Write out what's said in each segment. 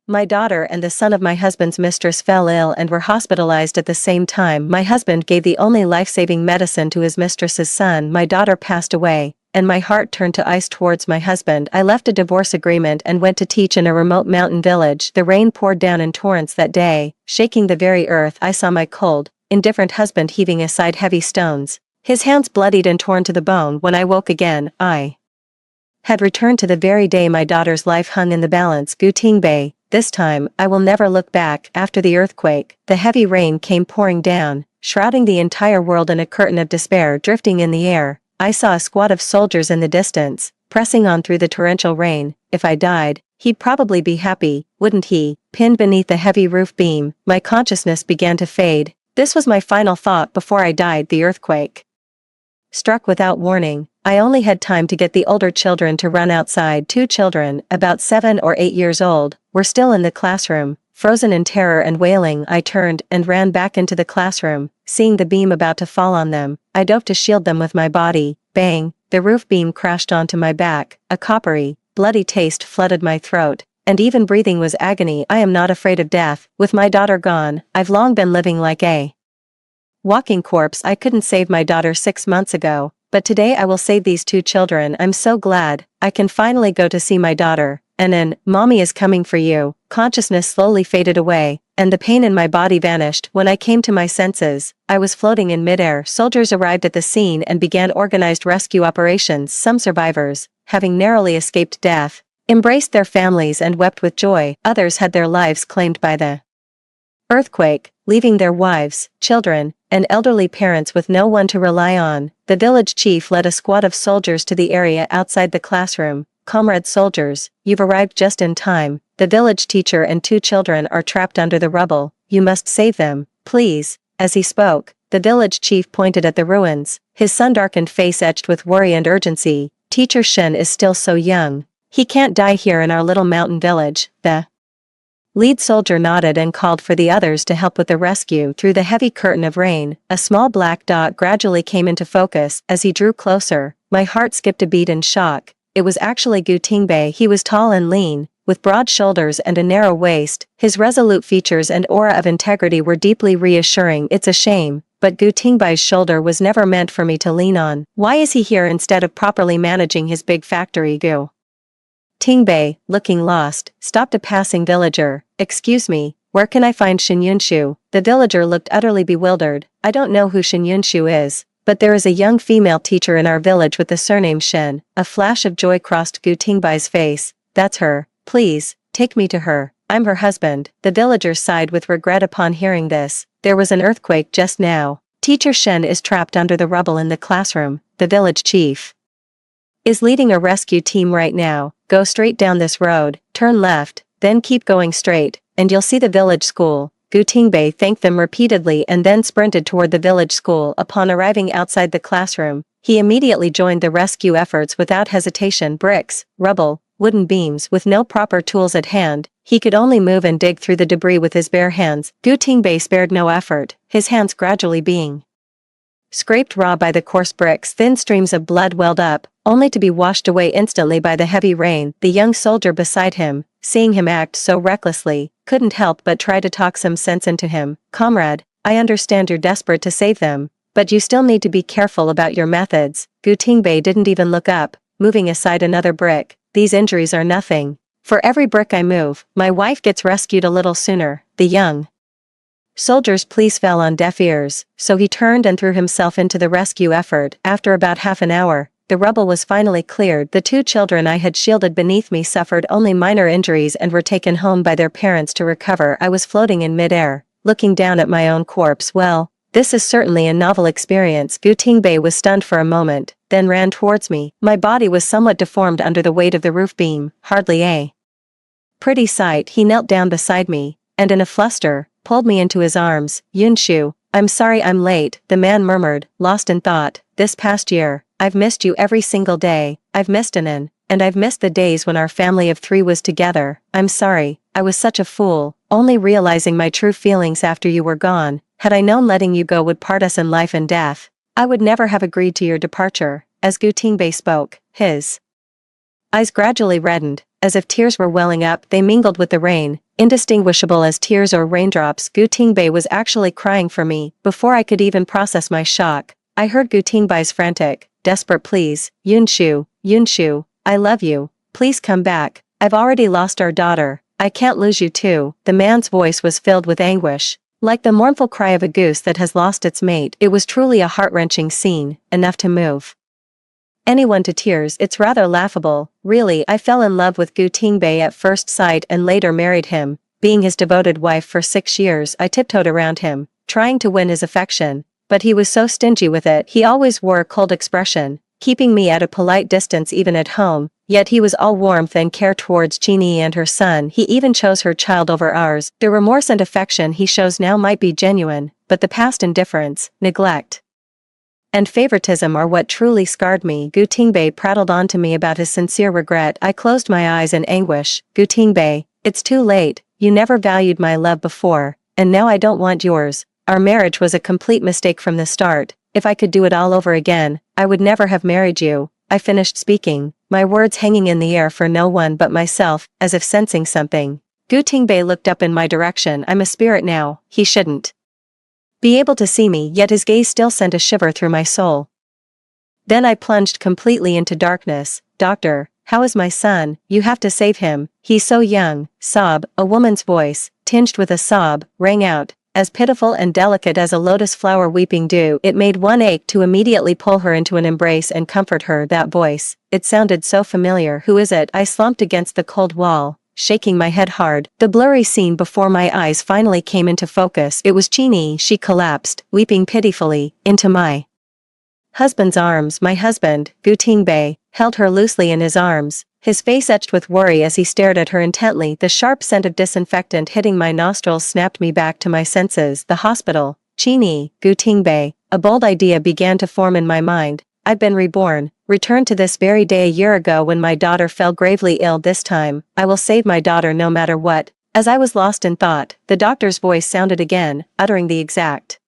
My daughter and the son of my husband's mistress fell ill and were hospitalized at the same time. My husband gave the only life-saving medicine to his mistress's son. My daughter passed away, and my heart turned to ice towards my husband. I left a divorce agreement and went to teach in a remote mountain village. The rain poured down in torrents that day, shaking the very earth. I saw my cold, indifferent husband heaving aside heavy stones, his hands bloodied and torn to the bone. When I woke again, I had returned to the very day my daughter's life hung in the balance. Gutingbe, this time, I will never look back. After the earthquake, the heavy rain came pouring down, shrouding the entire world in a curtain of despair drifting in the air. I saw a squad of soldiers in the distance, pressing on through the torrential rain. If I died, he'd probably be happy, wouldn't he? Pinned beneath the heavy roof beam, my consciousness began to fade. This was my final thought before I died. The earthquake struck without warning. I only had time to get the older children to run outside. 2 children, about 7 or 8 years old, were still in the classroom, frozen in terror and wailing. I turned and ran back into the classroom, seeing the beam about to fall on them. I dove to shield them with my body. Bang! The roof beam crashed onto my back. A coppery, bloody taste flooded my throat, and even breathing was agony. I am not afraid of death. With my daughter gone, I've long been living like a walking corpse. I couldn't save my daughter 6 months ago, but today I will save these 2 children. I'm so glad I can finally go to see my daughter. And then, Mommy is coming for you. Consciousness slowly faded away, and the pain in my body vanished. When I came to my senses, I was floating in midair. Soldiers arrived at the scene and began organized rescue operations. Some survivors, having narrowly escaped death, embraced their families and wept with joy. Others had their lives claimed by the earthquake, leaving their wives, children, and elderly parents with no one to rely on. The village chief led a squad of soldiers to the area outside the classroom. Comrade soldiers, you've arrived just in time. The village teacher and 2 children are trapped under the rubble. You must save them, please. As he spoke, the village chief pointed at the ruins, his sun-darkened face etched with worry and urgency. Teacher Shen is still so young. He can't die here in our little mountain village. The lead soldier nodded and called for the others to help with the rescue. Through the heavy curtain of rain, a small black dot gradually came into focus. As he drew closer, my heart skipped a beat in shock. It was actually Gutingbe. He was tall and lean, with broad shoulders and a narrow waist. His resolute features and aura of integrity were deeply reassuring. It's a shame, but Gutingbe's shoulder was never meant for me to lean on. Why is he here instead of properly managing his big factory? Tingbei, looking lost, stopped a passing villager. Excuse me, where can I find Shen Yunshu? The villager looked utterly bewildered. I don't know who Shen Yunshu is, but there is a young female teacher in our village with the surname Shen. A flash of joy crossed Gutingbai's face. That's her. Please, take me to her. I'm her husband. The villager sighed with regret upon hearing this. There was an earthquake just now. Teacher Shen is trapped under the rubble in the classroom. The village chief is leading a rescue team right now. Go straight down this road, turn left, then keep going straight, and you'll see the village school. Gutingbei thanked them repeatedly and then sprinted toward the village school. Upon arriving outside the classroom, he immediately joined the rescue efforts without hesitation. Bricks, rubble, wooden beams. With no proper tools at hand, he could only move and dig through the debris with his bare hands. Gutingbei spared no effort, his hands gradually being scraped raw by the coarse bricks. Thin streams of blood welled up, only to be washed away instantly by the heavy rain. The young soldier beside him, seeing him act so recklessly, couldn't help but try to talk some sense into him. Comrade, I understand you're desperate to save them, but you still need to be careful about your methods. Gutingbei didn't even look up, moving aside another brick. These injuries are nothing. For every brick I move, my wife gets rescued a little sooner. The young soldier's pleas fell on deaf ears, so he turned and threw himself into the rescue effort. After about half an hour, the rubble was finally cleared. The 2 children I had shielded beneath me suffered only minor injuries and were taken home by their parents to recover. I was floating in midair, looking down at my own corpse. Well, this is certainly a novel experience. Gutingbei was stunned for a moment, then ran towards me. My body was somewhat deformed under the weight of the roof beam. Hardly a pretty sight. He knelt down beside me, and in a fluster, pulled me into his arms. Yunshu, I'm sorry I'm late, the man murmured, lost in thought. This past year, I've missed you every single day. I've missed Anan, and I've missed the days when our family of 3 was together. I'm sorry, I was such a fool, only realizing my true feelings after you were gone. Had I known letting you go would part us in life and death, I would never have agreed to your departure. As Gutingbei spoke, his eyes gradually reddened, as if tears were welling up. They mingled with the rain, Indistinguishable as tears or raindrops, Gu Tingbei was actually crying for me. Before I could even process my shock, I heard Gu Tingbei's frantic, desperate pleas. Yunshu, I love you. Please come back. I've already lost our daughter. I can't lose you too." The man's voice was filled with anguish. Like the mournful cry of a goose that has lost its mate, it was truly a heart-wrenching scene, enough to move anyone to tears. It's rather laughable, really. I fell in love with Gu Tingbei at first sight and later married him. Being his devoted wife for 6 years, I tiptoed around him, trying to win his affection, but he was so stingy with it. He always wore a cold expression, keeping me at a polite distance even at home, yet he was all warmth and care towards Qingyi and her son. He even chose her child over ours. The remorse and affection he shows now might be genuine, but the past indifference, neglect, and favoritism are what truly scarred me. Gu Tingbei prattled on to me about his sincere regret. I closed my eyes in anguish. Gu Tingbei, it's too late. You never valued my love before, and now I don't want yours. Our marriage was a complete mistake from the start. If I could do it all over again, I would never have married you. I finished speaking, my words hanging in the air for no one but myself, as if sensing something. Gu Tingbei looked up in my direction. I'm a spirit now. He shouldn't be able to see me, yet his gaze still sent a shiver through my soul. Then I plunged completely into darkness. "Doctor, how is my son? You have to save him. He's so young." Sob, a woman's voice, tinged with a sob, rang out, as pitiful and delicate as a lotus flower weeping dew. It made one ache to immediately pull her into an embrace and comfort her. That voice, it sounded so familiar. Who is it? I slumped against the cold wall, shaking my head hard. The blurry scene before my eyes finally came into focus. It was Qingyi. She collapsed, weeping pitifully, into my husband's arms. My husband, Gu Tingbei, held her loosely in his arms, his face etched with worry as he stared at her intently. The sharp scent of disinfectant hitting my nostrils snapped me back to my senses. The hospital. Qingyi, Gu Tingbei. A bold idea began to form in my mind. I'd been reborn, returned to this very day a year ago when my daughter fell gravely ill. This time, I will save my daughter no matter what. As I was lost in thought, the doctor's voice sounded again, uttering the exact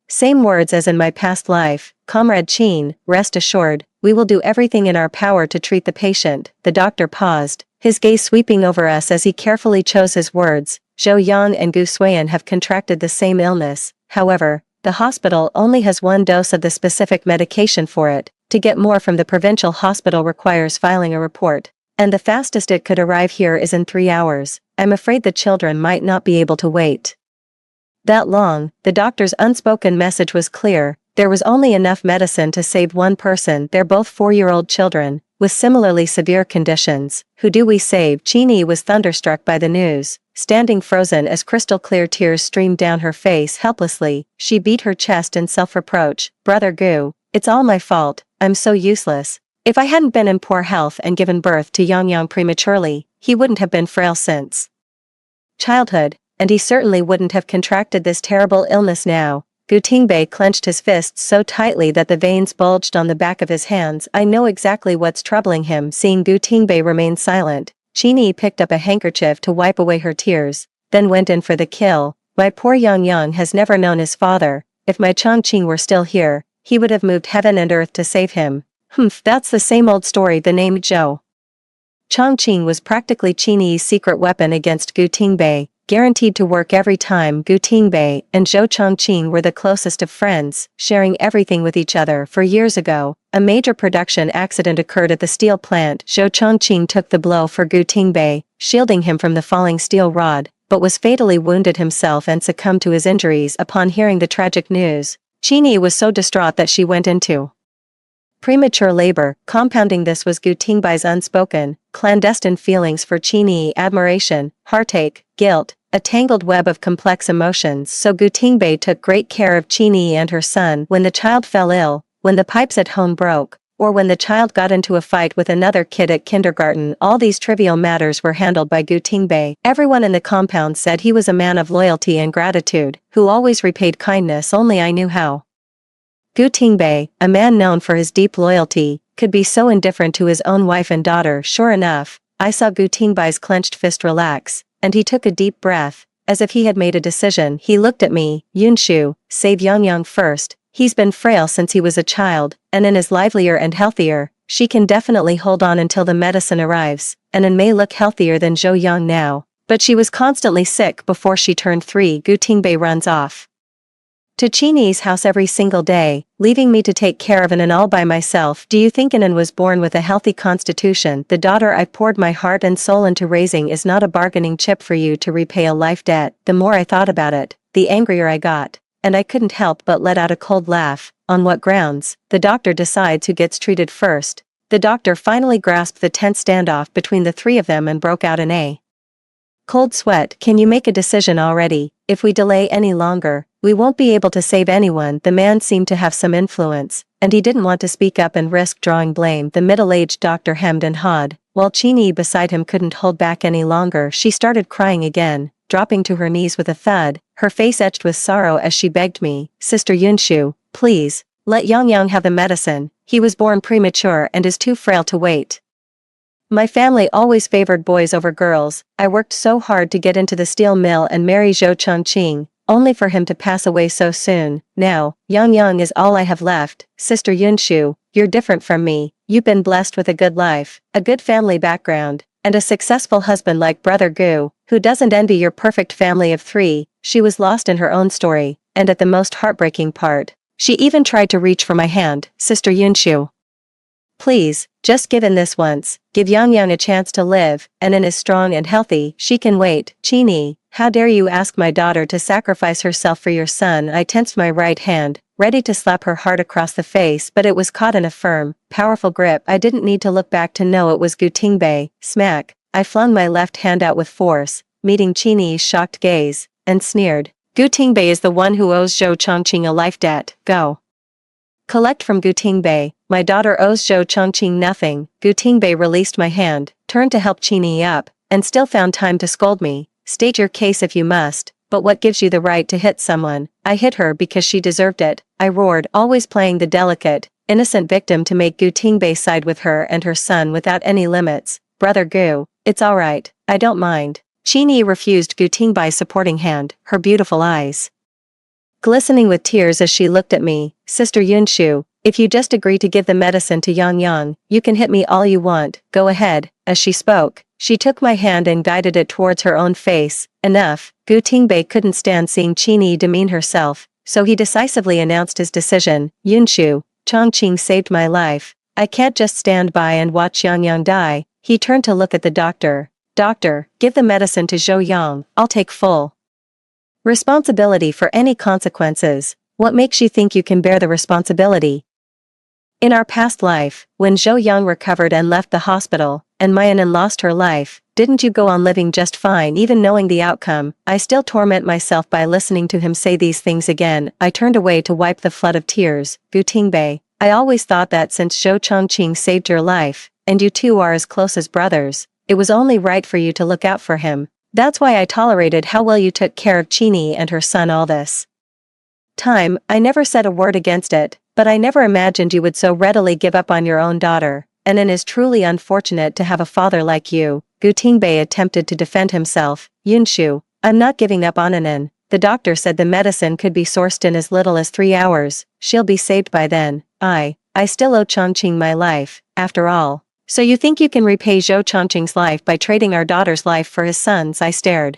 same words as in my past life. "Comrade Qin, rest assured, we will do everything in our power to treat the patient." The doctor paused, his gaze sweeping over us as he carefully chose his words. "Zhou Yang and Gu Suiyan have contracted the same illness. However, the hospital only has one dose of the specific medication for it. To get more from the provincial hospital requires filing a report, and the fastest it could arrive here is in 3 hours. I'm afraid the children might not be able to wait that long." The doctor's unspoken message was clear. There was only enough medicine to save one person. They're both 4-year-old children, with similarly severe conditions. Who do we save? Qingyi was thunderstruck by the news, standing frozen as crystal-clear tears streamed down her face. Helplessly, she beat her chest in self-reproach. "Brother Gu, it's all my fault. I'm so useless. If I hadn't been in poor health and given birth to Yang prematurely, he wouldn't have been frail since childhood, and he certainly wouldn't have contracted this terrible illness now." Gu Tingbei clenched his fists so tightly that the veins bulged on the back of his hands. I know exactly what's troubling him. Seeing Gu Tingbei remain silent, Qingyi picked up a handkerchief to wipe away her tears, then went in for the kill. "My poor Yang has never known his father. If my Chongqing were still here, he would have moved heaven and earth to save him." That's the same old story. The name Zhou Chongqing was practically Qingyi's secret weapon against Gu Tingbei, guaranteed to work every time. Gu Tingbei and Zhou Chongqing were the closest of friends, sharing everything with each other. For years ago, a major production accident occurred at the steel plant. Zhou Chongqing took the blow for Gu Tingbei, shielding him from the falling steel rod, but was fatally wounded himself and succumbed to his injuries upon hearing the tragic news. Qingyi was so distraught that she went into premature labor. Compounding this was Gu Tingbei's unspoken, clandestine feelings for Qingyi: admiration, heartache, guilt, a tangled web of complex emotions. So Gu Tingbei took great care of Qingyi and her son. When the child fell ill, when the pipes at home broke, or when the child got into a fight with another kid at kindergarten, all these trivial matters were handled by Gu Tingbei. Everyone in the compound said he was a man of loyalty and gratitude, who always repaid kindness. Only I knew how. Gu Tingbei, a man known for his deep loyalty, could be so indifferent to his own wife and daughter. Sure enough, I saw Gu Tingbei's clenched fist relax, and he took a deep breath, as if he had made a decision. He looked at me. "Yunshu, save Yang first. He's been frail since he was a child, and is livelier and healthier. She can definitely hold on until the medicine arrives, and may look healthier than Zhou Yang now." But she was constantly sick before she turned 3. Gutingbei runs off to Chini's house every single day, leaving me to take care of Anan all by myself. Do you think Anan was born with a healthy constitution? The daughter I poured my heart and soul into raising is not a bargaining chip for you to repay a life debt. The more I thought about it, the angrier I got, and I couldn't help but let out a cold laugh. On what grounds? The doctor decides who gets treated first. The doctor finally grasped the tense standoff between the three of them and broke out in a cold sweat. Can you make a decision already? If we delay any longer, we won't be able to save anyone. The man seemed to have some influence, and he didn't want to speak up and risk drawing blame. The middle-aged doctor hemmed and hawed, while Chini beside him couldn't hold back any longer. She started crying again, dropping to her knees with a thud, her face etched with sorrow as she begged me, Sister Yunshu, please, let Yang have the medicine. He was born premature and is too frail to wait. My family always favored boys over girls. I worked so hard to get into the steel mill and marry Zhou Chongqing, only for him to pass away so soon. Now, Yang is all I have left. Sister Yunshu, you're different from me. You've been blessed with a good life, a good family background, and a successful husband like Brother Gu, who doesn't envy your perfect family of 3. She was lost in her own story, and at the most heartbreaking part, she even tried to reach for my hand. Sister Yunshu, please, just give in this once. Give Yang a chance to live. Anan is strong and healthy. She can wait. Chini, how dare you ask my daughter to sacrifice herself for your son? I tensed my right hand, ready to slap her hard across the face, but it was caught in a firm, powerful grip. I didn't need to look back to know it was Gutingbei. Smack. I flung my left hand out with force, meeting Chini's shocked gaze, and sneered. Gutingbei is the one who owes Zhou Chongqing a life debt. Go collect from Gutingbei. My daughter owes Zhou Chongqing nothing. Gutingbei released my hand, turned to help Chini up, and still found time to scold me. State your case if you must, but what gives you the right to hit someone? I hit her because she deserved it, I roared, always playing the delicate, innocent victim to make Gutingbei side with her and her son without any limits. Brother Gu, it's alright, I don't mind. Chini refused Gutingbei's supporting hand, her beautiful eyes glistening with tears as she looked at me. Sister Yunshu, if you just agree to give the medicine to Yang, you can hit me all you want. Go ahead. As she spoke, she took my hand and guided it towards her own face. Enough. Gutingbei couldn't stand seeing Chini demean herself, so he decisively announced his decision. Yunshu, Chongqing saved my life. I can't just stand by and watch Yang die. He turned to look at the doctor. Doctor, give the medicine to Zhou Yang. I'll take full responsibility for any consequences. What makes you think you can bear the responsibility? In our past life, when Zhou Yang recovered and left the hospital, and Mayanan lost her life, didn't you go on living just fine even knowing the outcome? I still torment myself by listening to him say these things again. I turned away to wipe the flood of tears. Gutingbei, I always thought that since Zhou Chongqing saved your life, and you two are as close as brothers, it was only right for you to look out for him. That's why I tolerated how well you took care of Chini and her son all this time. I never said a word against it, but I never imagined you would so readily give up on your own daughter. Anan is truly unfortunate to have a father like you. Gutingbei attempted to defend himself. Yunshu, I'm not giving up on Anan. The doctor said the medicine could be sourced in as little as 3 hours. She'll be saved by then. I still owe Chongqing my life, after all. So you think you can repay Zhou Chongqing's life by trading our daughter's life for his son's? I stared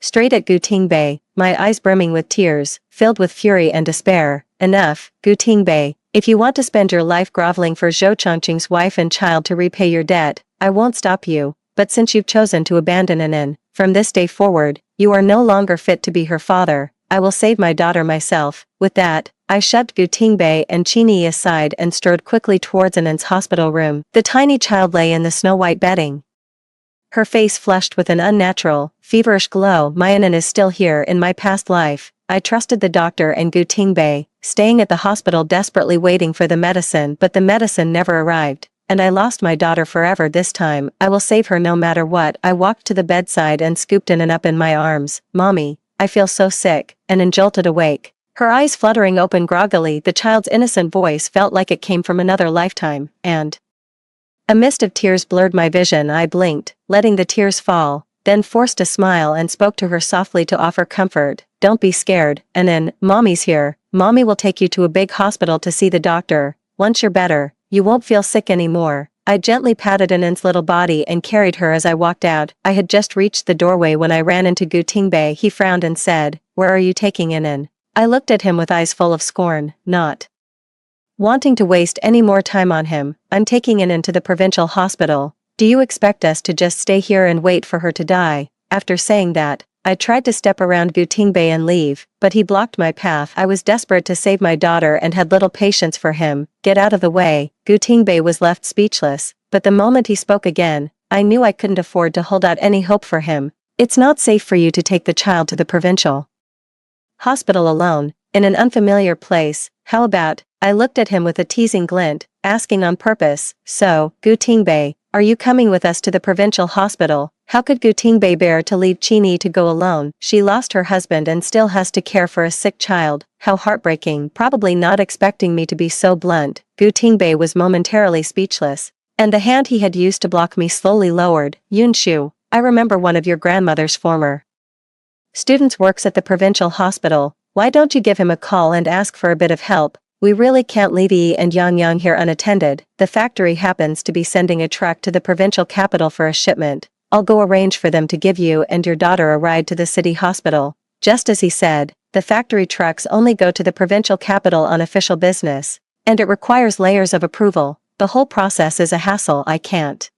straight at Gutingbei, my eyes brimming with tears, filled with fury and despair. Enough, Gutingbei. If you want to spend your life groveling for Zhou Chongqing's wife and child to repay your debt, I won't stop you, but since you've chosen to abandon Anan, from this day forward, you are no longer fit to be her father. I will save my daughter myself. With that, I shoved Gutingbei and Chini aside and strode quickly towards Anan's hospital room. The tiny child lay in the snow-white bedding, her face flushed with an unnatural, feverish glow. My Anan is still here. In my past life, I trusted the doctor and Gutingbei, staying at the hospital desperately waiting for the medicine, but the medicine never arrived, and I lost my daughter forever. This time, I will save her no matter what. I walked to the bedside and scooped Anan up in my arms. Mommy, I feel so sick. Anan jolted awake, her eyes fluttering open groggily. The child's innocent voice felt like it came from another lifetime, and a mist of tears blurred my vision. I blinked, letting the tears fall, then forced a smile and spoke to her softly to offer comfort. Don't be scared, Anan, Mommy's here. Mommy will take you to a big hospital to see the doctor. Once you're better, you won't feel sick anymore. I gently patted Anan's little body and carried her as I walked out. I had just reached the doorway when I ran into Gu Tingbei. He frowned and said, "Where are you taking Anan?" I looked at him with eyes full of scorn, not wanting to waste any more time on him. "I'm taking Anan to the provincial hospital. Do you expect us to just stay here and wait for her to die?" After saying that, I tried to step around Gu Tingbei and leave, but he blocked my path. I was desperate to save my daughter and had little patience for him. "Get out of the way." Gu Tingbei was left speechless, but the moment he spoke again, I knew I couldn't afford to hold out any hope for him. "It's not safe for you to take the child to the provincial hospital alone, in an unfamiliar place. How about?" I looked at him with a teasing glint, asking on purpose, "So, Gu Tingbei, are you coming with us to the provincial hospital?" How could Gu Tingbei bear to leave Chini to go alone? She lost her husband and still has to care for a sick child. How heartbreaking. Probably not expecting me to be so blunt, Gu Tingbei was momentarily speechless, and the hand he had used to block me slowly lowered. "Yun Shu, I remember one of your grandmother's former students works at the provincial hospital. Why don't you give him a call and ask for a bit of help? We really can't leave Yi and Yang Yang here unattended. The factory happens to be sending a truck to the provincial capital for a shipment. I'll go arrange for them to give you and your daughter a ride to the city hospital." Just as he said, the factory trucks only go to the provincial capital on official business, and it requires layers of approval. The whole process is a hassle. I can't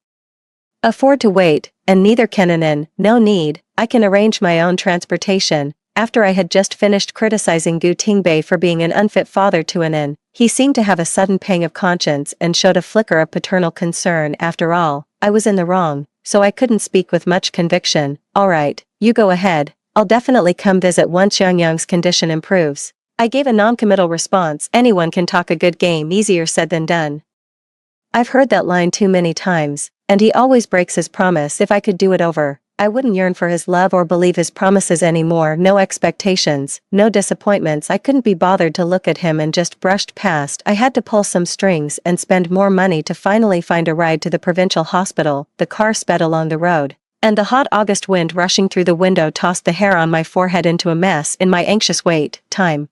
afford to wait, and neither can Anan. "No need, I can arrange my own transportation." After I had just finished criticizing Gu Tingbei for being an unfit father to Anan, he seemed to have a sudden pang of conscience and showed a flicker of paternal concern. After all, I was in the wrong, so I couldn't speak with much conviction. "Alright, you go ahead. I'll definitely come visit once Yang Yang's condition improves." I gave a non-committal response. Anyone can talk a good game. Easier said than done. I've heard that line too many times, and he always breaks his promise. If I could do it over, I wouldn't yearn for his love or believe his promises anymore. No expectations, no disappointments. I couldn't be bothered to look at him and just brushed past. I had to pull some strings and spend more money to finally find a ride to the provincial hospital. The car sped along the road, and the hot August wind rushing through the window tossed the hair on my forehead into a mess. In my anxious wait, time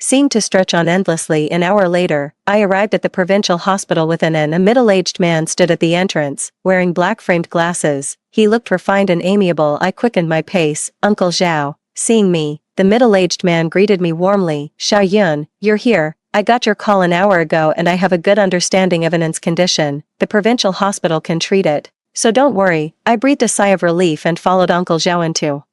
seemed to stretch on endlessly. An hour later, I arrived at the provincial hospital with Anan. A middle-aged man stood at the entrance, wearing black-framed glasses. He looked refined and amiable. I quickened my pace. "Uncle Zhao." Seeing me, the middle-aged man greeted me warmly. "Xiao Yun, you're here. I got your call an hour ago and I have a good understanding of Anan's condition. The provincial hospital can treat it, so don't worry." I breathed a sigh of relief and followed Uncle Zhao into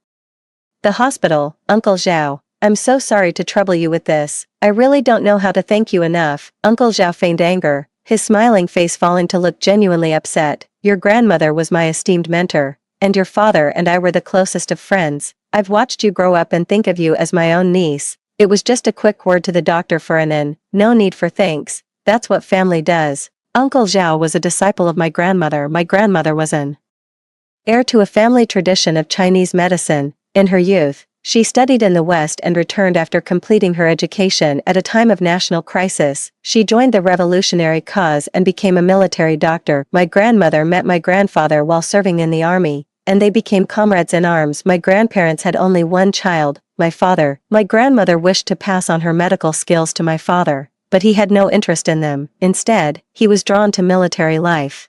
the hospital. "Uncle Zhao, I'm so sorry to trouble you with this. I really don't know how to thank you enough." Uncle Zhao feigned anger, his smiling face falling to look genuinely upset. "Your grandmother was my esteemed mentor, and your father and I were the closest of friends. I've watched you grow up and think of you as my own niece." It was just a quick word to the doctor for Anan. "No need for thanks. That's what family does." Uncle Zhao was a disciple of my grandmother. My grandmother was an heir to a family tradition of Chinese medicine. In her youth, she studied in the West and returned after completing her education. At a time of national crisis, she joined the revolutionary cause and became a military doctor. My grandmother met my grandfather while serving in the army, and they became comrades in arms. My grandparents had only one child, my father. My grandmother wished to pass on her medical skills to my father, but he had no interest in them. Instead, he was drawn to military life.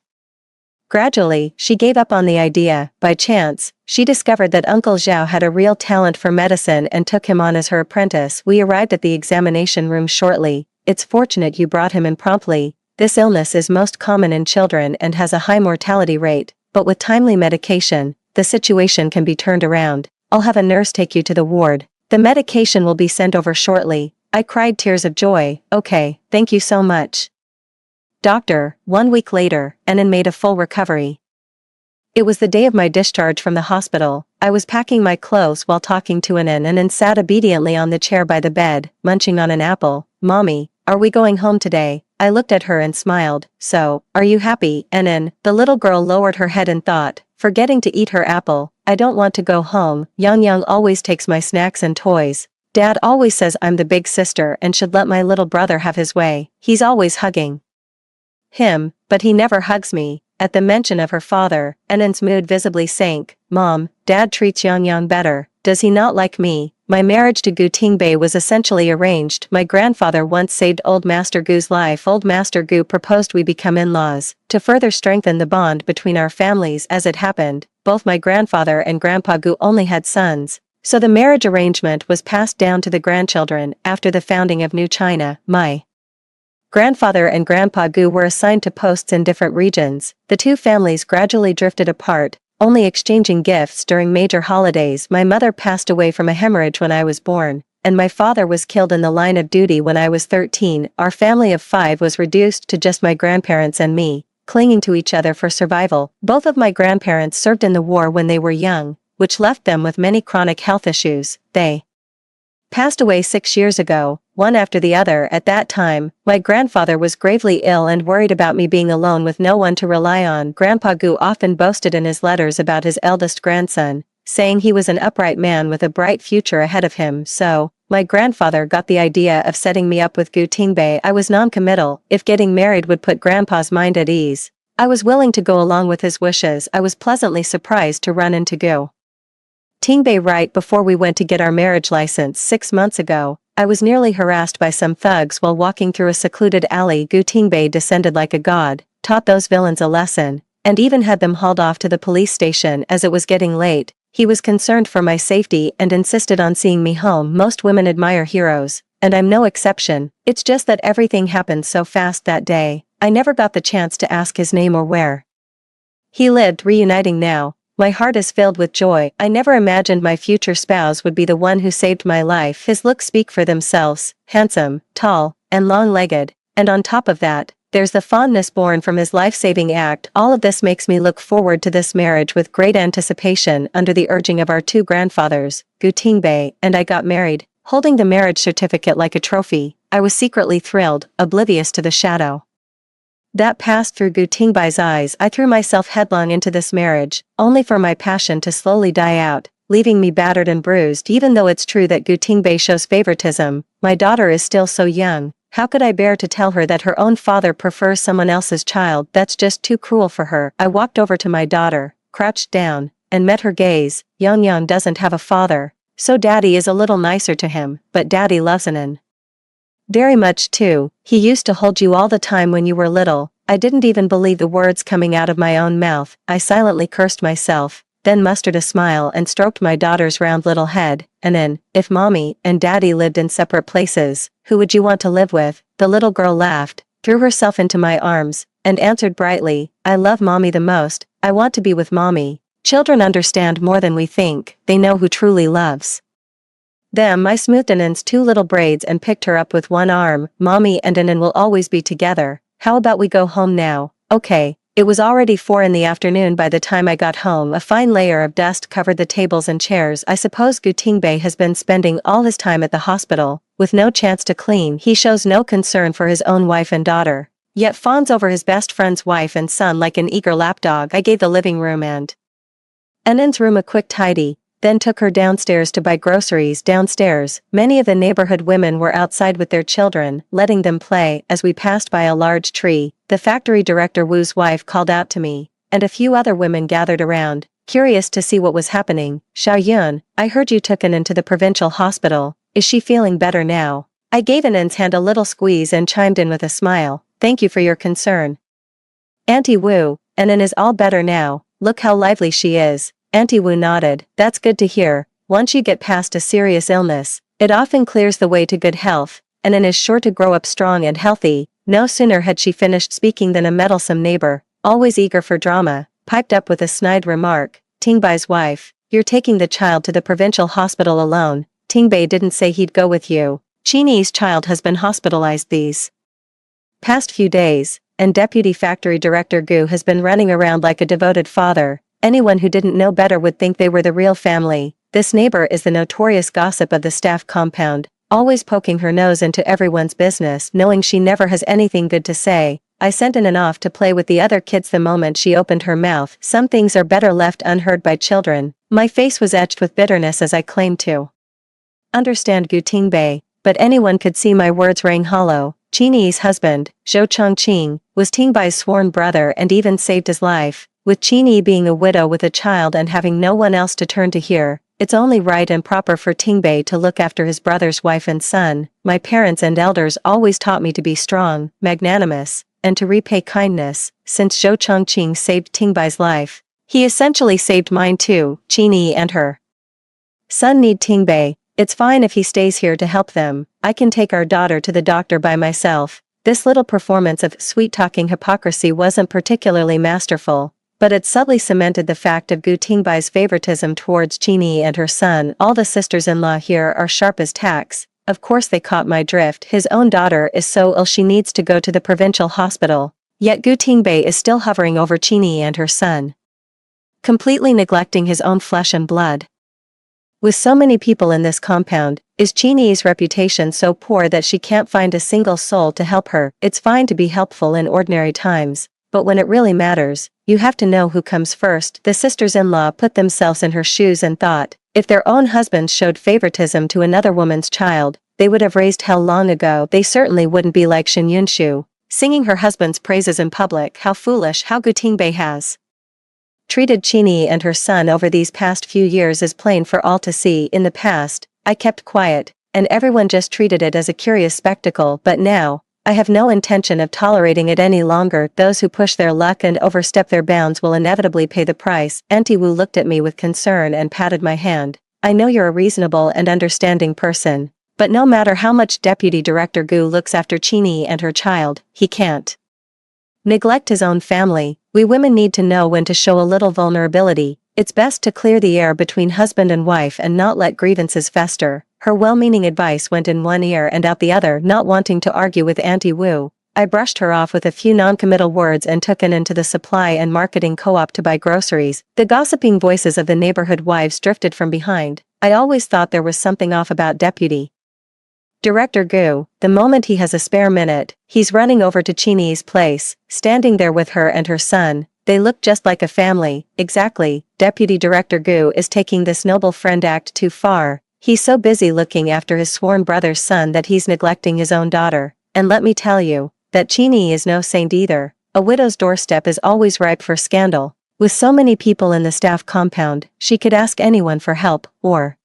Gradually, she gave up on the idea. By chance, she discovered that Uncle Zhao had a real talent for medicine and took him on as her apprentice. We arrived at the examination room shortly. "It's fortunate you brought him in promptly. This illness is most common in children and has a high mortality rate, but with timely medication, the situation can be turned around. I'll have a nurse take you to the ward. The medication will be sent over shortly." I cried tears of joy. "Okay, thank you so much, Doctor." 1 week later, Anan made a full recovery. It was the day of my discharge from the hospital. I was packing my clothes while talking to Anan. Anan sat obediently on the chair by the bed, munching on an apple. "Mommy, are we going home today?" I looked at her and smiled. "So, are you happy, Anan?" The little girl lowered her head in thought, forgetting to eat her apple. "I don't want to go home. Yang Yang always takes my snacks and toys. Dad always says I'm the big sister and should let my little brother have his way. He's always hugging him, but he never hugs me." At the mention of her father, Anan's mood visibly sank. "Mom, Dad treats Yang Yang better. Does he not like me?" My marriage to Gu Tingbei was essentially arranged. My grandfather once saved Old Master Gu's life. Old Master Gu proposed we become in-laws, to further strengthen the bond between our families. As it happened, both my grandfather and Grandpa Gu only had sons, so the marriage arrangement was passed down to the grandchildren. After the founding of New China, my grandfather and Grandpa Gu were assigned to posts in different regions. The two families gradually drifted apart, only exchanging gifts during major holidays. My mother passed away from a hemorrhage when I was born, and my father was killed in the line of duty when I was 13. Our family of 5 was reduced to just my grandparents and me, clinging to each other for survival. Both of my grandparents served in the war when they were young, which left them with many chronic health issues. They passed away 6 years ago, one after the other. At that time, my grandfather was gravely ill and worried about me being alone with no one to rely on. Grandpa Gu often boasted in his letters about his eldest grandson, saying he was an upright man with a bright future ahead of him. So, my grandfather got the idea of setting me up with Gu Tingbei. I was non-committal. If getting married would put Grandpa's mind at ease, I was willing to go along with his wishes. I was pleasantly surprised to run into Gu Tingbei right before we went to get our marriage license 6 months ago. I was nearly harassed by some thugs while walking through a secluded alley. Gu Tingbei descended like a god, taught those villains a lesson, and even had them hauled off to the police station. As it was getting late, he was concerned for my safety and insisted on seeing me home. Most women admire heroes, and I'm no exception. It's just that everything happened so fast that day, I never got the chance to ask his name or where he lived. Reuniting now, my heart is filled with joy. I never imagined my future spouse would be the one who saved my life. His looks speak for themselves: handsome, tall, and long-legged, and on top of that, there's the fondness born from his life-saving act. All of this makes me look forward to this marriage with great anticipation. Under the urging of our 2 grandfathers, Gu Tingbei and I got married, holding the marriage certificate like a trophy. I was secretly thrilled, oblivious to the shadow that passed through Gu Tingbei's eyes. I threw myself headlong into this marriage, only for my passion to slowly die out, leaving me battered and bruised. Even though it's true that Gu Tingbei shows favoritism, my daughter is still so young. How could I bear to tell her that her own father prefers someone else's child? That's just too cruel for her. I walked over to my daughter, crouched down, and met her gaze. Yang doesn't have a father, so daddy is a little nicer to him, but daddy loves Anan very much too. He used to hold you all the time when you were little. I didn't even believe the words coming out of my own mouth. I silently cursed myself, then mustered a smile and stroked my daughter's round little head. Anan, if mommy and daddy lived in separate places, who would you want to live with? The little girl laughed, threw herself into my arms, and answered brightly, I love mommy the most. I want to be with mommy. Children understand more than we think. They know who truly loves them. I smoothed Anan's 2 little braids and picked her up with one arm. Mommy and Anan will always be together. How about we go home now? Okay. It was already 4 in the afternoon by the time I got home. A fine layer of dust covered the tables and chairs. I suppose Gu Tingbei has been spending all his time at the hospital, with no chance to clean. He shows no concern for his own wife and daughter, yet fawns over his best friend's wife and son like an eager lapdog. I gave the living room and Anan's room a quick tidy, then took her downstairs to buy groceries. Downstairs, many of the neighborhood women were outside with their children, letting them play. As we passed by a large tree, the factory director Wu's wife called out to me, and a few other women gathered around, curious to see what was happening. Xiaoyun, I heard you took Anan to the provincial hospital. Is she feeling better now? I gave Anan's hand a little squeeze and chimed in with a smile. Thank you for your concern, Auntie Wu. Anan is all better now. Look how lively she is. Auntie Wu nodded. That's good to hear. Once you get past a serious illness, it often clears the way to good health, and Anan is sure to grow up strong and healthy. No sooner had she finished speaking than a meddlesome neighbor, always eager for drama, piped up with a snide remark. Tingbei's wife, you're taking the child to the provincial hospital alone. Tingbei didn't say he'd go with you. Chini's child has been hospitalized these past few days, and Deputy Factory Director Gu has been running around like a devoted father. Anyone who didn't know better would think they were the real family. This neighbor is the notorious gossip of the staff compound, always poking her nose into everyone's business, knowing she never has anything good to say. I sent Anan off to play with the other kids the moment she opened her mouth. Some things are better left unheard by children. My face was etched with bitterness as I claimed to understand Gu Tingbei, but anyone could see my words rang hollow. Chini's husband, Zhou Chongqing, was Tingbei's sworn brother and even saved his life. With Chini being a widow with a child and having no one else to turn to here, It's only right and proper for Tingbei to look after his brother's wife and son. My parents and elders always taught me to be strong, magnanimous, and to repay kindness. Since Zhou Chongqing saved Tingbei's life, he essentially saved mine too. Qingyi and her son need Tingbei. It's fine if he stays here to help them. I can take our daughter to the doctor by myself. This little performance of sweet-talking hypocrisy wasn't particularly masterful, but it subtly cemented the fact of Gu Tingbai's favoritism towards Qingyi and her son. All the sisters-in-law here are sharp as tacks. Of course they caught my drift. His own daughter is so ill she needs to go to the provincial hospital. Yet Gu Tingbei is still hovering over Qingyi and her son, completely neglecting his own flesh and blood. With so many people in this compound, is Qingyi's reputation so poor that she can't find a single soul to help her? It's fine to be helpful in ordinary times, but when it really matters, you have to know who comes first. The sisters-in-law put themselves in her shoes and thought, if their own husbands showed favoritism to another woman's child, they would have raised hell long ago. They certainly wouldn't be like Shen Yunshu, singing her husband's praises in public. How foolish how Gu Tingbei has treated Qingyi and her son over these past few years is plain for all to see. In the past, I kept quiet, and everyone just treated it as a curious spectacle, but now, I have no intention of tolerating it any longer. Those who push their luck and overstep their bounds will inevitably pay the price. Auntie Wu looked at me with concern and patted my hand. I know you're a reasonable and understanding person, but no matter how much Deputy Director Gu looks after Qingyi and her child, he can't neglect his own family. We women need to know when to show a little vulnerability. It's best to clear the air between husband and wife and not let grievances fester. Her well-meaning advice went in one ear and out the other. Not wanting to argue with Auntie Wu, I brushed her off with a few non-committal words and took an into the supply and marketing co-op to buy groceries. The gossiping voices of the neighborhood wives drifted from behind. I always thought there was something off about Deputy Director Gu. The moment he has a spare minute, he's running over to Qingyi's place, standing there with her and her son. They look just like a family. Exactly. Deputy Director Gu is taking this noble friend act too far. He's so busy looking after his sworn brother's son that he's neglecting his own daughter. And let me tell you, that Qingyi is no saint either. A widow's doorstep is always ripe for scandal. With so many people in the staff compound, she could ask anyone for help, or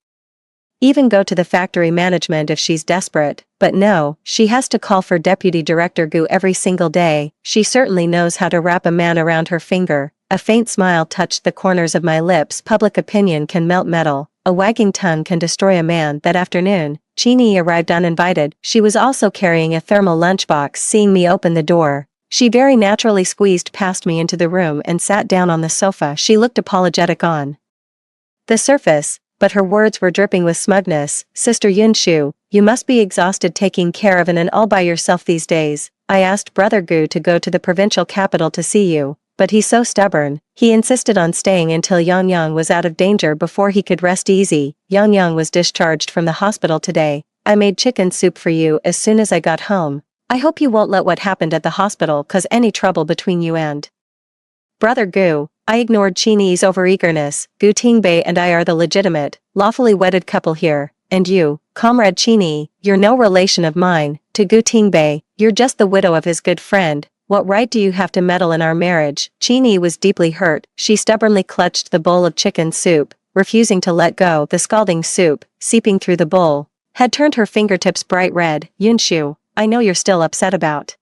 even go to the factory management if she's desperate, but no, she has to call for Deputy Director Gu every single day. She certainly knows how to wrap a man around her finger. A faint smile touched the corners of my lips. Public opinion can melt metal. A wagging tongue can destroy a man. That afternoon, Qingyi arrived uninvited. She was also carrying a thermal lunchbox. Seeing me open the door, she very naturally squeezed past me into the room and sat down on the sofa. She looked apologetic on the surface, but her words were dripping with smugness. Sister Yunshu, you must be exhausted taking care of an all by yourself these days. I asked Brother Gu to go to the provincial capital to see you, but he's so stubborn. He insisted on staying until Yang Yang was out of danger before he could rest easy. Yang Yang was discharged from the hospital today. I made chicken soup for you as soon as I got home. I hope you won't let what happened at the hospital cause any trouble between you and Brother Gu. I ignored Qingyi's overeagerness. Gu Tingbei and I are the legitimate, lawfully wedded couple here, and you, Comrade Qingyi, you're no relation of mine. To Gu Tingbei, you're just the widow of his good friend. What right do you have to meddle in our marriage? Qingyi was deeply hurt. She stubbornly clutched the bowl of chicken soup, refusing to let go. The scalding soup, seeping through the bowl, had turned her fingertips bright red. Yunshu, I know you're still upset about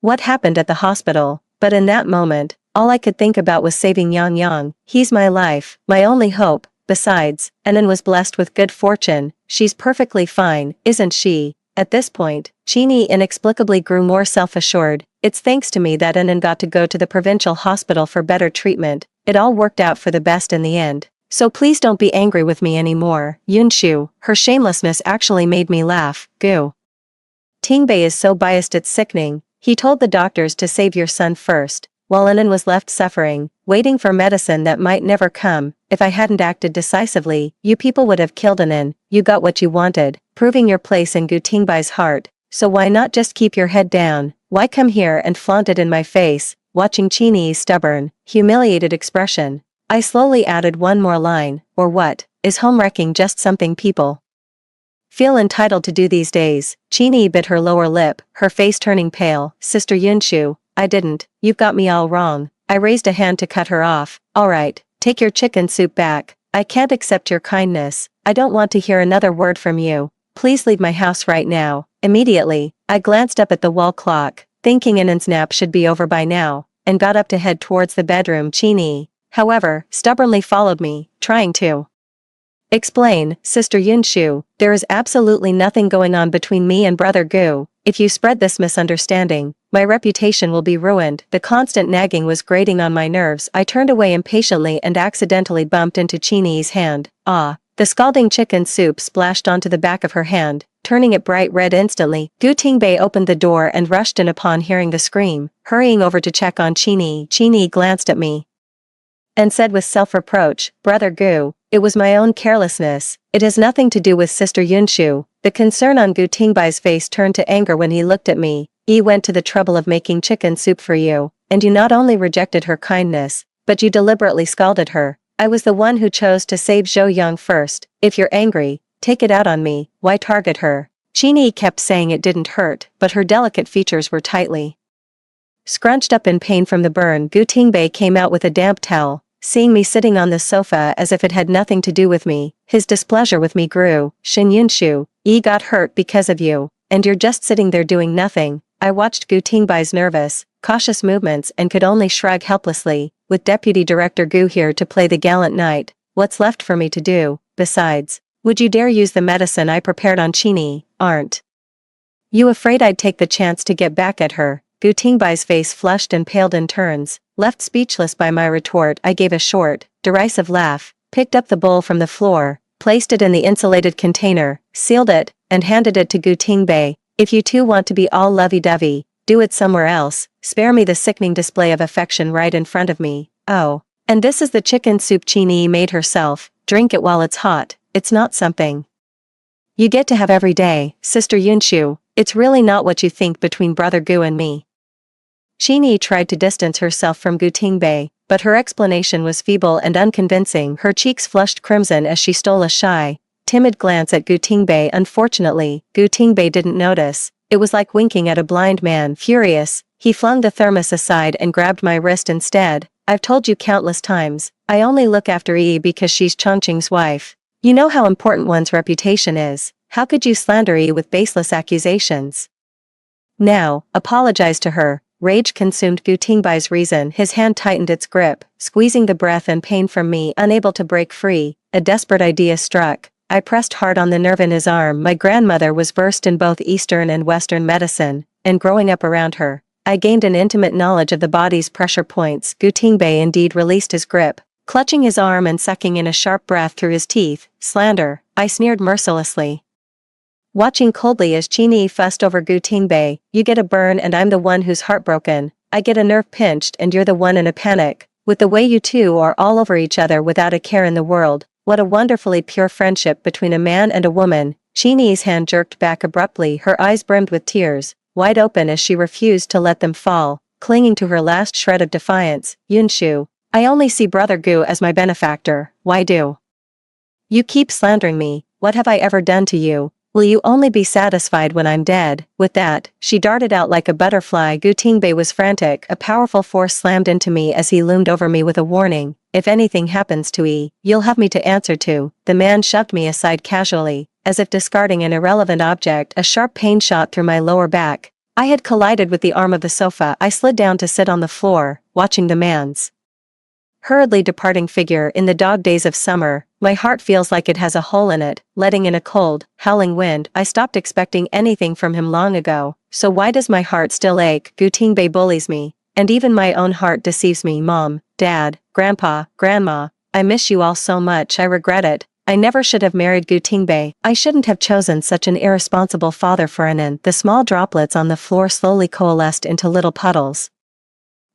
what happened at the hospital, but in that moment, all I could think about was saving Yang Yang. He's my life, my only hope. Besides, Anan was blessed with good fortune. She's perfectly fine, isn't she? At this point, Qingyi inexplicably grew more self-assured. It's thanks to me that Anan got to go to the provincial hospital for better treatment. It all worked out for the best in the end. So please don't be angry with me anymore. Yunshu, her shamelessness actually made me laugh. Gu Tingbei is so biased it's sickening. He told the doctors to save your son first, while Anan was left suffering, waiting for medicine that might never come. If I hadn't acted decisively, you people would have killed Anan. You got what you wanted, proving your place in Gu Tingbai's heart. So why not just keep your head down? Why come here and flaunt it in my face? Watching Qingyi's stubborn, humiliated expression, I slowly added one more line. Or what? Is homewrecking just something people feel entitled to do these days? Qingyi bit her lower lip, her face turning pale. Sister Yunshu, I didn't. You've got me all wrong. I raised a hand to cut her off. Alright, take your chicken soup back. I can't accept your kindness. I don't want to hear another word from you. Please leave my house right now." Immediately, I glanced up at the wall clock, thinking Anand's nap should be over by now, and got up to head towards the bedroom. Chini, however, stubbornly followed me, trying to explain. "Sister Yunshu, there is absolutely nothing going on between me and Brother Gu. If you spread this misunderstanding, my reputation will be ruined." The constant nagging was grating on my nerves. I turned away impatiently and accidentally bumped into Chini's hand. Ah! The scalding chicken soup splashed onto the back of her hand, turning it bright red instantly. Gu Tingbei opened the door and rushed in upon hearing the scream, hurrying over to check on Chini. Chini glanced at me and said with self-reproach, "Brother Gu, it was my own carelessness. It has nothing to do with Sister Yunshu." The concern on Gu Tingbai's face turned to anger when he looked at me. "He went to the trouble of making chicken soup for you, and you not only rejected her kindness, but you deliberately scalded her. I was the one who chose to save Zhou Yang first. If you're angry, take it out on me. Why target her?" Chini kept saying it didn't hurt, but her delicate features were tightly scrunched up in pain from the burn. Gu Tingbei came out with a damp towel, seeing me sitting on the sofa as if it had nothing to do with me. His displeasure with me grew. "Shin Yunshu, Yi got hurt because of you, and you're just sitting there doing nothing." I watched Gu Tingbai's nervous, cautious movements and could only shrug helplessly. With Deputy Director Gu here to play the gallant knight, what's left for me to do? Besides, would you dare use the medicine I prepared on Chini? Aren't you afraid I'd take the chance to get back at her? Gu Tingbai's face flushed and paled in turns. Left speechless by my retort, I gave a short, derisive laugh, picked up the bowl from the floor, placed it in the insulated container, sealed it, and handed it to Gu Tingbei. "If you two want to be all lovey-dovey, do it somewhere else. Spare me the sickening display of affection right in front of me." "Oh, and this is the chicken soup Chini made herself. Drink it while it's hot. It's not something you get to have every day." "Sister Yunshu, it's really not what you think between Brother Gu and me." Chini tried to distance herself from Gu Tingbei, but her explanation was feeble and unconvincing. Her cheeks flushed crimson as she stole a shy, timid glance at Gu Tingbei. Unfortunately, Gu Tingbei didn't notice. It was like winking at a blind man. Furious, he flung the thermos aside and grabbed my wrist instead. "I've told you countless times, I only look after Yi because she's Chongqing's wife. You know how important one's reputation is. How could you slander Yi with baseless accusations? Now, apologize to her." Rage consumed Gu Tingbai's reason. His hand tightened its grip, squeezing the breath and pain from me. Unable to break free, a desperate idea struck. I pressed hard on the nerve in his arm. My grandmother was versed in both Eastern and Western medicine, and growing up around her, I gained an intimate knowledge of the body's pressure points. Gu Tingbei indeed released his grip, clutching his arm and sucking in a sharp breath through his teeth. "Slander," I sneered mercilessly, watching coldly as Chini fussed over Gu Tingbei. "You get a burn and I'm the one who's heartbroken. I get a nerve pinched and you're the one in a panic. With the way you two are all over each other without a care in the world. What a wonderfully pure friendship between a man and a woman." Chini's hand jerked back abruptly. Her eyes brimmed with tears, wide open as she refused to let them fall, clinging to her last shred of defiance. "Yunshu, I only see Brother Gu as my benefactor. Why do you keep slandering me? What have I ever done to you? Will you only be satisfied when I'm dead?" With that, she darted out like a butterfly. Gu Tingbei was frantic. A powerful force slammed into me as he loomed over me with a warning. "If anything happens to Yi, you'll have me to answer to." The man shoved me aside casually, as if discarding an irrelevant object. A sharp pain shot through my lower back. I had collided with the arm of the sofa. I slid down to sit on the floor, watching the man's hurriedly departing figure. In the dog days of summer, my heart feels like it has a hole in it, letting in a cold, howling wind. I stopped expecting anything from him long ago, so why does my heart still ache? Gu Tingbei bullies me, and even my own heart deceives me. Mom, Dad, Grandpa, Grandma, I miss you all so much. I regret it. I never should have married Gu Tingbei. I shouldn't have chosen such an irresponsible father for Anand. The small droplets on the floor slowly coalesced into little puddles.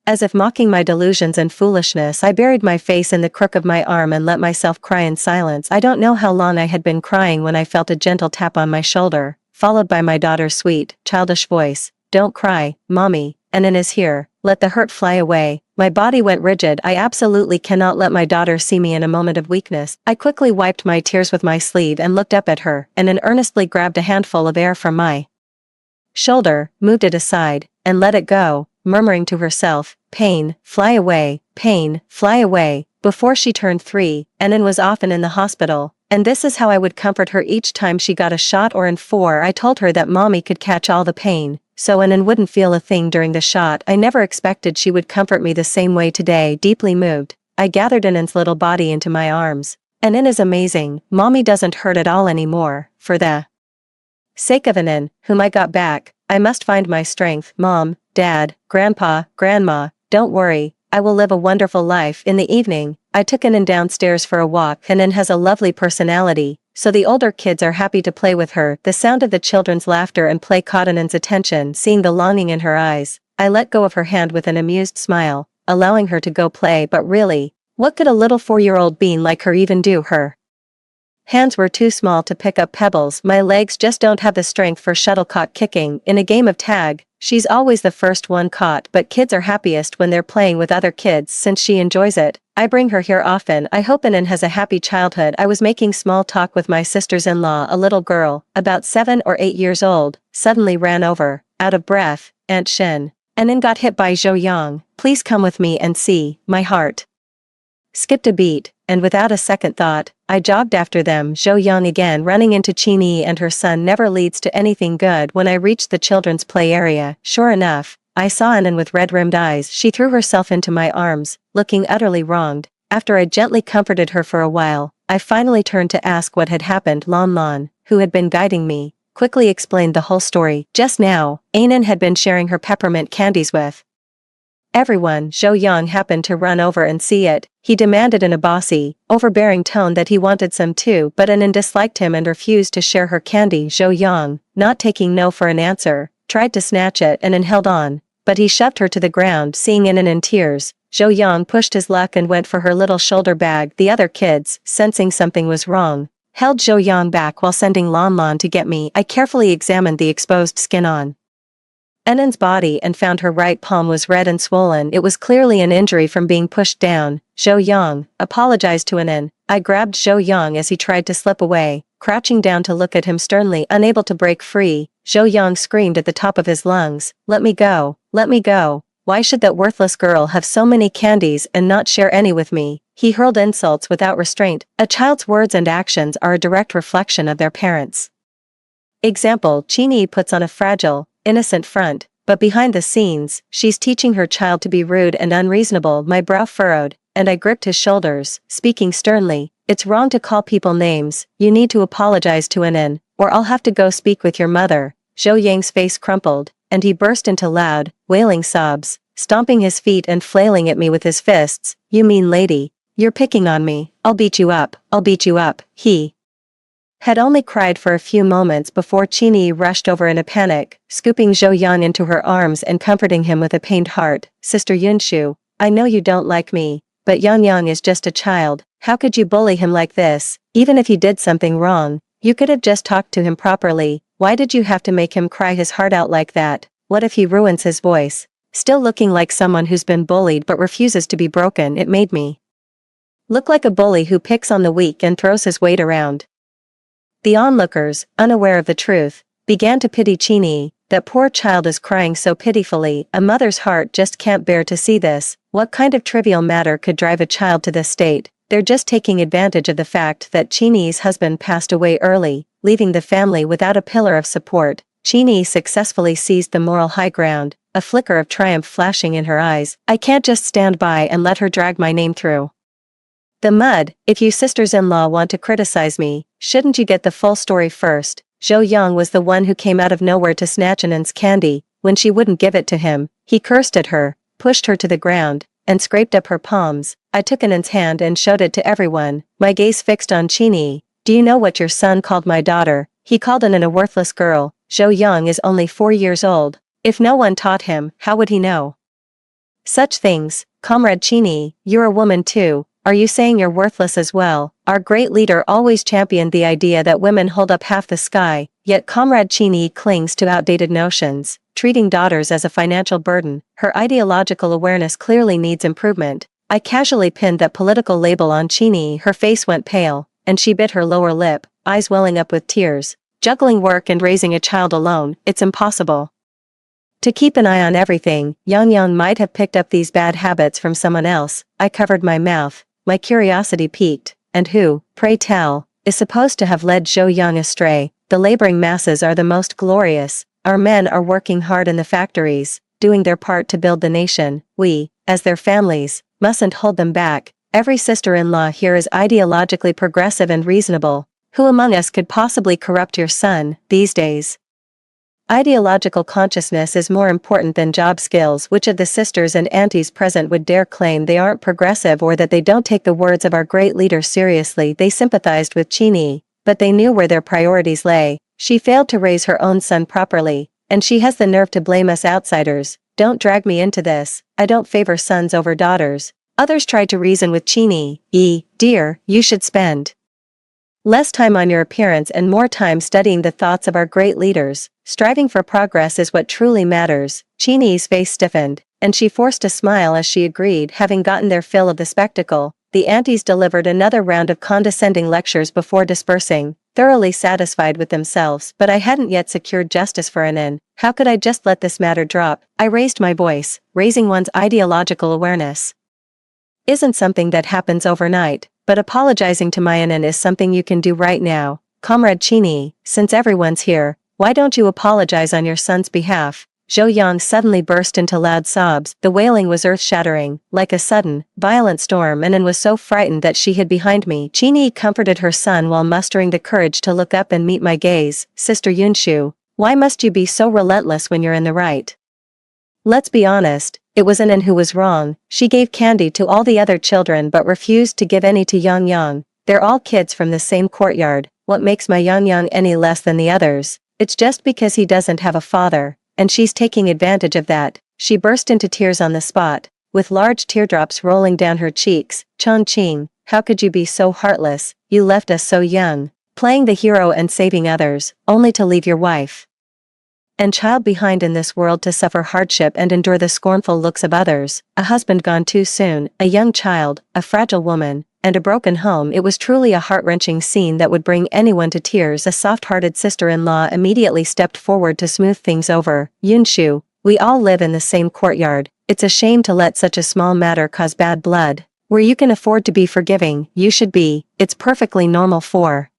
As if mocking my delusions and foolishness, I buried my face in the crook of my arm and let myself cry in silence. I don't know how long I had been crying when I felt a gentle tap on my shoulder, followed by my daughter's sweet, childish voice. "Don't cry, Mommy, Anand is here. Let the hurt fly away." My body went rigid. I absolutely cannot let my daughter see me in a moment of weakness. I quickly wiped my tears with my sleeve and looked up at her, and then earnestly grabbed a handful of air from my shoulder, moved it aside, and let it go, murmuring to herself, "Pain, fly away, pain, fly away." Before she turned 3, Enin was often in the hospital, and this is how I would comfort her each time she got a shot, or in 4 I told her that mommy could catch all the pain, so Enin wouldn't feel a thing during the shot. I never expected she would comfort me the same way today. Deeply moved, I gathered Enin's little body into my arms. Enin is amazing, mommy doesn't hurt at all anymore. For the sake of Enin, whom I got back, I must find my strength. Mom, Dad, Grandpa, Grandma, don't worry, I will live a wonderful life. In the evening, I took Enin downstairs for a walk. Enin has a lovely personality, so the older kids are happy to play with her. The sound of the children's laughter and play caught Enin's attention. Seeing the longing in her eyes, I let go of her hand with an amused smile, allowing her to go play. But really, what could a little 4-year-old being like her even do? Her hands were too small to pick up pebbles. My legs just don't have the strength for shuttlecock kicking. In a game of tag, she's always the first one caught, but kids are happiest when they're playing with other kids. Since she enjoys it, I bring her here often. I hope Enin has a happy childhood. I was making small talk with my sisters-in-law. A little girl, about 7 or 8 years old, suddenly ran over, out of breath. Aunt Shin. Enin got hit by Zhou Yang. Please come with me and see. My heart skipped a beat, and without a second thought, I jogged after them. Zhou Yang again running into Qingyi and her son never leads to anything good. When I reached the children's play area, sure enough, I saw Enin with red-rimmed eyes. She threw herself into my arms, looking utterly wronged. After I gently comforted her for a while, I finally turned to ask what had happened. Lan Lan, who had been guiding me, quickly explained the whole story. Just now, Enin had been sharing her peppermint candies with everyone. Zhou Yang happened to run over and see it. He demanded in a bossy, overbearing tone that he wanted some too, but Enin disliked him and refused to share her candy. Zhou Yang, not taking no for an answer, tried to snatch it. Enin held on, but he shoved her to the ground. Seeing Enin in tears, Zhou Yang pushed his luck and went for her little shoulder bag. The other kids, sensing something was wrong, held Zhou Yang back while sending Lan Lan to get me. I carefully examined the exposed skin on Enin's body and found her right palm was red and swollen. It was clearly an injury from being pushed down. Zhou Yang apologized to Enin. I grabbed Zhou Yang as he tried to slip away, crouching down to look at him sternly. Unable to break free, Zhou Yang screamed at the top of his lungs, "Let me go, let me go. Why should that worthless girl have so many candies and not share any with me?" He hurled insults without restraint. A child's words and actions are a direct reflection of their parents. Example, Qingyi puts on a fragile, innocent front, but behind the scenes, she's teaching her child to be rude and unreasonable. My brow furrowed, and I gripped his shoulders, speaking sternly. "It's wrong to call people names. You need to apologize to Enin, or I'll have to go speak with your mother." Zhou Yang's face crumpled, and he burst into loud, wailing sobs, stomping his feet and flailing at me with his fists. "You mean lady, you're picking on me. I'll beat you up, I'll beat you up." He had only cried for a few moments before Qingyi rushed over in a panic, scooping Zhou Yang into her arms and comforting him with a pained heart. "Sister Yunshu, I know you don't like me, but Yang Yang is just a child. How could you bully him like this? Even if he did something wrong, you could have just talked to him properly. Why did you have to make him cry his heart out like that? What if he ruins his voice?" Still looking like someone who's been bullied but refuses to be broken, it made me look like a bully who picks on the weak and throws his weight around. The onlookers, unaware of the truth, began to pity Qingyi. That poor child is crying so pitifully. A mother's heart just can't bear to see this. What kind of trivial matter could drive a child to this state? They're just taking advantage of the fact that Qingyi's husband passed away early, leaving the family without a pillar of support. Qingyi successfully seized the moral high ground, a flicker of triumph flashing in her eyes. I can't just stand by and let her drag my name through the mud. If you sisters-in-law want to criticize me, shouldn't you get the full story first? Zhou Yang was the one who came out of nowhere to snatch Enin's candy. When she wouldn't give it to him, he cursed at her, pushed her to the ground, and scraped up her palms. I took Enin's hand and showed it to everyone, my gaze fixed on Qingyi. "Do you know what your son called my daughter? He called Enin a worthless girl. Zhou Yang is only 4 years old. If no one taught him, how would he know such things?" "Comrade Qingyi, you're a woman too. Are you saying you're worthless as well?" Our great leader always championed the idea that women hold up half the sky, yet Comrade Qingyi clings to outdated notions, treating daughters as a financial burden. Her ideological awareness clearly needs improvement. I casually pinned that political label on Qingyi. Her face went pale, and she bit her lower lip, eyes welling up with tears. "Juggling work and raising a child alone, it's impossible to keep an eye on everything. Yang Yang might have picked up these bad habits from someone else." I covered my mouth, My curiosity piqued. And who, pray tell, is supposed to have led Zhou Yang astray? The laboring masses are the most glorious. Our men are working hard in the factories, doing their part to build the nation. We, as their families, mustn't hold them back. Every sister-in-law here is ideologically progressive and reasonable. Who among us could possibly corrupt your son, these days? Ideological consciousness is more important than job skills. Which of the sisters and aunties present would dare claim they aren't progressive or that they don't take the words of our great leader seriously? They sympathized with Qini, but they knew where their priorities lay. She failed to raise her own son properly, and she has the nerve to blame us outsiders. Don't drag me into this. I don't favor sons over daughters. Others tried to reason with Qini. Dear, you should spend less time on your appearance and more time studying the thoughts of our great leaders. Striving for progress is what truly matters. Qini's face stiffened, and she forced a smile as she agreed. Having gotten their fill of the spectacle, the aunties delivered another round of condescending lectures before dispersing, thoroughly satisfied with themselves. But I hadn't yet secured justice for Anan. How could I just let this matter drop? I raised my voice. Raising one's ideological awareness isn't something that happens overnight, but apologizing to my Anan is something you can do right now. Comrade Qini, since everyone's here, why don't you apologize on your son's behalf? Zhou Yang suddenly burst into loud sobs. The wailing was earth-shattering, like a sudden, violent storm, and Anan was so frightened that she hid behind me. Qini comforted her son while mustering the courage to look up and meet my gaze. Sister Yunshu, why must you be so relentless when you're in the right? Let's be honest, it was Anan who was wrong. She gave candy to all the other children but refused to give any to Yang Yang. They're all kids from the same courtyard. What makes my Yang Yang any less than the others? It's just because he doesn't have a father, and she's taking advantage of that. She burst into tears on the spot, with large teardrops rolling down her cheeks. Chongqing, how could you be so heartless? You left us so young, playing the hero and saving others, only to leave your wife and child behind in this world to suffer hardship and endure the scornful looks of others. A husband gone too soon, a young child, a fragile woman, and a broken home. It was truly a heart-wrenching scene that would bring anyone to tears. A soft-hearted sister-in-law immediately stepped forward to smooth things over. Yunshu, we all live in the same courtyard. It's a shame to let such a small matter cause bad blood. Where you can afford to be forgiving, you should be. It's perfectly normal for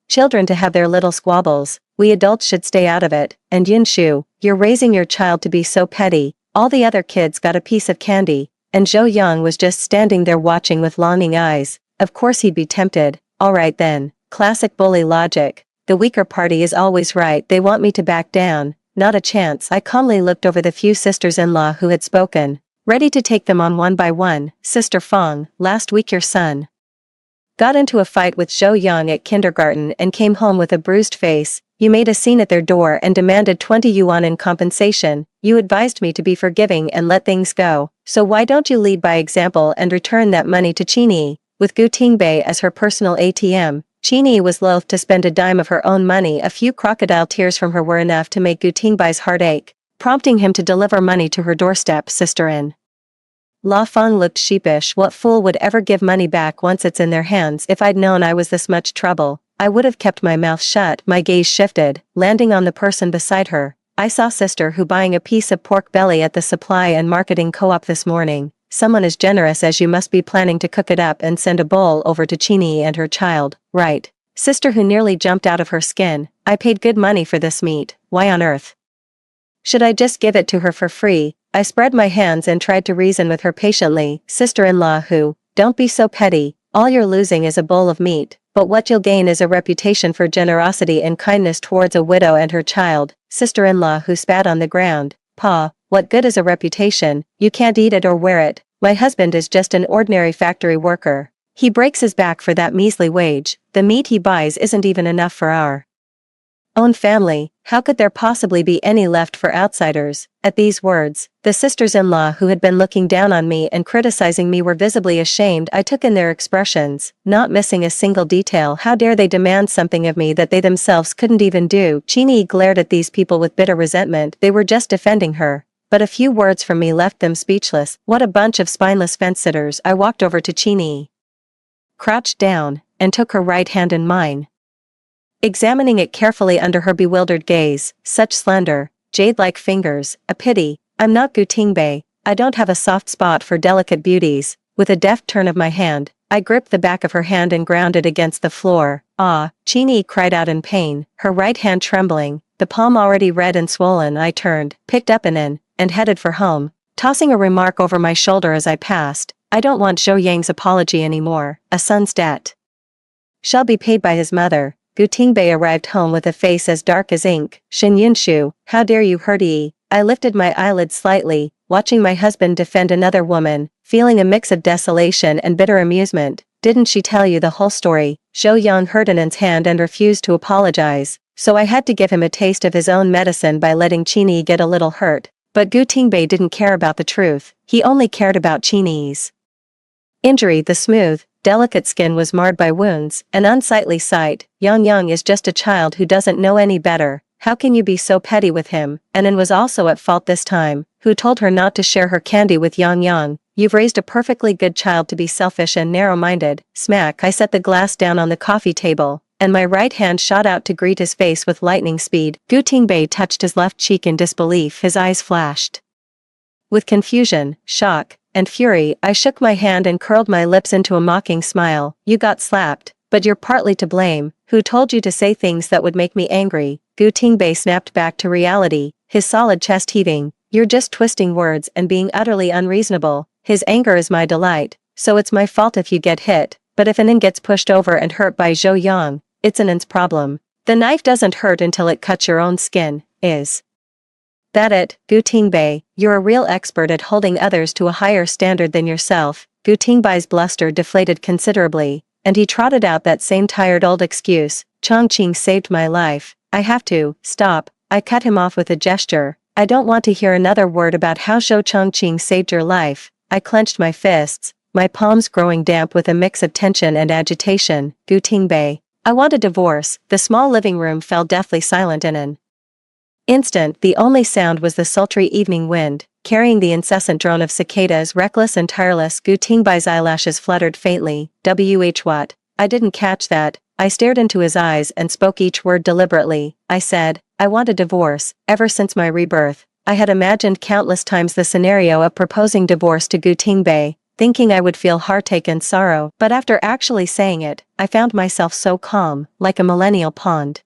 children to have their little squabbles. We adults should stay out of it. And Yunshu, you're raising your child to be so petty. All the other kids got a piece of candy, and Zhou Yang was just standing there watching with longing eyes. Of course he'd be tempted. Alright then. Classic bully logic. The weaker party is always right. They want me to back down. Not a chance. I calmly looked over the few sisters-in-law who had spoken, ready to take them on one by one. Sister Fong, last week your son got into a fight with Zhou Yang at kindergarten and came home with a bruised face. You made a scene at their door and demanded 20 yuan in compensation. You advised me to be forgiving and let things go. So why don't you lead by example and return that money to Qini? With Gu Tingbei as her personal ATM, Qini was loath to spend a dime of her own money. A few crocodile tears from her were enough to make Gu Tingbei's heart ache, prompting him to deliver money to her doorstep. Sister-in La Feng looked sheepish. What fool would ever give money back once it's in their hands? If I'd known I was this much trouble, I would have kept my mouth shut. My gaze shifted, landing on the person beside her. I saw Sister Hu buying a piece of pork belly at the supply and marketing co-op this morning. Someone as generous as you must be planning to cook it up and send a bowl over to Qini and her child, right? Sister Hu nearly jumped out of her skin. I paid good money for this meat. Why on earth should I just give it to her for free? I spread my hands and tried to reason with her patiently. Sister-in-law Hu, don't be so petty. All you're losing is a bowl of meat, but what you'll gain is a reputation for generosity and kindness towards a widow and her child. Sister-in-law Hu spat on the ground. Pa, what good is a reputation? You can't eat it or wear it. My husband is just an ordinary factory worker. He breaks his back for that measly wage. The meat he buys isn't even enough for our own family. How could there possibly be any left for outsiders? At these words, the sisters-in-law who had been looking down on me and criticizing me were visibly ashamed. I took in their expressions, not missing a single detail. How dare they demand something of me that they themselves couldn't even do? Qini glared at these people with bitter resentment. They were just defending her, but a few words from me left them speechless. What a bunch of spineless fence-sitters. I walked over to Qini, crouched down, and took her right hand in mine, examining it carefully under her bewildered gaze. Such slender, jade-like fingers. A pity. I'm not Gu Tingbei. I don't have a soft spot for delicate beauties. With a deft turn of my hand, I gripped the back of her hand and ground it against the floor. "Ah!" Chini cried out in pain, her right hand trembling, the palm already red and swollen. I turned, picked up an and headed for home, tossing a remark over my shoulder as I passed. "I don't want Zhou Yang's apology anymore. A son's debt shall be paid by his mother." Gu Tingbei arrived home with a face as dark as ink. "Shen Yunshu, how dare you hurt Yi?" I lifted my eyelids slightly, watching my husband defend another woman, feeling a mix of desolation and bitter amusement. "Didn't she tell you the whole story?" Zhou Yang hurt Anan's hand and refused to apologize, so I had to give him a taste of his own medicine by letting Qini get a little hurt. But Gu Tingbei didn't care about the truth, he only cared about Qini's injury. The smooth, delicate skin was marred by wounds, an unsightly sight. "Yang Yang is just a child who doesn't know any better. How can you be so petty with him?" Anan was also at fault this time. "Who told her not to share her candy with Yang Yang? You've raised a perfectly good child to be selfish and narrow-minded." Smack! I set the glass down on the coffee table, and my right hand shot out to greet his face with lightning speed. Gu Tingbei touched his left cheek in disbelief. His eyes flashed with confusion, shock, and fury. I shook my hand and curled my lips into a mocking smile. "You got slapped, but you're partly to blame. Who told you to say things that would make me angry?" Gu Tingbei snapped back to reality, his solid chest heaving. "You're just twisting words and being utterly unreasonable. His anger is my delight, so it's my fault if you get hit, but if Anan gets pushed over and hurt by Zhou Yang, it's Anan's problem. The knife doesn't hurt until it cuts your own skin. Is that it?" Gu Tingbei, you're a real expert at holding others to a higher standard than yourself. Gu Tingbei's bluster deflated considerably, and he trotted out that same tired old excuse. "Chongqing saved my life. I have to stop." I cut him off with a gesture. "I don't want to hear another word about how Zhou Chongqing saved your life." I clenched my fists, my palms growing damp with a mix of tension and agitation. "Gu Tingbei, I want a divorce." The small living room fell deathly silent in an instant. The only sound was the sultry evening wind, carrying the incessant drone of cicadas. Reckless and tireless. Gu Tingbei's eyelashes fluttered faintly. What? I didn't catch that." I stared into his eyes and spoke each word deliberately. I said, "I want a divorce." Ever since my rebirth, I had imagined countless times the scenario of proposing divorce to Gu Tingbei, thinking I would feel heartache and sorrow. But after actually saying it, I found myself so calm, like a millennial pond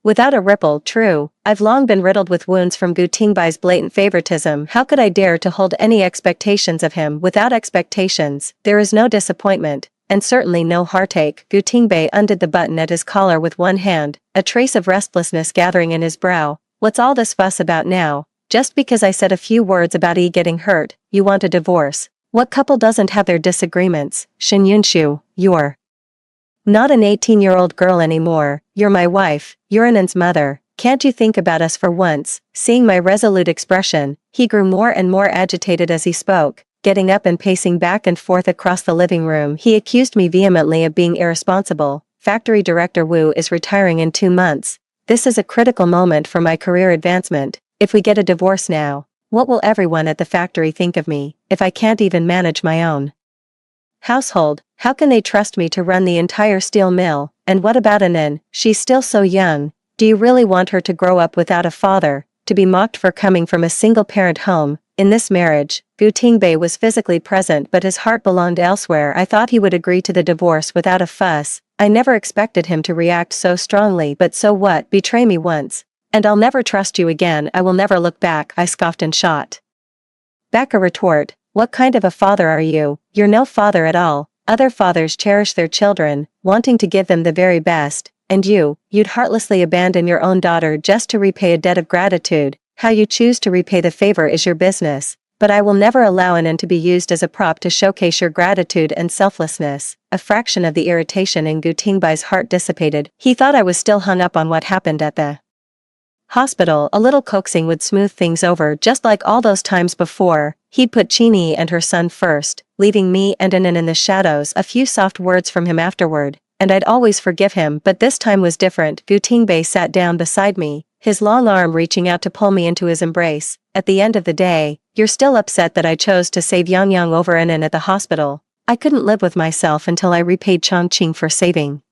without a ripple. True, I've long been riddled with wounds from Gu Tingbei's blatant favoritism. How could I dare to hold any expectations of him? Without expectations, there is no disappointment, and certainly no heartache. Gu Tingbei undid the button at his collar with one hand, a trace of restlessness gathering in his brow. "What's all this fuss about now? Just because I said a few words about E getting hurt, you want a divorce? What couple doesn't have their disagreements?" "Shen Yunshu, you're not an 18-year-old girl anymore. You're my wife, you're Anan's mother. Can't you think about us for once?" Seeing my resolute expression, he grew more and more agitated as he spoke, getting up and pacing back and forth across the living room. He accused me vehemently of being irresponsible. "Factory director Wu is retiring in 2 months. This is a critical moment for my career advancement. If we get a divorce now, what will everyone at the factory think of me, if I can't even manage my own household? How can they trust me to run the entire steel mill? And what about Anan? She's still so young. Do you really want her to grow up without a father, to be mocked for coming from a single-parent home?" In this marriage, Gu Tingbei was physically present but his heart belonged elsewhere. I thought he would agree to the divorce without a fuss. I never expected him to react so strongly. "But so what? Betray me once, and I'll never trust you again. I will never look back." I scoffed and shot back a retort. "What kind of a father are you? You're no father at all. Other fathers cherish their children, wanting to give them the very best, and you'd heartlessly abandon your own daughter just to repay a debt of gratitude. How you choose to repay the favor is your business, but I will never allow Anan to be used as a prop to showcase your gratitude and selflessness." A fraction of the irritation in Gu Tingbei's heart dissipated. He thought I was still hung up on what happened at the hospital. A little coaxing would smooth things over. Just like all those times before, he'd put Chini and her son first, leaving me and Anan in the shadows. A few soft words from him afterward, and I'd always forgive him. But this time was different. Gu Tingbei sat down beside me, his long arm reaching out to pull me into his embrace. "At the end of the day, you're still upset that I chose to save Yang Yang over Anan at the hospital. I couldn't live with myself until I repaid Chongqing for saving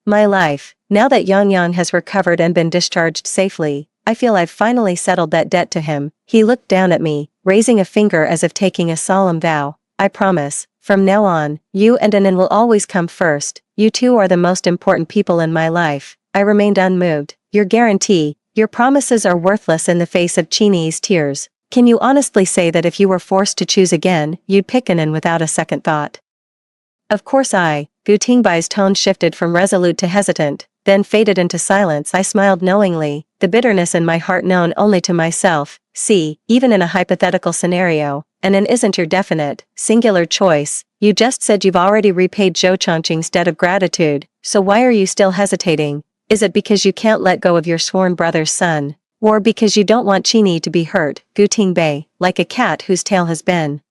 my life. Now that Yang Yang has recovered and been discharged safely, I feel I've finally settled that debt to him." He looked down at me, raising a finger as if taking a solemn vow. I promise. From now on, you and Anin will always come first. You two are the most important people in my life. I remained unmoved. Your guarantee, your promises are worthless in the face of Chini's tears. Can you honestly say that if you were forced to choose again, you'd pick Anin without a second thought? Of course Gu Tingbai's tone shifted from resolute to hesitant, then faded into silence. I smiled knowingly, the bitterness in my heart known only to myself. See, even in a hypothetical scenario, Anin isn't your definite, singular choice. You just said you've already repaid Zhou Chongqing's debt of gratitude, so why are you still hesitating? Is it because you can't let go of your sworn brother's son? Or because you don't want Qini to be hurt? Gu Tingbei, like a cat whose tail has been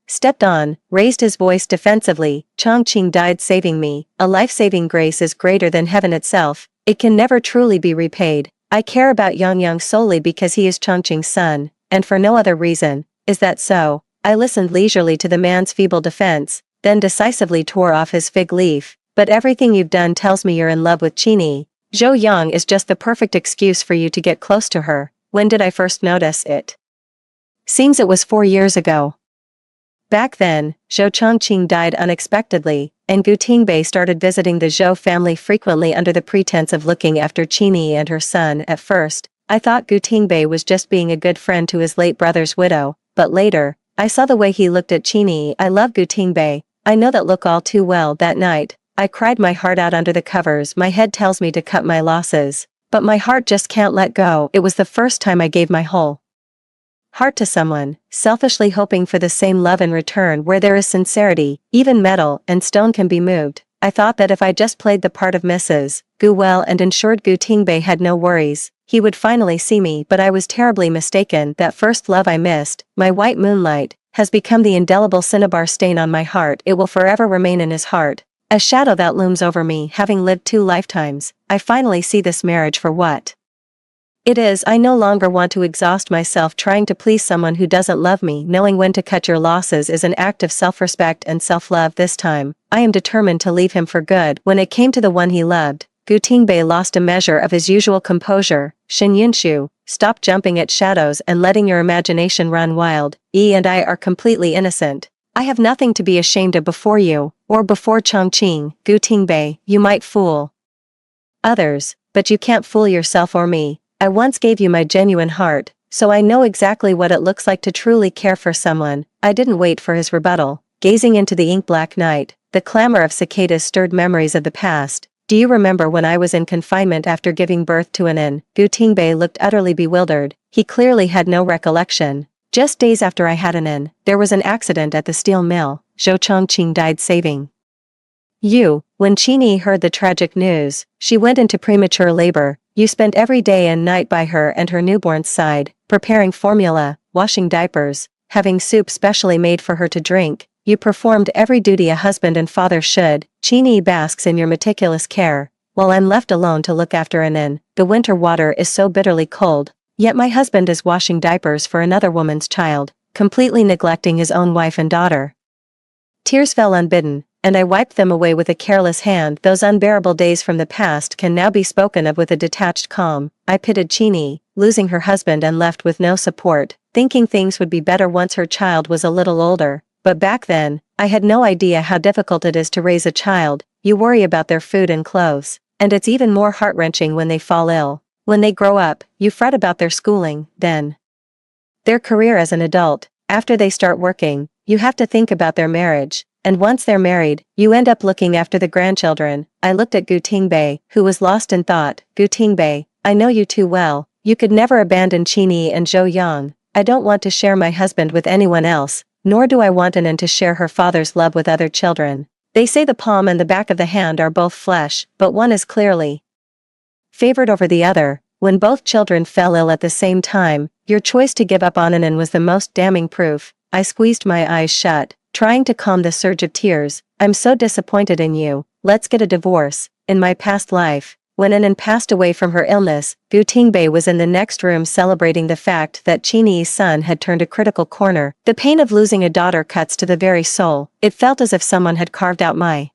stepped on, raised his voice defensively. Chongqing died saving me. A life-saving grace is greater than heaven itself. It can never truly be repaid. I care about Yang solely because he is Chongqing's son, and for no other reason. Is that so? I listened leisurely to the man's feeble defense, then decisively tore off his fig leaf. But everything you've done tells me you're in love with Qini. Zhou Yang is just the perfect excuse for you to get close to her. When did I first notice it? Seems it was 4 years ago. Back then, Zhou Chongqing died unexpectedly, and Gu Tingbei started visiting the Zhou family frequently under the pretense of looking after Qini and her son. At first, I thought Gu Tingbei was just being a good friend to his late brother's widow, but later, I saw the way he looked at Qini. I love Gu Tingbei. I know that look all too well. That night, I cried my heart out under the covers. My head tells me to cut my losses, but my heart just can't let go. It was the first time I gave my whole heart to someone, selfishly hoping for the same love in return. Where there is sincerity, even metal and stone can be moved. I thought that if I just played the part of Mrs. Gu well and ensured Gu Tingbei had no worries, he would finally see me. But I was terribly mistaken. That first love I missed, my white moonlight, has become the indelible cinnabar stain on my heart. It will forever remain in his heart, a shadow that looms over me. Having lived 2 lifetimes, I finally see this marriage for what it is. I no longer want to exhaust myself trying to please someone who doesn't love me. Knowing when to cut your losses is an act of self-respect and self-love. This time, I am determined to leave him for good. When it came to the one he loved, Gu Tingbei lost a measure of his usual composure. Shin Yunshu, stop jumping at shadows and letting your imagination run wild. And I are completely innocent. I have nothing to be ashamed of before you, or before Chongqing. Gu Tingbei, you might fool others, but you can't fool yourself or me. I once gave you my genuine heart, so I know exactly what it looks like to truly care for someone. I didn't wait for his rebuttal. Gazing into the ink-black night, the clamor of cicadas stirred memories of the past. Do you remember when I was in confinement after giving birth to Anin? Gu Tingbei looked utterly bewildered. He clearly had no recollection. Just days after I had Anin, there was an accident at the steel mill. Zhou Chongqing died saving you. When Qini heard the tragic news, she went into premature labor. You spent every day and night by her and her newborn's side, preparing formula, washing diapers, having soup specially made for her to drink. You performed every duty a husband and father should. Qini basks in your meticulous care, while I'm left alone to look after Anin. The winter water is so bitterly cold, yet my husband is washing diapers for another woman's child, completely neglecting his own wife and daughter. Tears fell unbidden, and I wiped them away with a careless hand. Those unbearable days from the past can now be spoken of with a detached calm. I pitied Qini, losing her husband and left with no support, thinking things would be better once her child was a little older. But back then, I had no idea how difficult it is to raise a child. You worry about their food and clothes, and it's even more heart-wrenching when they fall ill. When they grow up, you fret about their schooling, then their career as an adult. After they start working, you have to think about their marriage. And once they're married, you end up looking after the grandchildren. I looked at Gu Tingbei, who was lost in thought. Gu Tingbei, I know you too well. You could never abandon Qini and Zhou Yang. I don't want to share my husband with anyone else, nor do I want Anin to share her father's love with other children. They say the palm and the back of the hand are both flesh, but one is clearly favored over the other. When both children fell ill at the same time, your choice to give up on Anin was the most damning proof. I squeezed my eyes shut, trying to calm the surge of tears. I'm so disappointed in you. Let's get a divorce. In my past life, when Anin passed away from her illness, Gu Tingbei was in the next room celebrating the fact that Qini's son had turned a critical corner. The pain of losing a daughter cuts to the very soul. It felt as if someone had carved out my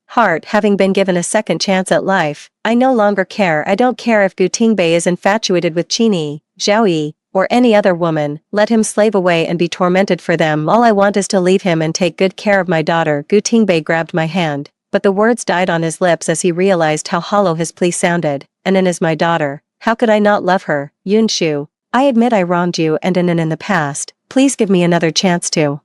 heart. Having been given a second chance at life, I no longer care. I don't care if Gu Tingbei is infatuated with Qini, Zhao Yi, or any other woman, let him slave away and be tormented for them. All I want is to leave him and take good care of my daughter. Gu Tingbei grabbed my hand, but the words died on his lips as he realized how hollow his plea sounded. And is my daughter. How could I not love her? Yun Shu, I admit I wronged you and in the past. Please give me another chance to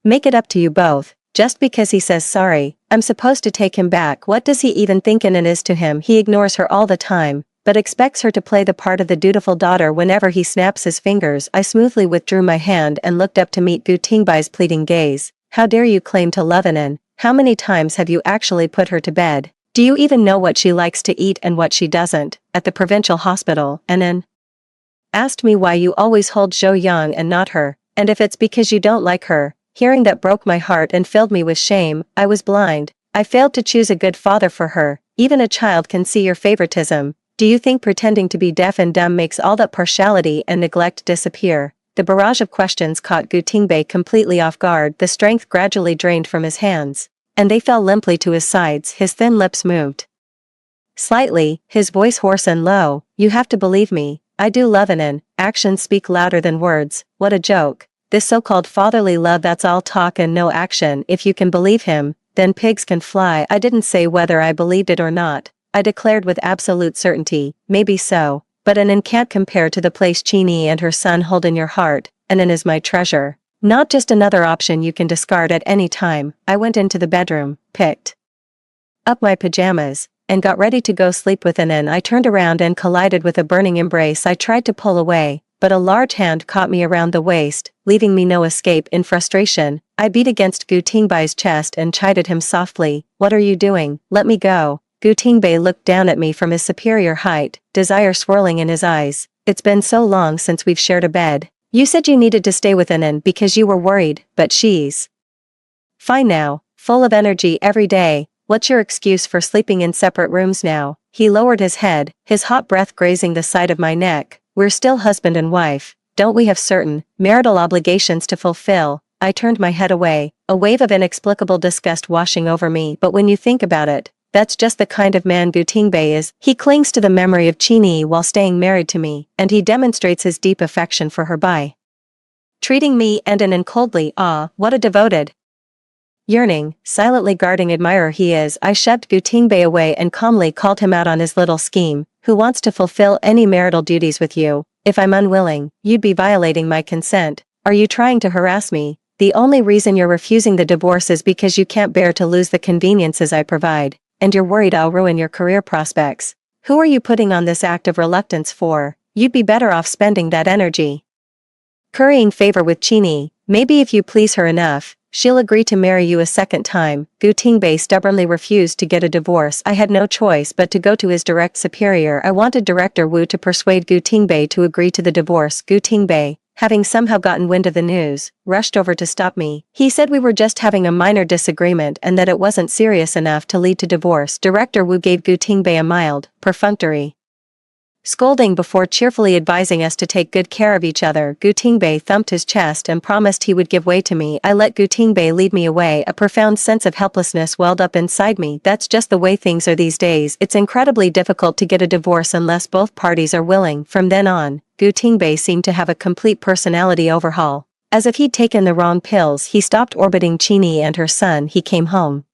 make it up to you both. Just because he says sorry, I'm supposed to take him back. What does he even think Inen is to him? He ignores her all the time, but expects her to play the part of the dutiful daughter whenever he snaps his fingers. I smoothly withdrew my hand and looked up to meet Gu Tingbei's pleading gaze. How dare you claim to love Inen? How many times have you actually put her to bed? Do you even know what she likes to eat and what she doesn't? At the provincial hospital, Inen asked me why you always hold Zhou Yang and not her, and if it's because you don't like her. Hearing that broke my heart and filled me with shame. I was blind. I failed to choose a good father for her. Even a child can see your favoritism. Do you think pretending to be deaf and dumb makes all that partiality and neglect disappear? The barrage of questions caught Gu Tingbei completely off guard. The strength gradually drained from his hands, and they fell limply to his sides. His thin lips moved slightly, his voice hoarse and low. You have to believe me. I do love Inen. Actions speak louder than words. What a joke. This so-called fatherly love, that's all talk and no action. If you can believe him, then pigs can fly. I didn't say whether I believed it or not. I declared with absolute certainty, maybe so, but Inen can't compare to the place Qini and her son hold in your heart. Inen is my treasure. Not just another option you can discard at any time. I went into the bedroom, picked up my pajamas, and got ready to go sleep with Inen. I turned around and collided with a burning embrace. I tried to pull away, but a large hand caught me around the waist, leaving me no escape. In frustration, I beat against Gu Tingbei's chest and chided him softly. What are you doing? Let me go. Gu Tingbei looked down at me from his superior height, desire swirling in his eyes. It's been so long since we've shared a bed. You said you needed to stay with Inen because you were worried, but she's fine now, full of energy every day. What's your excuse for sleeping in separate rooms now? He lowered his head, his hot breath grazing the side of my neck. We're still husband and wife. Don't we have certain marital obligations to fulfill? I turned my head away, a wave of inexplicable disgust washing over me. But when you think about it, that's just the kind of man Gu Tingbei is. He clings to the memory of Qini while staying married to me, and he demonstrates his deep affection for her by treating me and Inen coldly. Ah, what a devoted, yearning, silently guarding admirer he is. I shoved Gu Tingbei away and calmly called him out on his little scheme. Who wants to fulfill any marital duties with you? If I'm unwilling, you'd be violating my consent. Are you trying to harass me? The only reason you're refusing the divorce is because you can't bear to lose the conveniences I provide, and you're worried I'll ruin your career prospects. Who are you putting on this act of reluctance for? You'd be better off spending that energy currying favor with Qini. Maybe if you please her enough, she'll agree to marry you a second time. Gu Tingbei stubbornly refused to get a divorce. I had no choice but to go to his direct superior. I wanted Director Wu to persuade Gu Tingbei to agree to the divorce. Gu Tingbei, having somehow gotten wind of the news, rushed over to stop me. He said we were just having a minor disagreement and that it wasn't serious enough to lead to divorce. Director Wu gave Gu Tingbei a mild, perfunctory scolding before cheerfully advising us to take good care of each other. Gu Tingbei thumped his chest and promised he would give way to me. I let Gu Tingbei lead me away. A profound sense of helplessness welled up inside me. That's just the way things are these days. It's incredibly difficult to get a divorce unless both parties are willing. From then on, Gu Tingbei seemed to have a complete personality overhaul. As if he'd taken the wrong pills, he stopped orbiting Qini and her son. He came home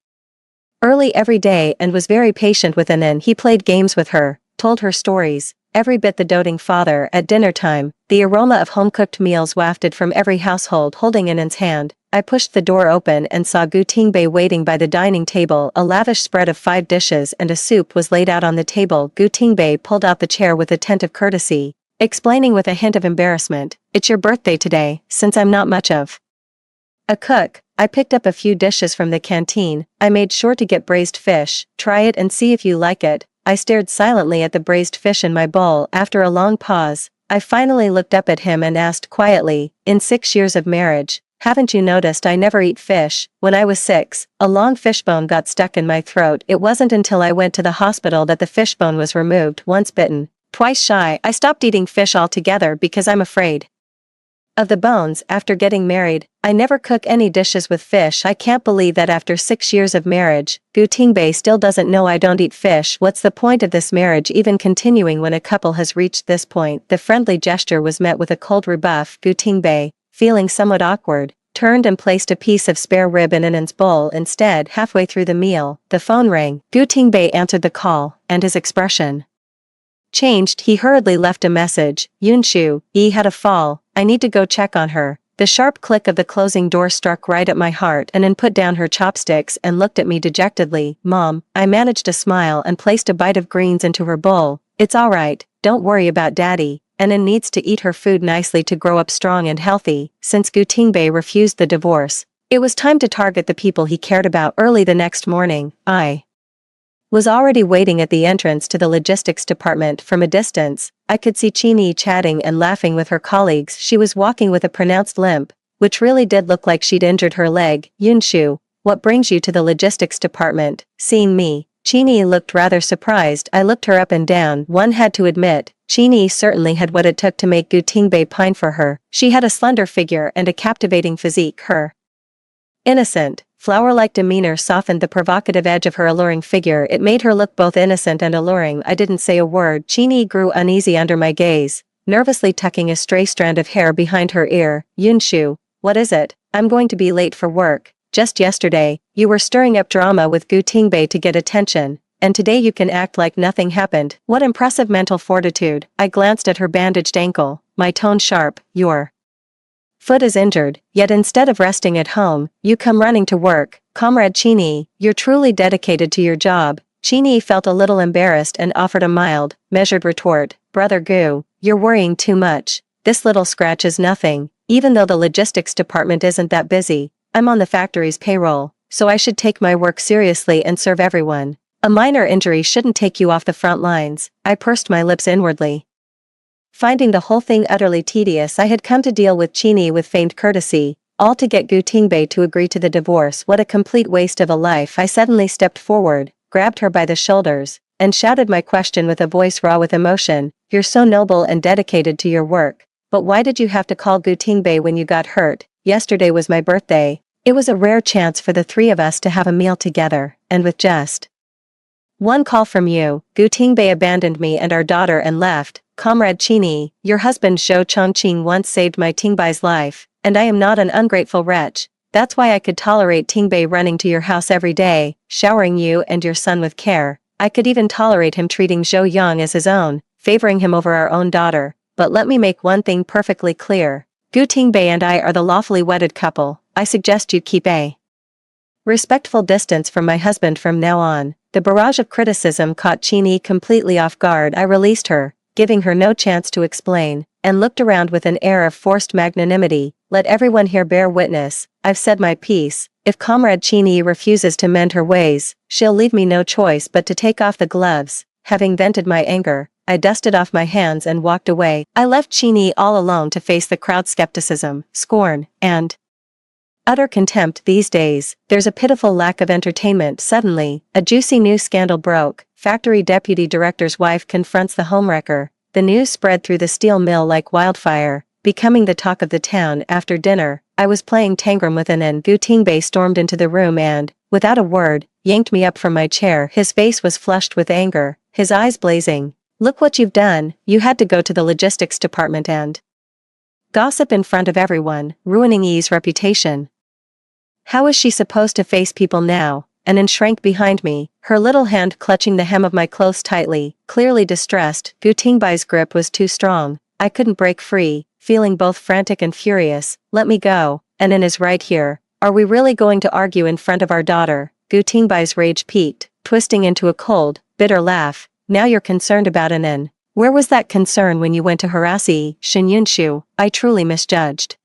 early every day and was very patient with Inen. He played games with her, told her stories, every bit the doting father. At dinner time, the aroma of home-cooked meals wafted from every household. Holding Inen's hand, I pushed the door open and saw Gu Tingbei waiting by the dining table. A lavish spread of 5 dishes and a soup was laid out on the table. Gu Tingbei pulled out the chair with attentive courtesy, explaining with a hint of embarrassment, "It's your birthday today. Since I'm not much of a cook, I picked up a few dishes from the canteen. I made sure to get braised fish. Try it and see if you like it." I stared silently at the braised fish in my bowl. After a long pause, I finally looked up at him and asked quietly, "In 6 years of marriage, haven't you noticed I never eat fish?" When I was 6, a long fishbone got stuck in my throat. It wasn't until I went to the hospital that the fishbone was removed. Once bitten, twice shy. I stopped eating fish altogether because I'm afraid Of the bones, after getting married, I never cook any dishes with fish. I can't believe that after 6 years of marriage, Gu Tingbei still doesn't know I don't eat fish. What's the point of this marriage even continuing when a couple has reached this point? The friendly gesture was met with a cold rebuff. Gu Tingbei, feeling somewhat awkward, turned and placed a piece of spare rib in Ann's bowl instead. Halfway through the meal, the phone rang. Gu Tingbei answered the call, and his expression changed. He hurriedly left a message. Yunshu, Yi had a fall, I need to go check on her. The sharp click of the closing door struck right at my heart, and Ann put down her chopsticks and looked at me dejectedly. Mom, I managed to smile and placed a bite of greens into her bowl. It's alright, don't worry about Daddy. Ann needs to eat her food nicely to grow up strong and healthy. Since Gu Tingbei refused the divorce, it was time to target the people he cared about. Early the next morning, I was already waiting at the entrance to the logistics department. From a distance, I could see Qinyi chatting and laughing with her colleagues. She was walking with a pronounced limp, which really did look like she'd injured her leg. Yunshu, what brings you to the logistics department? Seeing me, Qinyi looked rather surprised. I looked her up and down. One had to admit, Qinyi certainly had what it took to make Gu Tingbei pine for her. She had a slender figure and a captivating physique. Her innocent, flower-like demeanor softened the provocative edge of her alluring figure. It made her look both innocent and alluring. I didn't say a word. Qinyi grew uneasy under my gaze, nervously tucking a stray strand of hair behind her ear. Yunshu, what is it? I'm going to be late for work. Just yesterday, you were stirring up drama with Gu Tingbei to get attention, and today you can act like nothing happened. What impressive mental fortitude. I glanced at her bandaged ankle, my tone sharp. Your foot is injured, yet instead of resting at home, you come running to work. Comrade Qinyi, you're truly dedicated to your job. Qinyi felt a little embarrassed and offered a mild, measured retort. Brother Gu, you're worrying too much. This little scratch is nothing. Even though the logistics department isn't that busy, I'm on the factory's payroll, so I should take my work seriously and serve everyone. A minor injury shouldn't take you off the front lines. I pursed my lips inwardly, finding the whole thing utterly tedious. I had come to deal with Qinyi with feigned courtesy, all to get Gu Tingbei to agree to the divorce. What a complete waste of a life. I suddenly stepped forward, grabbed her by the shoulders, and shouted my question with a voice raw with emotion. You're so noble and dedicated to your work, but why did you have to call Gu Tingbei when you got hurt? Yesterday was my birthday. It was a rare chance for the three of us to have a meal together, and with just one call from you, Gu Tingbei abandoned me and our daughter and left. Comrade Qinyi, your husband Zhou Chongqing once saved my Tingbei's life, and I am not an ungrateful wretch. That's why I could tolerate Tingbei running to your house every day, showering you and your son with care. I could even tolerate him treating Zhou Yang as his own, favoring him over our own daughter. But let me make one thing perfectly clear. Gu Tingbei and I are the lawfully wedded couple. I suggest you keep a respectful distance from my husband from now on. The barrage of criticism caught Qinyi completely off guard. I released her, giving her no chance to explain, and looked around with an air of forced magnanimity. Let everyone here bear witness. I've said my piece. If Comrade Qinyi refuses to mend her ways, she'll leave me no choice but to take off the gloves. Having vented my anger, I dusted off my hands and walked away. I left Qinyi all alone to face the crowd's skepticism, scorn, and utter contempt. These days, there's a pitiful lack of entertainment. Suddenly, a juicy new scandal broke. Factory deputy director's wife confronts the homewrecker. The news spread through the steel mill like wildfire, becoming the talk of the town. After dinner, I was playing tangram with Ann and Gu Tingbei stormed into the room and, without a word, yanked me up from my chair. His face was flushed with anger, his eyes blazing. Look what you've done. You had to go to the logistics department and gossip in front of everyone, ruining Yi's reputation. How is she supposed to face people now? Ann shrank behind me, her little hand clutching the hem of my clothes tightly, clearly distressed. Gu Tingbei's grip was too strong. I couldn't break free, feeling both frantic and furious. Let me go. Ann is right here. Are we really going to argue in front of our daughter? Gu Tingbei's rage peaked, twisting into a cold, bitter laugh. Now you're concerned about Ann. Where was that concern when you went to harass Yi? Shin Yunshu, I truly misjudged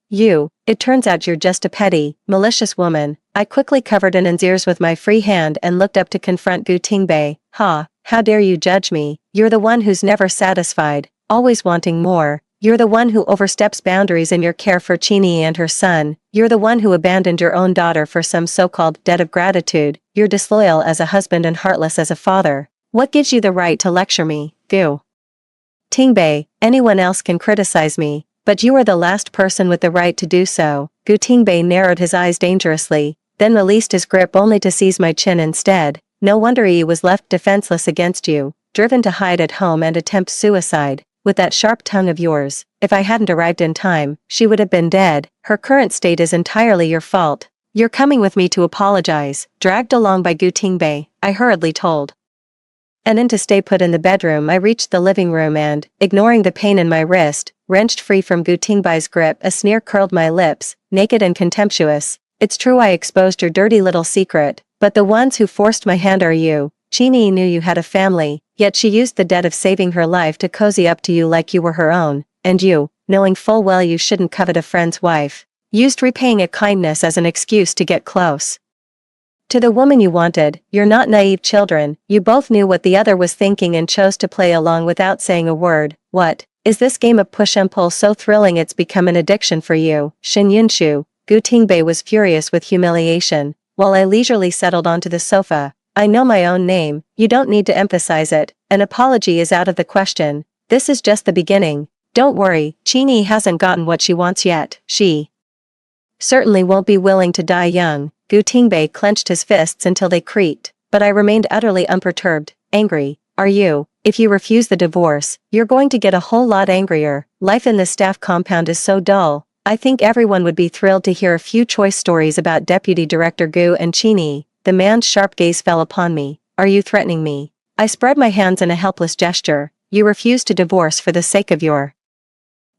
you. It turns out you're just a petty, malicious woman. I quickly covered Ann's ears with my free hand and looked up to confront Gu Tingbei. Ha, how dare you judge me? You're the one who's never satisfied, always wanting more. You're the one who oversteps boundaries in your care for Qinyi and her son. You're the one who abandoned your own daughter for some so-called debt of gratitude. You're disloyal as a husband and heartless as a father. What gives you the right to lecture me, Gu Tingbei? Anyone else can criticize me, But you are the last person with the right to do so. Gu Tingbei narrowed his eyes dangerously, then released his grip only to seize my chin instead. No wonder he was left defenseless against you, driven to hide at home and attempt suicide. With that sharp tongue of yours, if I hadn't arrived in time, she would have been dead. Her current state is entirely your fault. You're coming with me to apologize. Dragged along by Gu Tingbei, I hurriedly told. And in to stay put in the bedroom, I reached the living room and, ignoring the pain in my wrist, wrenched free from Gu Tingbei's grip. A sneer curled my lips, naked and contemptuous. It's true I exposed your dirty little secret, but the ones who forced my hand are you. Qinyi knew you had a family, yet she used the debt of saving her life to cozy up to you like you were her own, and you, knowing full well you shouldn't covet a friend's wife, used repaying a kindness as an excuse to get close to the woman you wanted. You're not naive children, you both knew what the other was thinking and chose to play along without saying a word. What, is this game of push and pull so thrilling it's become an addiction for you? Shin Yunshu, Gu Tingbei was furious with humiliation, while I leisurely settled onto the sofa. I know my own name, you don't need to emphasize it, an apology is out of the question, this is just the beginning. Don't worry, Qinyi hasn't gotten what she wants yet, she certainly won't be willing to die young. Gu Tingbei clenched his fists until they creaked, but I remained utterly unperturbed. Angry, are you? If you refuse the divorce, you're going to get a whole lot angrier. Life in the staff compound is so dull. I think everyone would be thrilled to hear a few choice stories about Deputy Director Gu and Qinyi. The man's sharp gaze fell upon me. Are you threatening me? I spread my hands in a helpless gesture. You refuse to divorce for the sake of your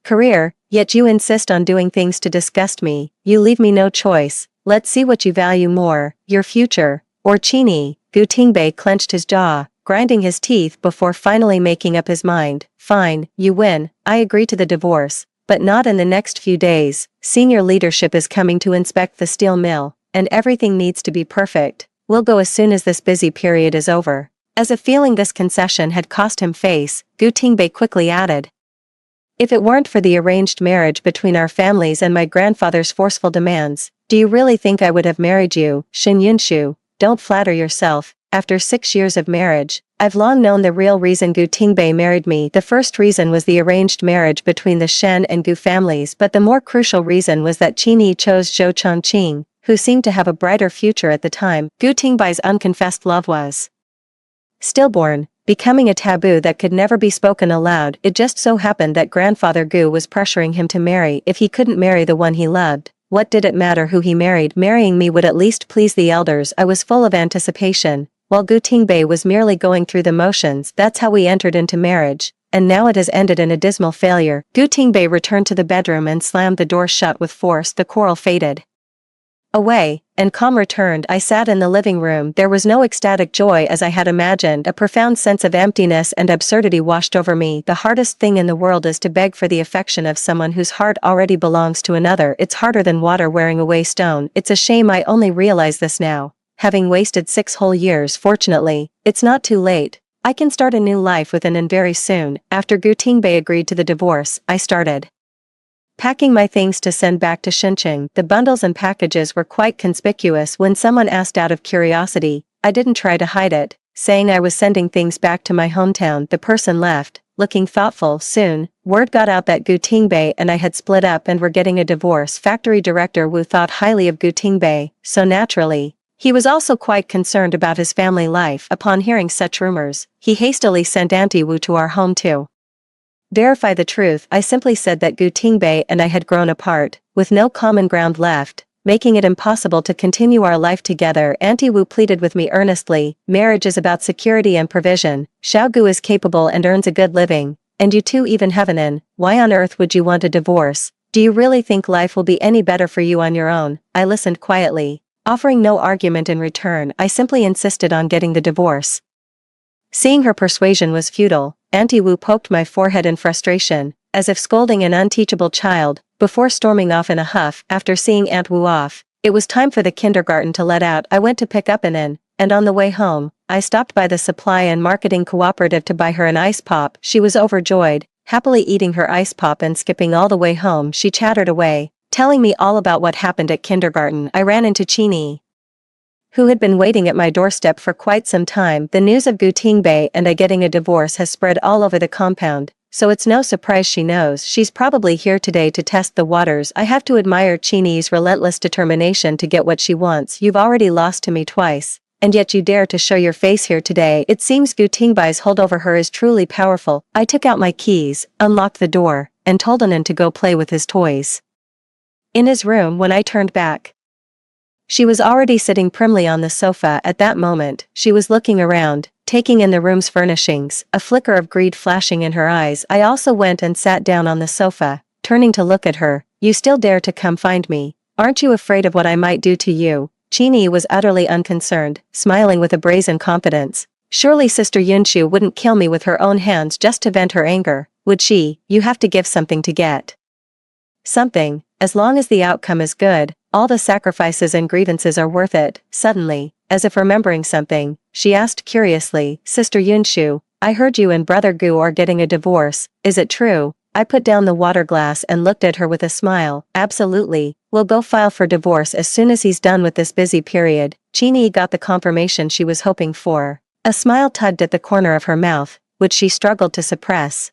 career, yet you insist on doing things to disgust me. You leave me no choice. Let's see what you value more, your future, or Qinyi. Gu Tingbei clenched his jaw, grinding his teeth before finally making up his mind. Fine, you win. I agree to the divorce, but not in the next few days. Senior leadership is coming to inspect the steel mill, and everything needs to be perfect. We'll go as soon as this busy period is over. As if feeling this concession had cost him face, Gu Tingbei quickly added, if it weren't for the arranged marriage between our families and my grandfather's forceful demands, do you really think I would have married you? Shin Yunshu, don't flatter yourself. After 6 years of marriage, I've long known the real reason Gu Tingbei married me. The first reason was the arranged marriage between the Shen and Gu families, but the more crucial reason was that Qinyi chose Zhou Chongqing, who seemed to have a brighter future at the time. Gu Tingbei's unconfessed love was stillborn, becoming a taboo that could never be spoken aloud. It just so happened that grandfather Gu was pressuring him to marry. If he couldn't marry the one he loved, what did it matter who he married? Marrying me would at least please the elders. I was full of anticipation, while Gu Tingbei was merely going through the motions. That's how we entered into marriage, and now it has ended in a dismal failure. Gu Tingbei returned to the bedroom and slammed the door shut with force. The quarrel faded away, and calm returned. I sat in the living room. There was no ecstatic joy as I had imagined. A profound sense of emptiness and absurdity washed over me. The hardest thing in the world is to beg for the affection of someone whose heart already belongs to another. It's harder than water wearing away stone. It's a shame I only realize this now, having wasted 6 whole years. Fortunately, it's not too late. I can start a new life within and very soon. After Gu Tingbei agreed to the divorce, I started packing my things to send back to Shenzhen. The bundles and packages were quite conspicuous when someone asked out of curiosity. I didn't try to hide it, saying I was sending things back to my hometown. The person left, looking thoughtful. Soon, word got out that Gu Tingbei and I had split up and were getting a divorce. Factory director Wu thought highly of Gu Tingbei, so naturally, he was also quite concerned about his family life. Upon hearing such rumors, he hastily sent Auntie Wu to our home to verify the truth. I simply said that Gu Tingbei and I had grown apart, with no common ground left, making it impossible to continue our life together. Auntie Wu pleaded with me earnestly. Marriage is about security and provision. Xiao Gu is capable and earns a good living, and you two even have an in. Why on earth would you want a divorce? Do you really think life will be any better for you on your own? I listened quietly, offering no argument in return. I simply insisted on getting the divorce. Seeing her persuasion was futile, Auntie Wu poked my forehead in frustration, as if scolding an unteachable child, before storming off in a huff. After seeing Aunt Wu off, it was time for the kindergarten to let out. I went to pick up an in, and on the way home, I stopped by the supply and marketing cooperative to buy her an ice pop. She was overjoyed, happily eating her ice pop and skipping all the way home. She chattered away, telling me all about what happened at kindergarten. I ran into Qinyi, who had been waiting at my doorstep for quite some time. The news of Gu Tingbei and I getting a divorce has spread all over the compound, so it's no surprise she knows she's probably here today to test the waters. I have to admire Chini's relentless determination to get what she wants. You've already lost to me twice, and yet you dare to show your face here today. It seems Gu Tingbai's hold over her is truly powerful. I took out my keys, unlocked the door, and told Anan to go play with his toys. In his room when I turned back, she was already sitting primly on the sofa. At that moment, she was looking around, taking in the room's furnishings, a flicker of greed flashing in her eyes. I also went and sat down on the sofa, turning to look at her. You still dare to come find me? Aren't you afraid of what I might do to you? Chini was utterly unconcerned, smiling with a brazen confidence. Surely Sister Yunshu wouldn't kill me with her own hands just to vent her anger, would she? You have to give something to get something. As long as the outcome is good, all the sacrifices and grievances are worth it. Suddenly, as if remembering something, she asked curiously, Sister Yunshu, I heard you and Brother Gu are getting a divorce, is it true? I put down the water glass and looked at her with a smile. Absolutely, we'll go file for divorce as soon as he's done with this busy period. Chini got the confirmation she was hoping for. A smile tugged at the corner of her mouth, which she struggled to suppress.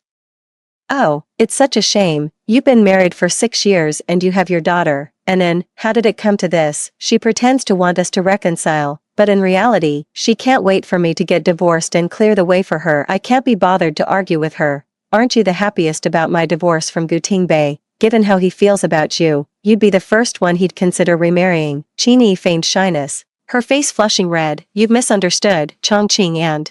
Oh, it's such a shame. You've been married for 6 years and you have your daughter. And then, how did it come to this? She pretends to want us to reconcile, but in reality, she can't wait for me to get divorced and clear the way for her. I can't be bothered to argue with her. Aren't you the happiest about my divorce from Gu Tingbei? Given how he feels about you, you'd be the first one he'd consider remarrying. Chini feigned shyness, her face flushing red. You've misunderstood. Chongqing and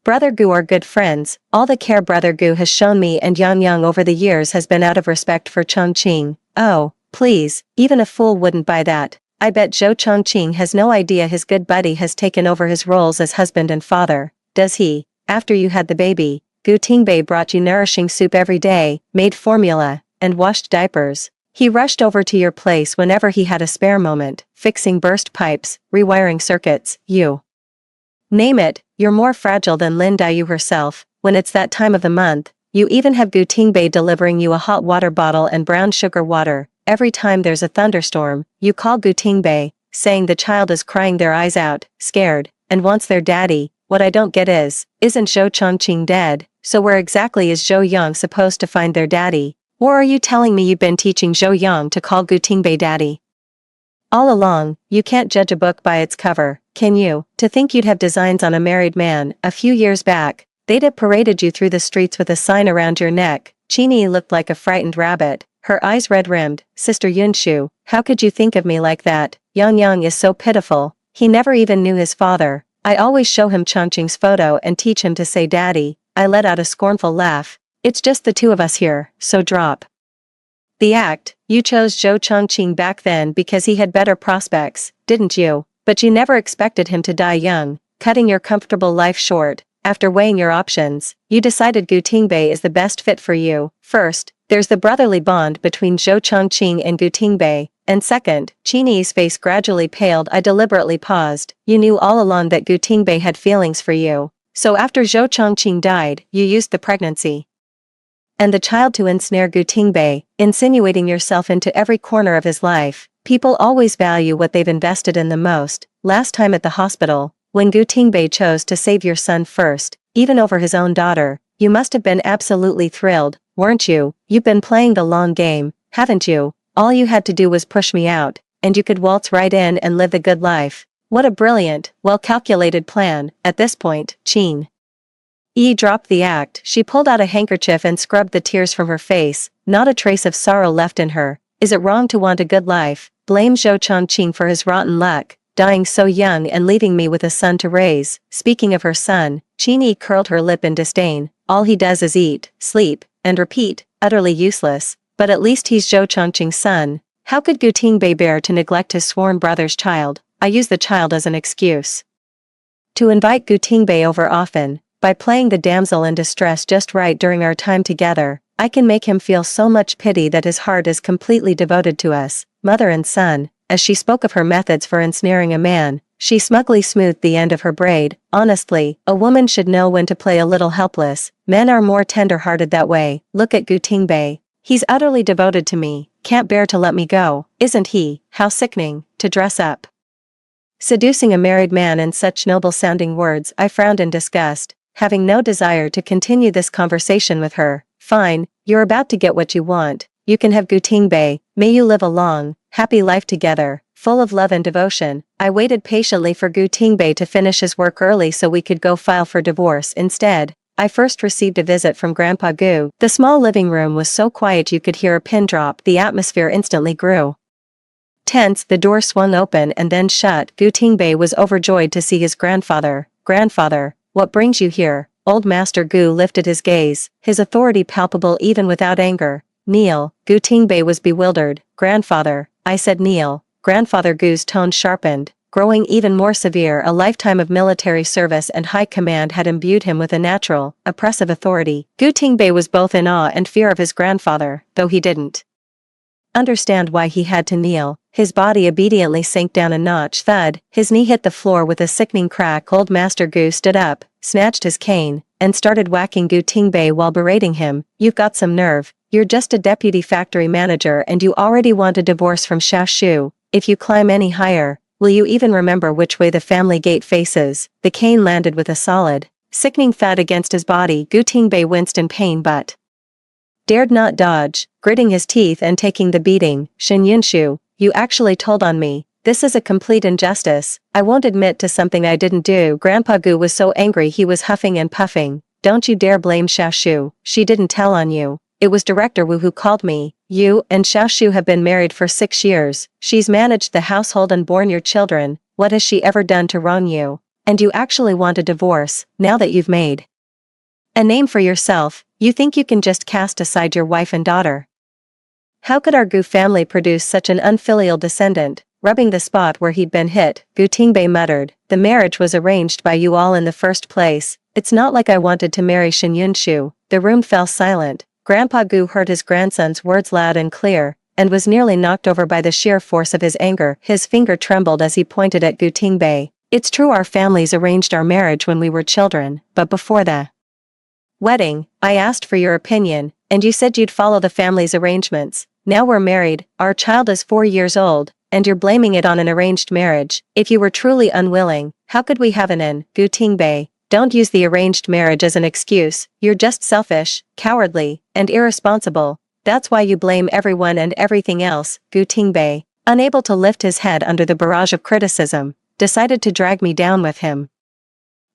Brother Gu are good friends. All the care Brother Gu has shown me and Yang Yang over the years has been out of respect for Chongqing. Oh, please, even a fool wouldn't buy that. I bet Zhou Chongqing has no idea his good buddy has taken over his roles as husband and father. Does he? After you had the baby, Gu Tingbei brought you nourishing soup every day, made formula, and washed diapers. He rushed over to your place whenever he had a spare moment, fixing burst pipes, rewiring circuits, you name it. You're more fragile than Lin Dayu herself. When it's that time of the month, you even have Gu Tingbei delivering you a hot water bottle and brown sugar water. Every time there's a thunderstorm, you call Gu Tingbei, saying the child is crying their eyes out, scared, and wants their daddy. What I don't get is, isn't Zhou Chongqing dead? So where exactly is Zhou Yang supposed to find their daddy? Or are you telling me you've been teaching Zhou Yang to call Gu Tingbei daddy? All along, you can't judge a book by its cover, can you? To think you'd have designs on a married man. A few years back, they'd have paraded you through the streets with a sign around your neck. Chini looked like a frightened rabbit, her eyes red-rimmed. Sister Yunshu, how could you think of me like that? Yang Yang is so pitiful. He never even knew his father. I always show him Chongqing's photo and teach him to say daddy. I let out a scornful laugh. It's just the two of us here, so drop the act. You chose Zhou Chongqing back then because he had better prospects, didn't you? But you never expected him to die young, cutting your comfortable life short. After weighing your options, you decided Gu Tingbei is the best fit for you. First, there's the brotherly bond between Zhou Chongqing and Gu Tingbei, and second, Chini's face gradually paled. I deliberately paused. You knew all along that Gu Tingbei had feelings for you. So after Zhou Chongqing died, you used the pregnancy and the child to ensnare Gu Tingbei, insinuating yourself into every corner of his life. People always value what they've invested in the most. Last time at the hospital, when Gu Tingbei chose to save your son first, even over his own daughter, you must have been absolutely thrilled, weren't you? You've been playing the long game, haven't you? All you had to do was push me out, and you could waltz right in and live the good life. What a brilliant, well-calculated plan. At this point, Chin dropped the act. She pulled out a handkerchief and scrubbed the tears from her face, not a trace of sorrow left in her. Is it wrong to want a good life? Blame Zhou Chongqing for his rotten luck, dying so young and leaving me with a son to raise. Speaking of her son, Chini curled her lip in disdain. All he does is eat, sleep, and repeat, utterly useless. But at least he's Zhou Chongqing's son. How could Gu Tingbei bear to neglect his sworn brother's child? I use the child as an excuse to invite Gu Tingbei over often. By playing the damsel in distress just right during our time together, I can make him feel so much pity that his heart is completely devoted to us, mother and son. As she spoke of her methods for ensnaring a man, she smugly smoothed the end of her braid. Honestly, a woman should know when to play a little helpless. Men are more tender-hearted that way. Look at Gu Tingbei. He's utterly devoted to me, can't bear to let me go, isn't he? How sickening, to dress up, seducing a married man in such noble-sounding words. I frowned in disgust. having no desire to continue this conversation with her. Fine, you're about to get what you want. You can have Gutingbe, may you live a long, happy life together, full of love and devotion. I waited patiently for Gutingbe to finish his work early so we could go file for divorce. Instead, I first received a visit from Grandpa Gu. The small living room was so quiet you could hear a pin drop. The atmosphere instantly grew tense. The door swung open and then shut. Gutingbe was overjoyed to see his grandfather. Grandfather, what brings you here? Old Master Gu lifted his gaze, his authority palpable even without anger. Kneel. Gutingbe was bewildered. Grandfather, I said kneel. Grandfather Gu's tone sharpened, growing even more severe. A lifetime of military service and high command had imbued him with a natural, oppressive authority. Gutingbe was both in awe and fear of his grandfather, though he didn't understand why he had to kneel. His body obediently sank down a notch. Thud, his knee hit the floor with a sickening crack. Old Master Gu stood up, snatched his cane, and started whacking Gutingbe while berating him. You've got some nerve. You're just a deputy factory manager and you already want a divorce from Xiaoshu. If you climb any higher, will you even remember which way the family gate faces? The cane landed with a solid, sickening thud against his body. Gutingbe winced in pain but dared not dodge, gritting his teeth and taking the beating. Shen Yunshu, you actually told on me. This is a complete injustice. I won't admit to something I didn't do. Grandpa Gu was so angry he was huffing and puffing. Don't you dare blame Xiaoshu. She didn't tell on you. It was Director Wu who called me. You and Xiaoshu have been married for 6 years. She's managed the household and borne your children. What has she ever done to wrong you? And you actually want a divorce, now that you've made a name for yourself. You think you can just cast aside your wife and daughter? How could our Gu family produce such an unfilial descendant? Rubbing the spot where he'd been hit, Gutingbe muttered, the marriage was arranged by you all in the first place. It's not like I wanted to marry Shen Yunshu. The room fell silent. Grandpa Gu heard his grandson's words loud and clear, and was nearly knocked over by the sheer force of his anger. His finger trembled as he pointed at Gutingbe. It's true our families arranged our marriage when we were children, but before the wedding, I asked for your opinion, and you said you'd follow the family's arrangements. Now we're married, our child is 4 years old, and you're blaming it on an arranged marriage. If you were truly unwilling, how could we have an Gutingbe? Don't use the arranged marriage as an excuse. You're just selfish, cowardly, and irresponsible. That's why you blame everyone and everything else. Gutingbe, unable to lift his head under the barrage of criticism, decided to drag me down with him.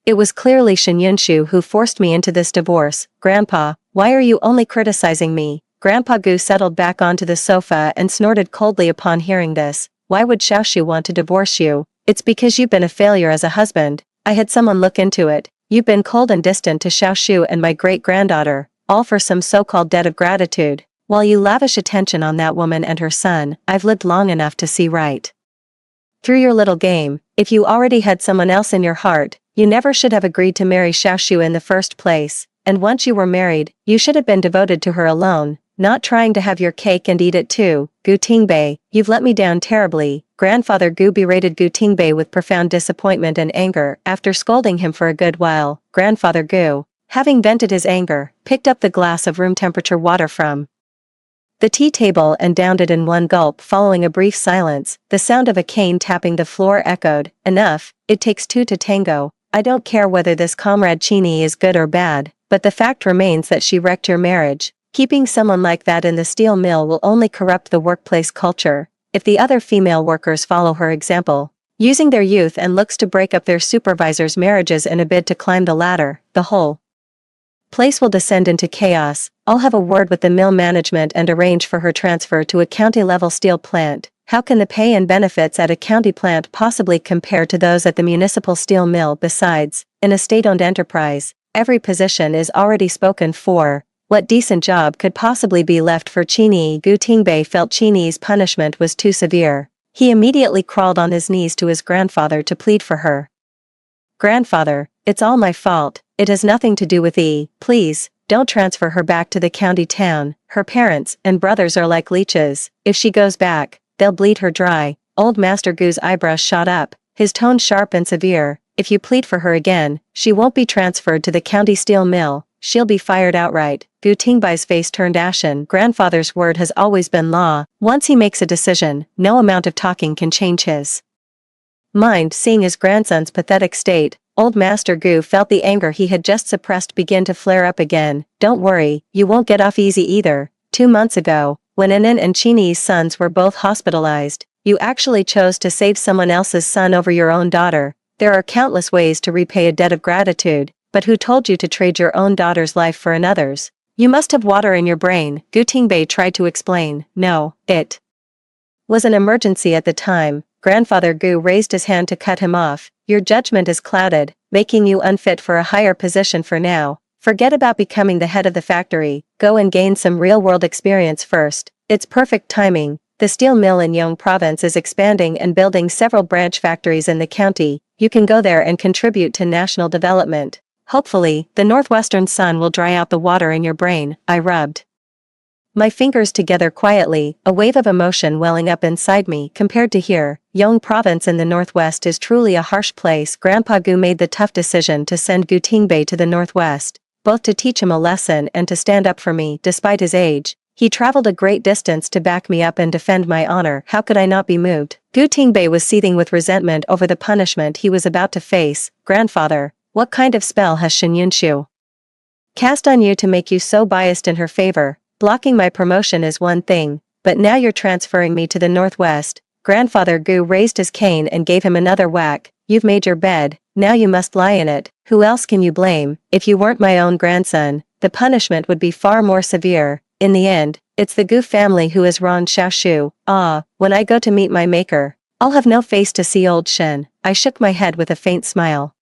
It was clearly Shen Yunshu who forced me into this divorce. Grandpa, why are you only criticizing me? Grandpa Gu settled back onto the sofa and snorted coldly upon hearing this. Why would Xiaoshu want to divorce you? It's because you've been a failure as a husband. I had someone look into it. You've been cold and distant to Xiaoshu and my great-granddaughter, all for some so-called debt of gratitude. While you lavish attention on that woman and her son, I've lived long enough to see right through your little game. If you already had someone else in your heart, you never should have agreed to marry Xiaoshu in the first place. And once you were married, you should have been devoted to her alone, not trying to have your cake and eat it too. Gutingbe, you've let me down terribly. Grandfather Gu berated Gutingbe with profound disappointment and anger. After scolding him for a good while, Grandfather Gu, having vented his anger, picked up the glass of room-temperature water from the tea table and downed it in one gulp. Following a brief silence, the sound of a cane tapping the floor echoed. Enough, it takes two to tango. I don't care whether this comrade Chini is good or bad, but the fact remains that she wrecked your marriage. Keeping someone like that in the steel mill will only corrupt the workplace culture. If the other female workers follow her example, using their youth and looks to break up their supervisors' marriages in a bid to climb the ladder, the whole place will descend into chaos. I'll have a word with the mill management and arrange for her transfer to a county-level steel plant. How can the pay and benefits at a county plant possibly compare to those at the municipal steel mill? Besides, in a state-owned enterprise, every position is already spoken for. What decent job could possibly be left for Chini? Gutingbe felt Chini's punishment was too severe. He immediately crawled on his knees to his grandfather to plead for her. Grandfather, it's all my fault. It has nothing to do with E. Please, don't transfer her back to the county town. Her parents and brothers are like leeches. If she goes back, they'll bleed her dry. Old Master Gu's eyebrows shot up, his tone sharp and severe. If you plead for her again, she won't be transferred to the county steel mill. She'll be fired outright. Gutingbe's face turned ashen. Grandfather's word has always been law. Once he makes a decision, no amount of talking can change his mind. Seeing his grandson's pathetic state, Old Master Gu felt the anger he had just suppressed begin to flare up again. Don't worry, you won't get off easy either. 2 months ago, when Anin and Chini's sons were both hospitalized, you actually chose to save someone else's son over your own daughter. There are countless ways to repay a debt of gratitude, but who told you to trade your own daughter's life for another's? You must have water in your brain, Gu Tingbei tried to explain. No, it was an emergency at the time. Grandfather Gu raised his hand to cut him off. Your judgment is clouded, making you unfit for a higher position for now. Forget about becoming the head of the factory, go and gain some real-world experience first. It's perfect timing. The steel mill in Yong province is expanding and building several branch factories in the county. You can go there and contribute to national development. Hopefully, the northwestern sun will dry out the water in your brain. I rubbed my fingers together quietly, a wave of emotion welling up inside me. Compared to here, Yong province in the northwest is truly a harsh place. Grandpa Gu made the tough decision to send Gu Tingbei to the northwest, both to teach him a lesson and to stand up for me. Despite his age, he traveled a great distance to back me up and defend my honor. How could I not be moved? Gu Tingbei was seething with resentment over the punishment he was about to face. Grandfather, what kind of spell has Shen Yunshu cast on you to make you so biased in her favor? Blocking my promotion is one thing, but now you're transferring me to the northwest. Grandfather Gu raised his cane and gave him another whack. You've made your bed, now you must lie in it. Who else can you blame? If you weren't my own grandson, the punishment would be far more severe. In the end, it's the Gu family who is Ron Xiaoshu. When I go to meet my maker, I'll have no face to see old Shen. I shook my head with a faint smile.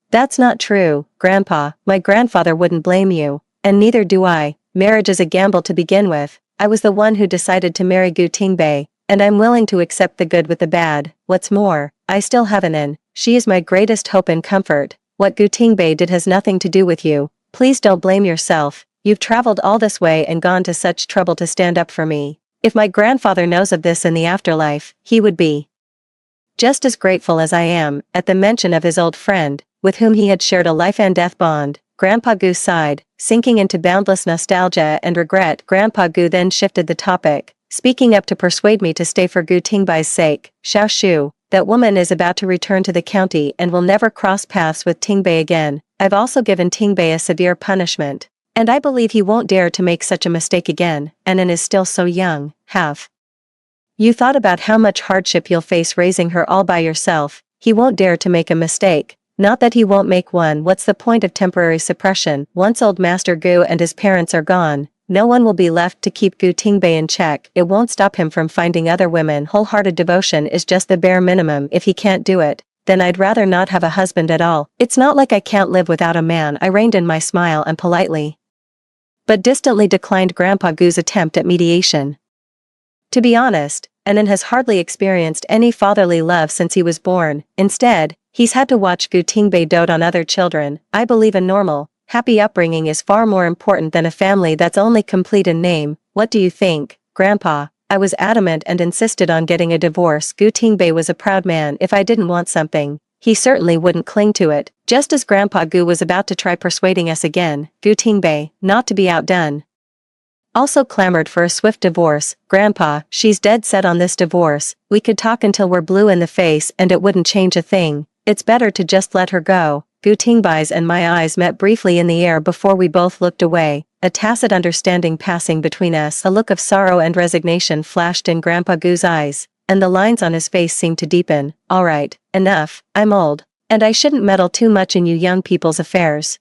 That's not true, Grandpa. My grandfather wouldn't blame you, and neither do I. Marriage is a gamble to begin with. I was the one who decided to marry Gu Tingbei, and I'm willing to accept the good with the bad. What's more, I still have Anin. She is my greatest hope and comfort. What Gu Tingbei did has nothing to do with you. Please don't blame yourself. You've traveled all this way and gone to such trouble to stand up for me. If my grandfather knows of this in the afterlife, he would be just as grateful as I am. At the mention of his old friend, with whom he had shared a life and death bond, Grandpa Gu sighed, sinking into boundless nostalgia and regret. Grandpa Gu then shifted the topic, speaking up to persuade me to stay for Gu Tingbei's sake. Xiaoshu, that woman is about to return to the county and will never cross paths with Tingbei again. I've also given Tingbei a severe punishment, and I believe he won't dare to make such a mistake again. Anin is still so young. Have you thought about how much hardship you'll face raising her all by yourself? He won't dare to make a mistake. Not that he won't make one. What's the point of temporary suppression? Once old Master Gu and his parents are gone, no one will be left to keep Gu Tingbei in check. It won't stop him from finding other women. Wholehearted devotion is just the bare minimum. If he can't do it, then I'd rather not have a husband at all. It's not like I can't live without a man. I reined in my smile and politely, but distantly declined Grandpa Gu's attempt at mediation. To be honest, Anin has hardly experienced any fatherly love since he was born. Instead, he's had to watch Gu Tingbei dote on other children. I believe a normal, happy upbringing is far more important than a family that's only complete in name. What do you think, Grandpa? I was adamant and insisted on getting a divorce. Gu Tingbei was a proud man. If I didn't want something, he certainly wouldn't cling to it. Just as Grandpa Gu was about to try persuading us again, Gu Tingbei, not to be outdone, also clamored for a swift divorce. Grandpa, she's dead set on this divorce. We could talk until we're blue in the face and it wouldn't change a thing. It's better to just let her go. Gu Tingbei's and my eyes met briefly in the air before we both looked away, a tacit understanding passing between us. A look of sorrow and resignation flashed in Grandpa Gu's eyes, and the lines on his face seemed to deepen. All right, enough. I'm old, and I shouldn't meddle too much in you young people's affairs.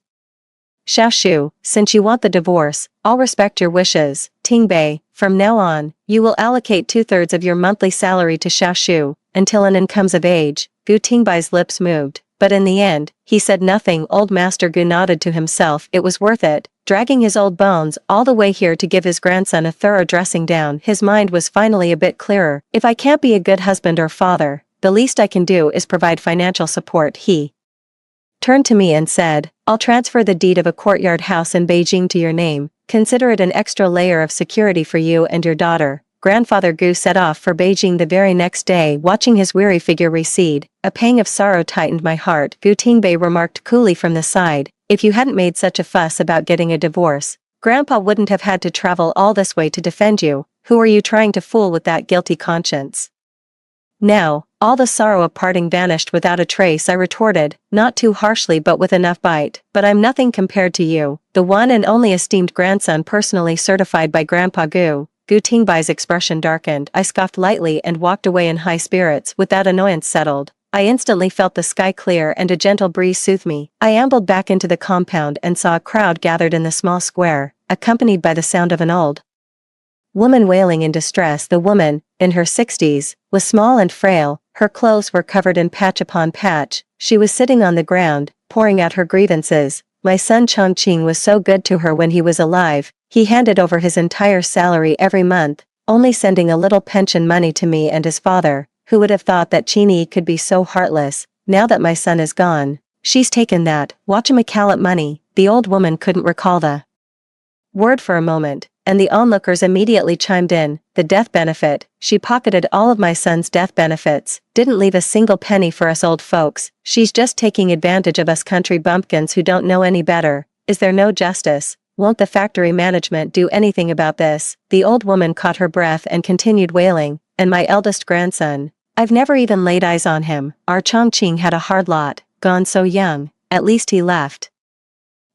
Xiaoshu, since you want the divorce, I'll respect your wishes. Tingbei, from now on, you will allocate 2/3 of your monthly salary to Xiaoshu, until Anin comes of age. Gu Tingbei's lips moved, but in the end, he said nothing. Old Master Gu nodded to himself. It was worth it, dragging his old bones all the way here to give his grandson a thorough dressing down. His mind was finally a bit clearer. If I can't be a good husband or father, the least I can do is provide financial support. He turned to me and said, I'll transfer the deed of a courtyard house in Beijing to your name. Consider it an extra layer of security for you and your daughter. Grandfather Gu set off for Beijing the very next day. Watching his weary figure recede, a pang of sorrow tightened my heart. Gu Tingbei remarked coolly from the side, if you hadn't made such a fuss about getting a divorce, Grandpa wouldn't have had to travel all this way to defend you. Who are you trying to fool with that guilty conscience? Now, All the sorrow of parting vanished without a trace, I retorted, not too harshly but with enough bite. But I'm nothing compared to you, the one and only esteemed grandson personally certified by Grandpa Gu. Gu Tingbai's expression darkened. I scoffed lightly and walked away in high spirits. With that annoyance settled, I instantly felt the sky clear and a gentle breeze soothe me. I ambled back into the compound and saw a crowd gathered in the small square, accompanied by the sound of an old woman wailing in distress. The woman, in her 60s, was small and frail, her clothes were covered in patch upon patch, she was sitting on the ground, pouring out her grievances. My son Chongqing was so good to her when he was alive, he handed over his entire salary every month, only sending a little pension money to me and his father. Who would have thought that Chini could be so heartless? Now that my son is gone, she's taken that whatchamacallit money. The old woman couldn't recall the word for a moment, and the onlookers immediately chimed in. The death benefit. She pocketed all of my son's death benefits, didn't leave a single penny for us old folks. She's just taking advantage of us country bumpkins who don't know any better. Is there no justice? Won't the factory management do anything about this? The old woman caught her breath and continued wailing. And my eldest grandson, I've never even laid eyes on him. Our Chongqing had a hard lot, gone so young, at least he left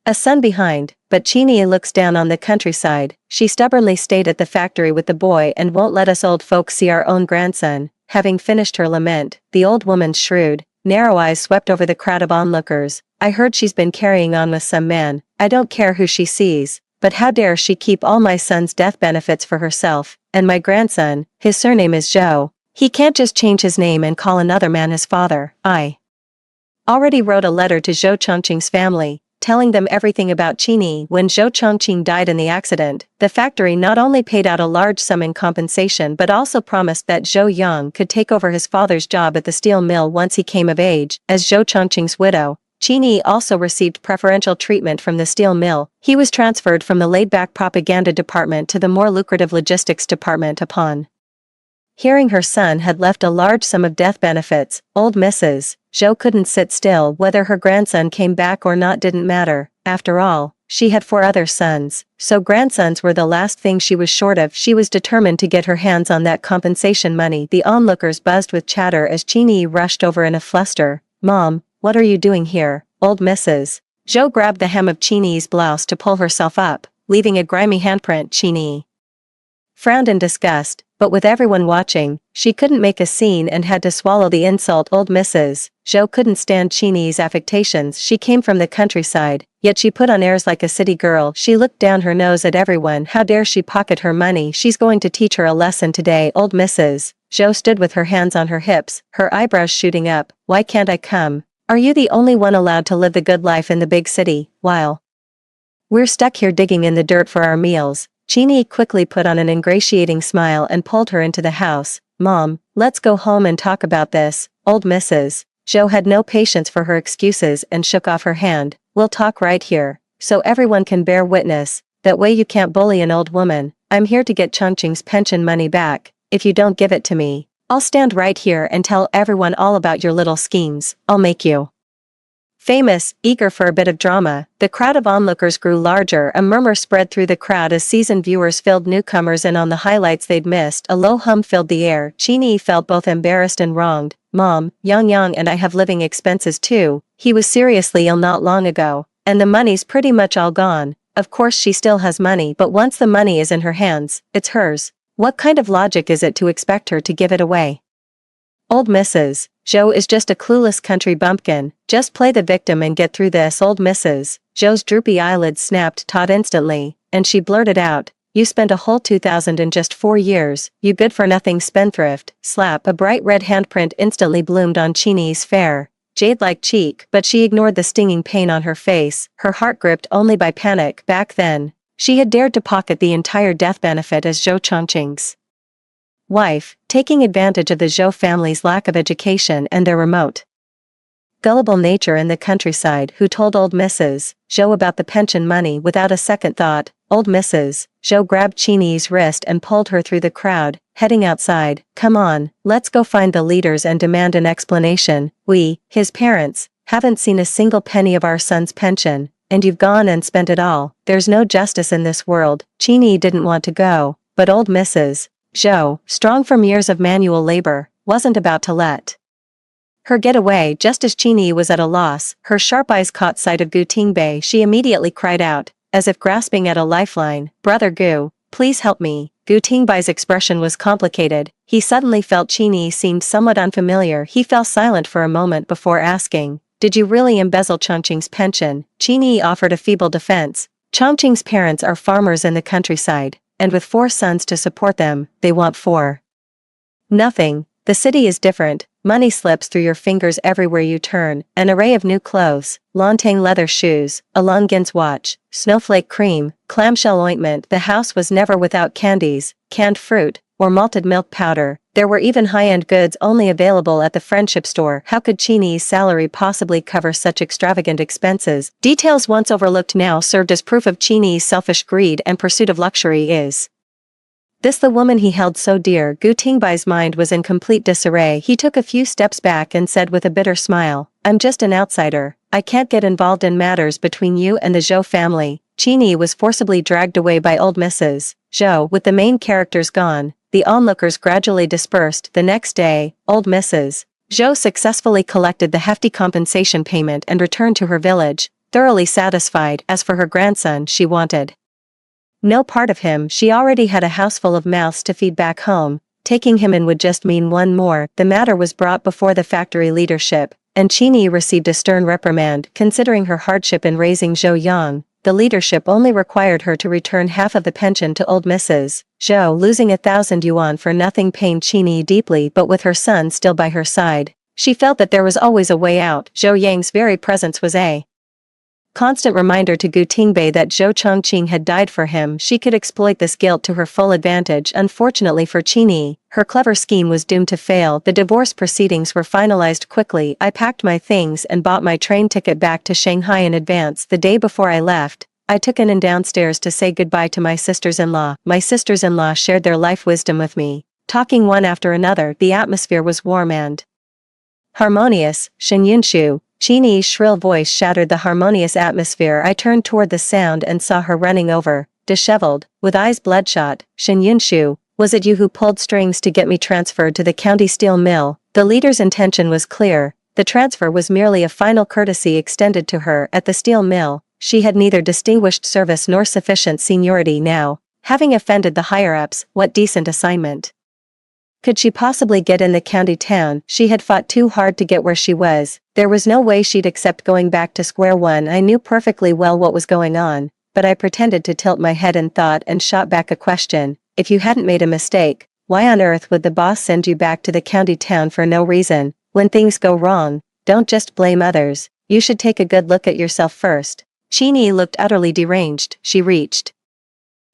a son behind. But Chini looks down on the countryside. She stubbornly stayed at the factory with the boy and won't let us old folks see our own grandson. Having finished her lament, the old woman's shrewd, narrow eyes swept over the crowd of onlookers. I heard she's been carrying on with some man. I don't care who she sees, but how dare she keep all my son's death benefits for herself? And my grandson, his surname is Zhou. He can't just change his name and call another man his father. I already wrote a letter to Zhou Chongqing's family, telling them everything about Chini. When Zhou Chongqing died in the accident, the factory not only paid out a large sum in compensation but also promised that Zhou Yang could take over his father's job at the steel mill once he came of age. As Zhou Chongqing's widow, Chini also received preferential treatment from the steel mill. He was transferred from the laid-back propaganda department to the more lucrative logistics department upon hearing her son had left a large sum of death benefits. Old Mrs. Zhou couldn't sit still. Whether her grandson came back or not didn't matter. After all, she had 4 other sons, so grandsons were the last thing she was short of. She was determined to get her hands on that compensation money. The onlookers buzzed with chatter as Chini rushed over in a fluster. Mom, what are you doing here? Old Mrs. Zhou grabbed the hem of Chini's blouse to pull herself up, leaving a grimy handprint. Chini frowned in disgust, but with everyone watching, she couldn't make a scene and had to swallow the insult. Old Mrs. Zhou couldn't stand Chini's affectations. She came from the countryside, yet she put on airs like a city girl. She looked down her nose at everyone. How dare she pocket her money? She's going to teach her a lesson today. Old Mrs. Zhou stood with her hands on her hips, her eyebrows shooting up. Why can't I come? Are you the only one allowed to live the good life in the big city, while we're stuck here digging in the dirt for our meals? Chini quickly put on an ingratiating smile and pulled her into the house. Mom, let's go home and talk about this. Old Mrs. Zhou had no patience for her excuses and shook off her hand. We'll talk right here, so everyone can bear witness. That way you can't bully an old woman. I'm here to get Chongqing's pension money back. If you don't give it to me, I'll stand right here and tell everyone all about your little schemes. I'll make you famous. Eager for a bit of drama, the crowd of onlookers grew larger. A murmur spread through the crowd as seasoned viewers filled newcomers in on the highlights they'd missed. A low hum filled the air. Chini felt both embarrassed and wronged. Mom, Yang and I have living expenses too. He was seriously ill not long ago, and the money's pretty much all gone. Of course she still has money, but once the money is in her hands, it's hers. What kind of logic is it to expect her to give it away? Old Mrs. Zhou is just a clueless country bumpkin. Just play the victim and get through this. Old Mrs. Zhou's droopy eyelids snapped taut instantly, and she blurted out, you spent a whole 2,000 in just 4 years, you good-for-nothing spendthrift. Slap. A bright red handprint instantly bloomed on Chini's fair, jade-like cheek, but she ignored the stinging pain on her face, her heart gripped only by panic. Back then, she had dared to pocket the entire death benefit as Zhou Chongqing's wife, taking advantage of the Zhou family's lack of education and their remote, gullible nature in the countryside. Who told old Mrs. Zhou about the pension money? Without a second thought, old Mrs. Zhou grabbed Chini's wrist and pulled her through the crowd, heading outside. Come on, let's go find the leaders and demand an explanation. We, his parents, haven't seen a single penny of our son's pension, and you've gone and spent it all. There's no justice in this world. Chini didn't want to go, but old Mrs. Zhou, strong from years of manual labor, wasn't about to let her get away. Just as Chini was at a loss, her sharp eyes caught sight of Gu Tingbei. She immediately cried out, as if grasping at a lifeline, "Brother Gu, please help me." Gu Tingbai's expression was complicated. He suddenly felt Chini seemed somewhat unfamiliar. He fell silent for a moment before asking, "Did you really embezzle Chongqing's pension?" Chini offered a feeble defense. Chongqing's parents are farmers in the countryside, and with 4 sons to support them, they want for nothing. The city is different. Money slips through your fingers everywhere you turn. An array of new clothes, Lontang leather shoes, a Longines watch, snowflake cream, clamshell ointment. The house was never without candies, canned fruit, or malted milk powder. There were even high-end goods only available at the friendship store. How could Chini's salary possibly cover such extravagant expenses? Details once overlooked now served as proof of Chini's selfish greed and pursuit of luxury. Is this the woman he held so dear? Gu Tingbai's mind was in complete disarray. He took a few steps back and said with a bitter smile, "I'm just an outsider. I can't get involved in matters between you and the Zhou family." Chini was forcibly dragged away by old Mrs. Zhou. With the main characters gone, the onlookers gradually dispersed. The next day, old Mrs. Zhou successfully collected the hefty compensation payment and returned to her village, thoroughly satisfied. As for her grandson, she wanted no part of him. She already had a house full of mouths to feed back home. Taking him in would just mean one more. The matter was brought before the factory leadership, and Chini received a stern reprimand. Considering her hardship in raising Zhou Yang, the leadership only required her to return half of the pension to old Mrs. Zhou. Losing 1,000 yuan for nothing pained Chini deeply, but with her son still by her side, she felt that there was always a way out. Zhou Yang's very presence was a constant reminder to Gu Tingbei that Zhou Chongqing had died for him. She could exploit this guilt to her full advantage. Unfortunately for Chini, her clever scheme was doomed to fail. The divorce proceedings were finalized quickly. I packed my things and bought my train ticket back to Shanghai in advance. The day before I left, I took in and downstairs to say goodbye to my sisters-in-law. My sisters-in-law shared their life wisdom with me, talking one after another. The atmosphere was warm and harmonious. Shen Yunshu, Chini's shrill voice shattered the harmonious atmosphere. I turned toward the sound and saw her running over, disheveled, with eyes bloodshot. "Shen Yunshu, was it you who pulled strings to get me transferred to the county steel mill?" The leader's intention was clear. The transfer was merely a final courtesy extended to her. At the steel mill, she had neither distinguished service nor sufficient seniority. Now, having offended the higher-ups, what decent assignment could she possibly get in the county town? She had fought too hard to get where she was. There was no way she'd accept going back to square one. I knew perfectly well what was going on, but I pretended to tilt my head in thought and shot back a question. "If you hadn't made a mistake, why on earth would the boss send you back to the county town for no reason? When things go wrong, don't just blame others. You should take a good look at yourself first." Chini looked utterly deranged. She reached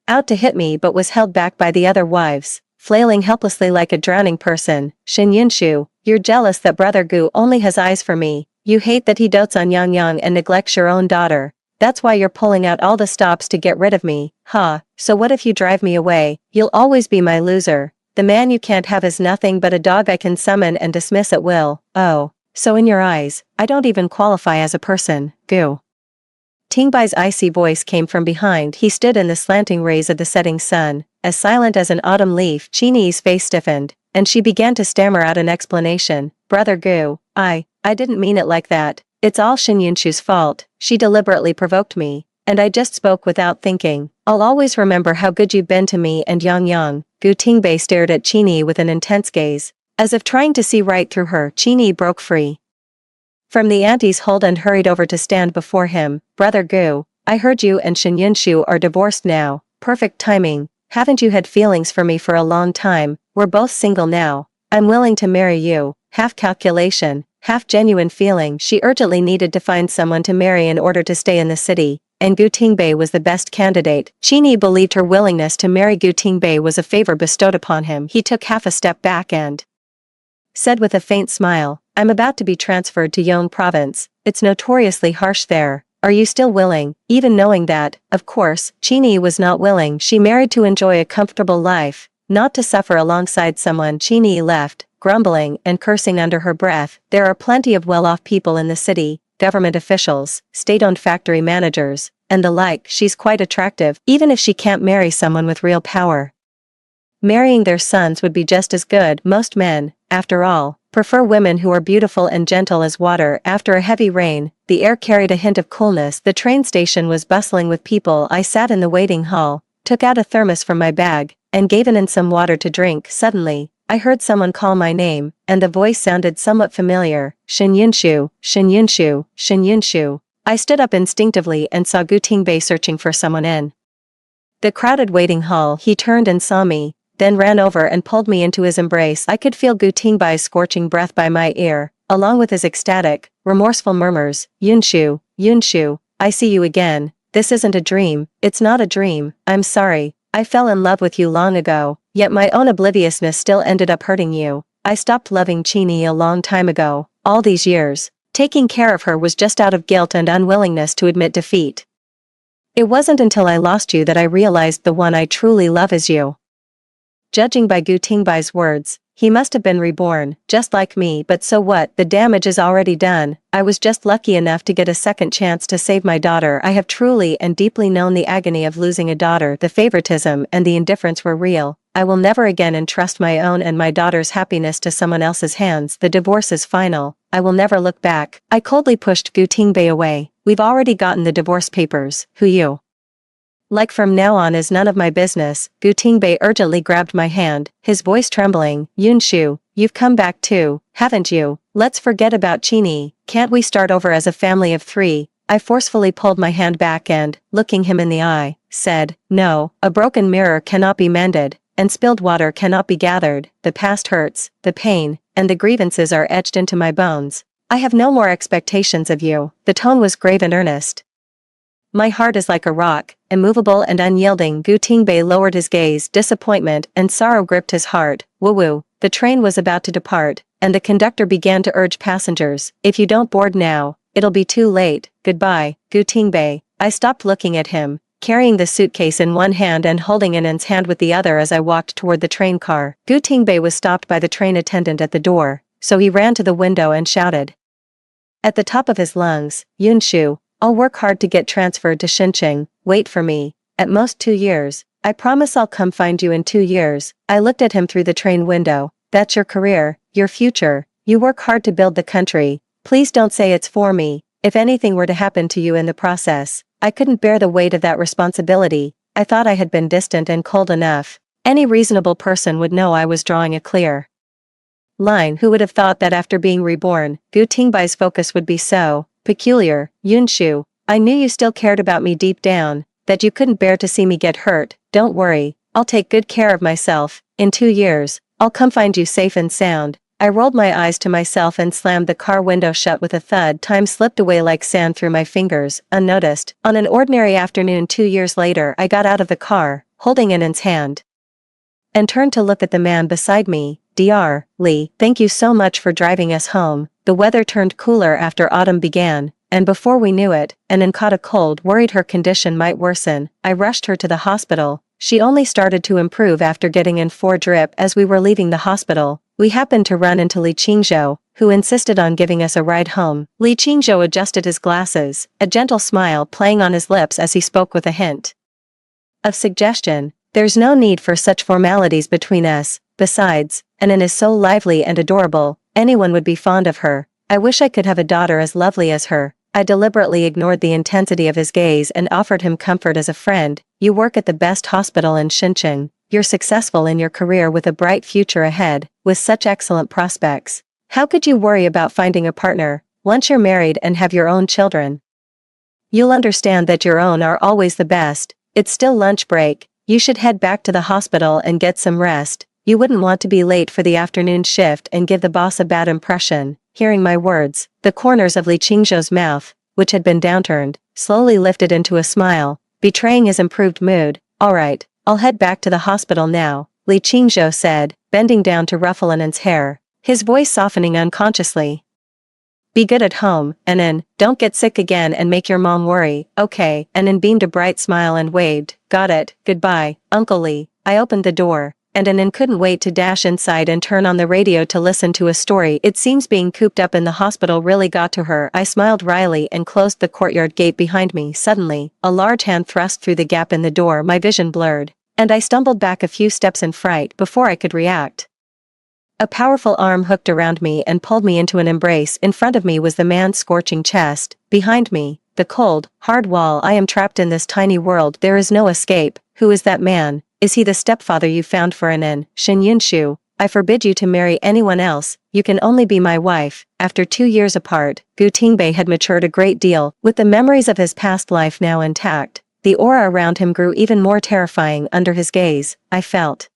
out to hit me but was held back by the other wives, flailing helplessly like a drowning person. "Shen Yunshu, you're jealous that Brother Gu only has eyes for me. You hate that he dotes on Yang Yang and neglects your own daughter. That's why you're pulling out all the stops to get rid of me. Ha, so what if you drive me away? You'll always be my loser. The man you can't have is nothing but a dog I can summon and dismiss at will. Oh, so in your eyes, I don't even qualify as a person, Gu." Tingbai's icy voice came from behind. He stood in the slanting rays of the setting sun, as silent as an autumn leaf. Chini's face stiffened, and she began to stammer out an explanation. "Brother Gu, I didn't mean it like that. It's all Shen Yunshu's fault. She deliberately provoked me, and I just spoke without thinking. I'll always remember how good you've been to me and Yang Yang." Gu Tingbei stared at Chini with an intense gaze, as if trying to see right through her. Chini broke free from the auntie's hold and hurried over to stand before him. "Brother Gu, I heard you and Shen Yunshu are divorced now. Perfect timing. Haven't you had feelings for me for a long time? We're both single now. I'm willing to marry you." Half calculation, half genuine feeling. She urgently needed to find someone to marry in order to stay in the city, and Gu Tingbei was the best candidate. Chini believed her willingness to marry Gu Tingbei was a favor bestowed upon him. He took half a step back and said with a faint smile, "I'm about to be transferred to Yong province. It's notoriously harsh there. Are you still willing?" Even knowing that, of course, Chini was not willing. She married to enjoy a comfortable life, not to suffer alongside someone. Chini left, grumbling and cursing under her breath. There are plenty of well-off people in the city, government officials, state-owned factory managers, and the like. She's quite attractive, even if she can't marry someone with real power. Marrying their sons would be just as good. Most men, after all, prefer women who are beautiful and gentle as water after a heavy rain. The air carried a hint of coolness. The train station was bustling with people. I sat in the waiting hall, took out a thermos from my bag, and gave in some water to drink. Suddenly, I heard someone call my name, and the voice sounded somewhat familiar. Shin Yunshu, Shin Yunshu, Shin Yunshu. I stood up instinctively and saw Gu Tingbei searching for someone in the crowded waiting hall. He turned and saw me, then ran over and pulled me into his embrace. I could feel Gu Tingbei's scorching breath by my ear, along with his ecstatic, remorseful murmurs. Yunshu, Yunshu, I see you again. This isn't a dream. It's not a dream. I'm sorry. I fell in love with you long ago, yet my own obliviousness still ended up hurting you. I stopped loving Chini a long time ago. All these years, taking care of her was just out of guilt and unwillingness to admit defeat. It wasn't until I lost you that I realized the one I truly love is you. Judging by Gu Tingbei's words, he must have been reborn, just like me. But so what? The damage is already done. I was just lucky enough to get a second chance to save my daughter. I have truly and deeply known the agony of losing a daughter. The favoritism and the indifference were real. I will never again entrust my own and my daughter's happiness to someone else's hands. The divorce is final. I will never look back. I coldly pushed Gu Tingbei away. We've already gotten the divorce papers. Who you like from now on is none of my business. Gu Tingbei urgently grabbed my hand, his voice trembling. Yunshu, you've come back too, haven't you? Let's forget about Chini. Can't we start over as a family of 3? I forcefully pulled my hand back and, looking him in the eye, said, no, a broken mirror cannot be mended, and spilled water cannot be gathered. The past hurts, the pain, and the grievances are etched into my bones. I have no more expectations of you. The tone was grave and earnest. My heart is like a rock, immovable and unyielding. Gu Tingbei lowered his gaze. Disappointment and sorrow gripped his heart. Woo-woo. The train was about to depart, and the conductor began to urge passengers. If you don't board now, it'll be too late. Goodbye, Gu Tingbei. I stopped looking at him, carrying the suitcase in one hand and holding Inan's hand with the other as I walked toward the train car. Gu Tingbei was stopped by the train attendant at the door, so he ran to the window and shouted at the top of his lungs, Yunshu, I'll work hard to get transferred to Xincheng. Wait for me. At most 2 years. I promise I'll come find you in 2 years. I looked at him through the train window. That's your career, your future. You work hard to build the country. Please don't say it's for me. If anything were to happen to you in the process, I couldn't bear the weight of that responsibility. I thought I had been distant and cold enough. Any reasonable person would know I was drawing a clear line. Who would have thought that after being reborn, Gu Tingbei's focus would be so peculiar? Yunshu, I knew you still cared about me deep down, that you couldn't bear to see me get hurt. Don't worry, I'll take good care of myself. In 2 years, I'll come find you safe and sound. I rolled my eyes to myself and slammed the car window shut with a thud. Time slipped away like sand through my fingers, unnoticed. On an ordinary afternoon 2 years later, I got out of the car, holding Inan's hand, and turned to look at the man beside me. Dr. Lee, thank you so much for driving us home. The weather turned cooler after autumn began, and before we knew it, Inan caught a cold. Worried her condition might worsen. I rushed her to the hospital. She only started to improve after getting in 4 drip. As we were leaving the hospital, we happened to run into Li Qingzhou, who insisted on giving us a ride home. Li Qingzhou adjusted his glasses, a gentle smile playing on his lips as he spoke with a hint of suggestion. There's no need for such formalities between us. Besides, Inan is so lively and adorable, anyone would be fond of her. I wish I could have a daughter as lovely as her. I deliberately ignored the intensity of his gaze and offered him comfort as a friend. You work at the best hospital in Xincheng. You're successful in your career with a bright future ahead, with such excellent prospects. How could you worry about finding a partner, once you're married and have your own children? You'll understand that your own are always the best. It's still lunch break. You should head back to the hospital and get some rest. You wouldn't want to be late for the afternoon shift and give the boss a bad impression. Hearing my words, the corners of Li Qingzhou's mouth, which had been downturned, slowly lifted into a smile, betraying his improved mood. All right, I'll head back to the hospital now, Li Qingzhou said, bending down to ruffle Inan's hair, his voice softening unconsciously. Be good at home, Inan, don't get sick again and make your mom worry. Okay. Inan beamed a bright smile and waved. Got it, goodbye, Uncle Li. I opened the door, and Inan couldn't wait to dash inside and turn on the radio to listen to a story. It seems being cooped up in the hospital really got to her. I smiled wryly and closed the courtyard gate behind me. Suddenly, a large hand thrust through the gap in the door. My vision blurred, and I stumbled back a few steps in fright before I could react. A powerful arm hooked around me and pulled me into an embrace. In front of me was the man's scorching chest. Behind me, the cold, hard wall. I am trapped in this tiny world. There is no escape. Who is that man? Is he the stepfather you found for Anan? Shin Yunshu, I forbid you to marry anyone else. You can only be my wife. After 2 years apart, Gu Tingbei had matured a great deal. With the memories of his past life now intact, the aura around him grew even more terrifying. Under his gaze, I felt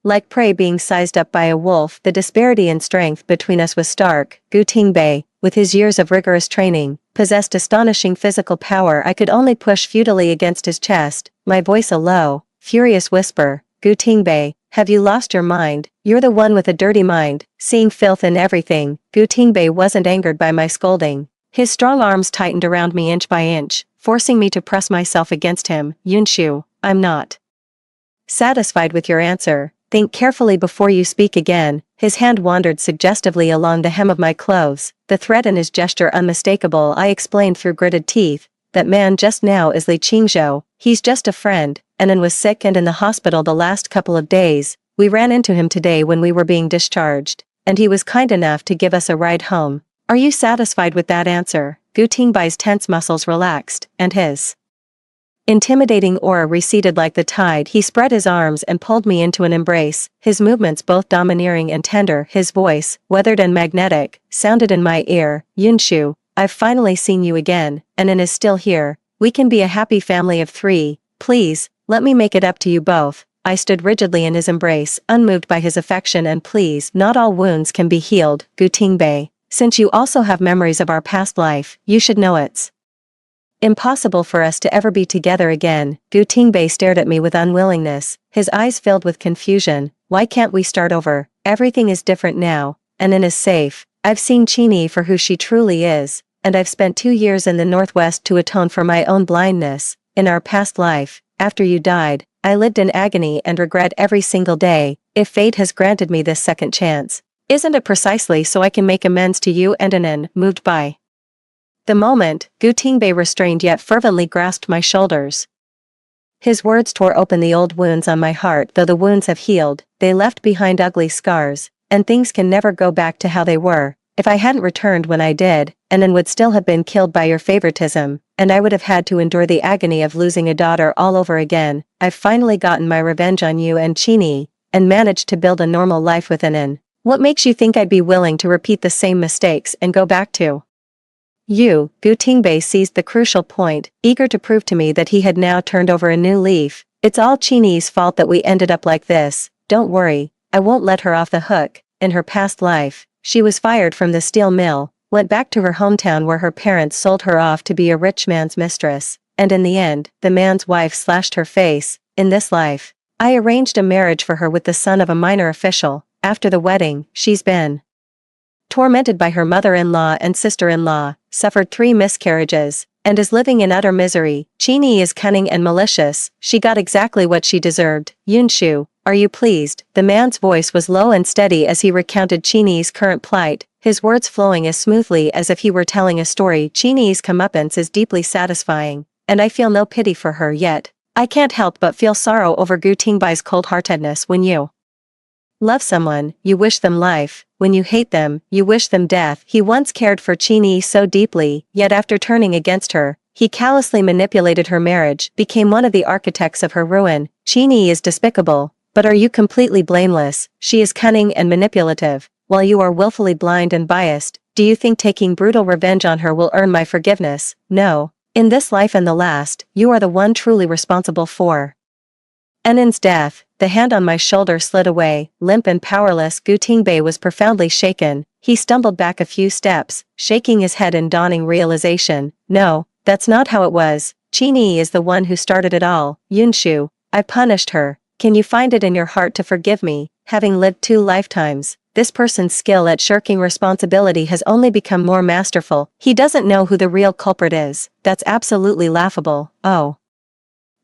like prey being sized up by a wolf. The disparity in strength between us was stark. Gu Tingbei, with his years of rigorous training, possessed astonishing physical power. I could only push futilely against his chest, my voice a low, furious whisper. Gu Tingbei, have you lost your mind? You're the one with a dirty mind, seeing filth in everything. Gu Tingbei wasn't angered by my scolding. His strong arms tightened around me inch by inch, forcing me to press myself against him. Yunshu, I'm not satisfied with your answer. Think carefully before you speak again. His hand wandered suggestively along the hem of my clothes, the threat in his gesture unmistakable. I explained through gritted teeth, that man just now is Li Qingzhou. He's just a friend. Anan was sick and in the hospital the last couple of days. We ran into him today when we were being discharged, and he was kind enough to give us a ride home. Are you satisfied with that answer? Gu Tingbei's tense muscles relaxed, and his intimidating aura receded like the tide. He spread his arms and pulled me into an embrace, his movements both domineering and tender. His voice, weathered and magnetic, sounded in my ear. Yunshu, I've finally seen you again. Anan is still here. We can be a happy family of 3. Please, let me make it up to you both. I stood rigidly in his embrace, unmoved by his affection. And please, not all wounds can be healed, Gu Tingbei. Since you also have memories of our past life, you should know it's impossible for us to ever be together again. Gu Tingbei stared at me with unwillingness, his eyes filled with confusion. Why can't we start over? Everything is different now. Anan is safe. I've seen Qingyi for who she truly is, and I've spent 2 years in the Northwest to atone for my own blindness. In our past life, after you died, I lived in agony and regret every single day. If fate has granted me this second chance, isn't it precisely so I can make amends to you? And Anan, moved by the moment, Gu Tingbei restrained yet fervently grasped my shoulders. His words tore open the old wounds on my heart. Though the wounds have healed, they left behind ugly scars, and things can never go back to how they were. If I hadn't returned when I did, Anan would still have been killed by your favoritism, and I would have had to endure the agony of losing a daughter all over again. I've finally gotten my revenge on you and Qingyi, and managed to build a normal life with Anan. What makes you think I'd be willing to repeat the same mistakes and go back to you? Gu Tingbei seized the crucial point, eager to prove to me that he had now turned over a new leaf. It's all Qingyi's fault that we ended up like this. Don't worry, I won't let her off the hook. In her past life, she was fired from the steel mill, went back to her hometown where her parents sold her off to be a rich man's mistress, and in the end, the man's wife slashed her face. In this life, I arranged a marriage for her with the son of a minor official. After the wedding, she's been tormented by her mother-in-law and sister-in-law, suffered 3 miscarriages, and is living in utter misery. Qingyi is cunning and malicious. She got exactly what she deserved. Yunshu, are you pleased? The man's voice was low and steady as he recounted Qingyi's current plight, his words flowing as smoothly as if he were telling a story. Qingyi's comeuppance is deeply satisfying, and I feel no pity for her yet. I can't help but feel sorrow over Gu Tingbei's cold-heartedness. When you love someone, you wish them life. When you hate them, you wish them death. He once cared for Qingyi so deeply, yet after turning against her, he callously manipulated her marriage, became one of the architects of her ruin. Qingyi is despicable, but are you completely blameless? She is cunning and manipulative, while you are willfully blind and biased. Do you think taking brutal revenge on her will earn my forgiveness? No. In this life and the last, you are the one truly responsible for Anan's death. The hand on my shoulder slid away, limp and powerless. Gu Tingbei was profoundly shaken. He stumbled back a few steps, shaking his head in dawning realization. No, that's not how it was. Qingyi is the one who started it all. Yunshu, I punished her. Can you find it in your heart to forgive me? Having lived 2 lifetimes, this person's skill at shirking responsibility has only become more masterful. He doesn't know who the real culprit is. That's absolutely laughable. Oh,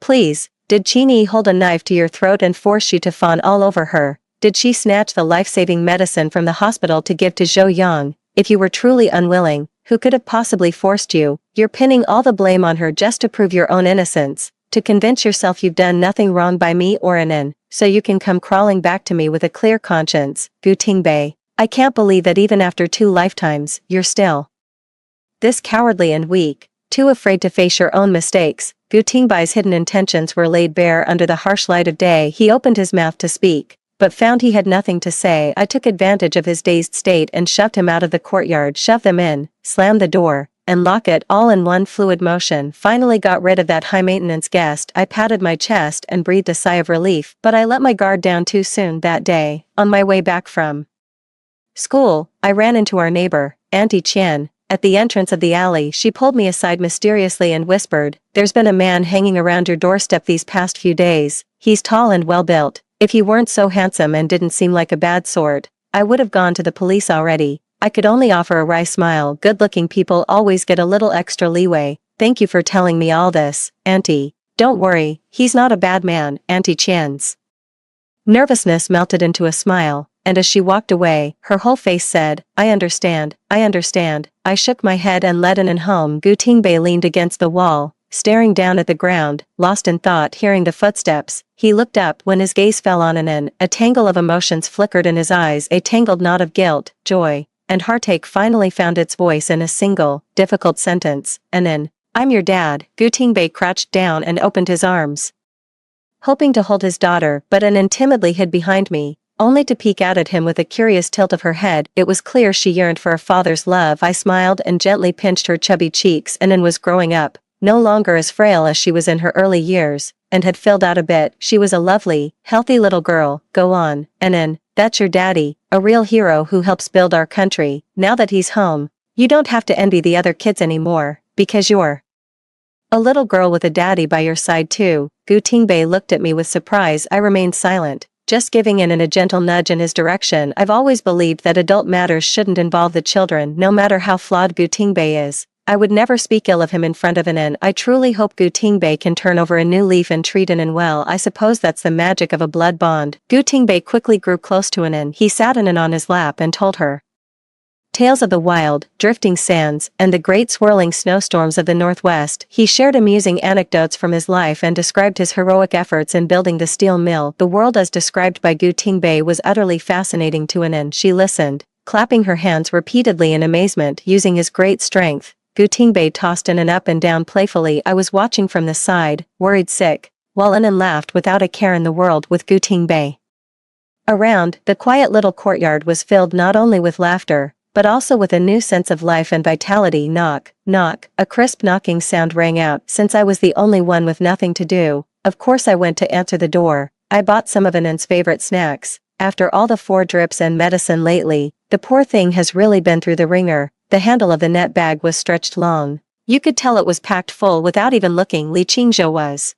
please. Did Qingyi hold a knife to your throat and force you to fawn all over her? Did she snatch the life-saving medicine from the hospital to give to Zhou Yang? If you were truly unwilling, who could have possibly forced you? You're pinning all the blame on her just to prove your own innocence. to convince yourself you've done nothing wrong by me or Anin, so you can come crawling back to me with a clear conscience, Gu Tingbei. I can't believe that even after 2 lifetimes, you're still this cowardly and weak, too afraid to face your own mistakes. Gu Tingbei's hidden intentions were laid bare under the harsh light of day. He opened his mouth to speak, but found he had nothing to say. I took advantage of his dazed state and shoved him out of the courtyard, shoved them in, slammed the door, and locked it all in one fluid motion. Finally got rid of that high-maintenance guest. I patted my chest and breathed a sigh of relief, but I let my guard down too soon that day. On my way back from school, I ran into our neighbor, Auntie Qian. At the entrance of the alley, she pulled me aside mysteriously and whispered, "There's been a man hanging around your doorstep these past few days. He's tall and well-built. If he weren't so handsome and didn't seem like a bad sort, I would have gone to the police already." I could only offer a wry smile. Good-looking people always get a little extra leeway. "Thank you for telling me all this, Auntie." "Don't worry, he's not a bad man." Auntie Qian's nervousness melted into a smile, and as she walked away, her whole face said, "I understand, I understand." I shook my head and led Anin home. Gu Tingbei leaned against the wall, staring down at the ground, lost in thought. Hearing the footsteps, he looked up. When his gaze fell on Anin, a tangle of emotions flickered in his eyes. A tangled knot of guilt, joy, and heartache finally found its voice in a single, difficult sentence. "Anin, I'm your dad." Gu Tingbei crouched down and opened his arms, hoping to hold his daughter, but Anin timidly hid behind me, only to peek out at him with a curious tilt of her head. It was clear she yearned for a father's love. I smiled and gently pinched her chubby cheeks. Anin was growing up, no longer as frail as she was in her early years, and had filled out a bit. She was a lovely, healthy little girl. "Go on, Anin, that's your daddy, a real hero who helps build our country. Now that he's home, you don't have to envy the other kids anymore, because you're a little girl with a daddy by your side too." Gu Tingbei looked at me with surprise. I remained silent, just giving Anin a gentle nudge in his direction. I've always believed that adult matters shouldn't involve the children. No matter how flawed Gu Tingbei is, I would never speak ill of him in front of Anin. I truly hope Gu Tingbei can turn over a new leaf and treat Anin well. I suppose that's the magic of a blood bond. Gu Tingbei quickly grew close to Anin. He sat Anin on his lap and told her tales of the wild, drifting sands, and the great swirling snowstorms of the Northwest. He shared amusing anecdotes from his life and described his heroic efforts in building the steel mill. The world as described by Gu Tingbei was utterly fascinating to Anin. She listened, clapping her hands repeatedly in amazement. Using his great strength, Gu Tingbei tossed Anin up and down playfully. I was watching from the side, worried sick, while Anin laughed without a care in the world with Gu Tingbei around. The quiet little courtyard was filled not only with laughter, but also with a new sense of life and vitality. Knock, knock. A crisp knocking sound rang out. Since I was the only one with nothing to do, of course I went to answer the door. I bought some of Anin's favorite snacks. After all the 4 drips and medicine lately, the poor thing has really been through the ringer. The handle of the net bag was stretched long. You could tell it was packed full without even looking. Li Qingzhou was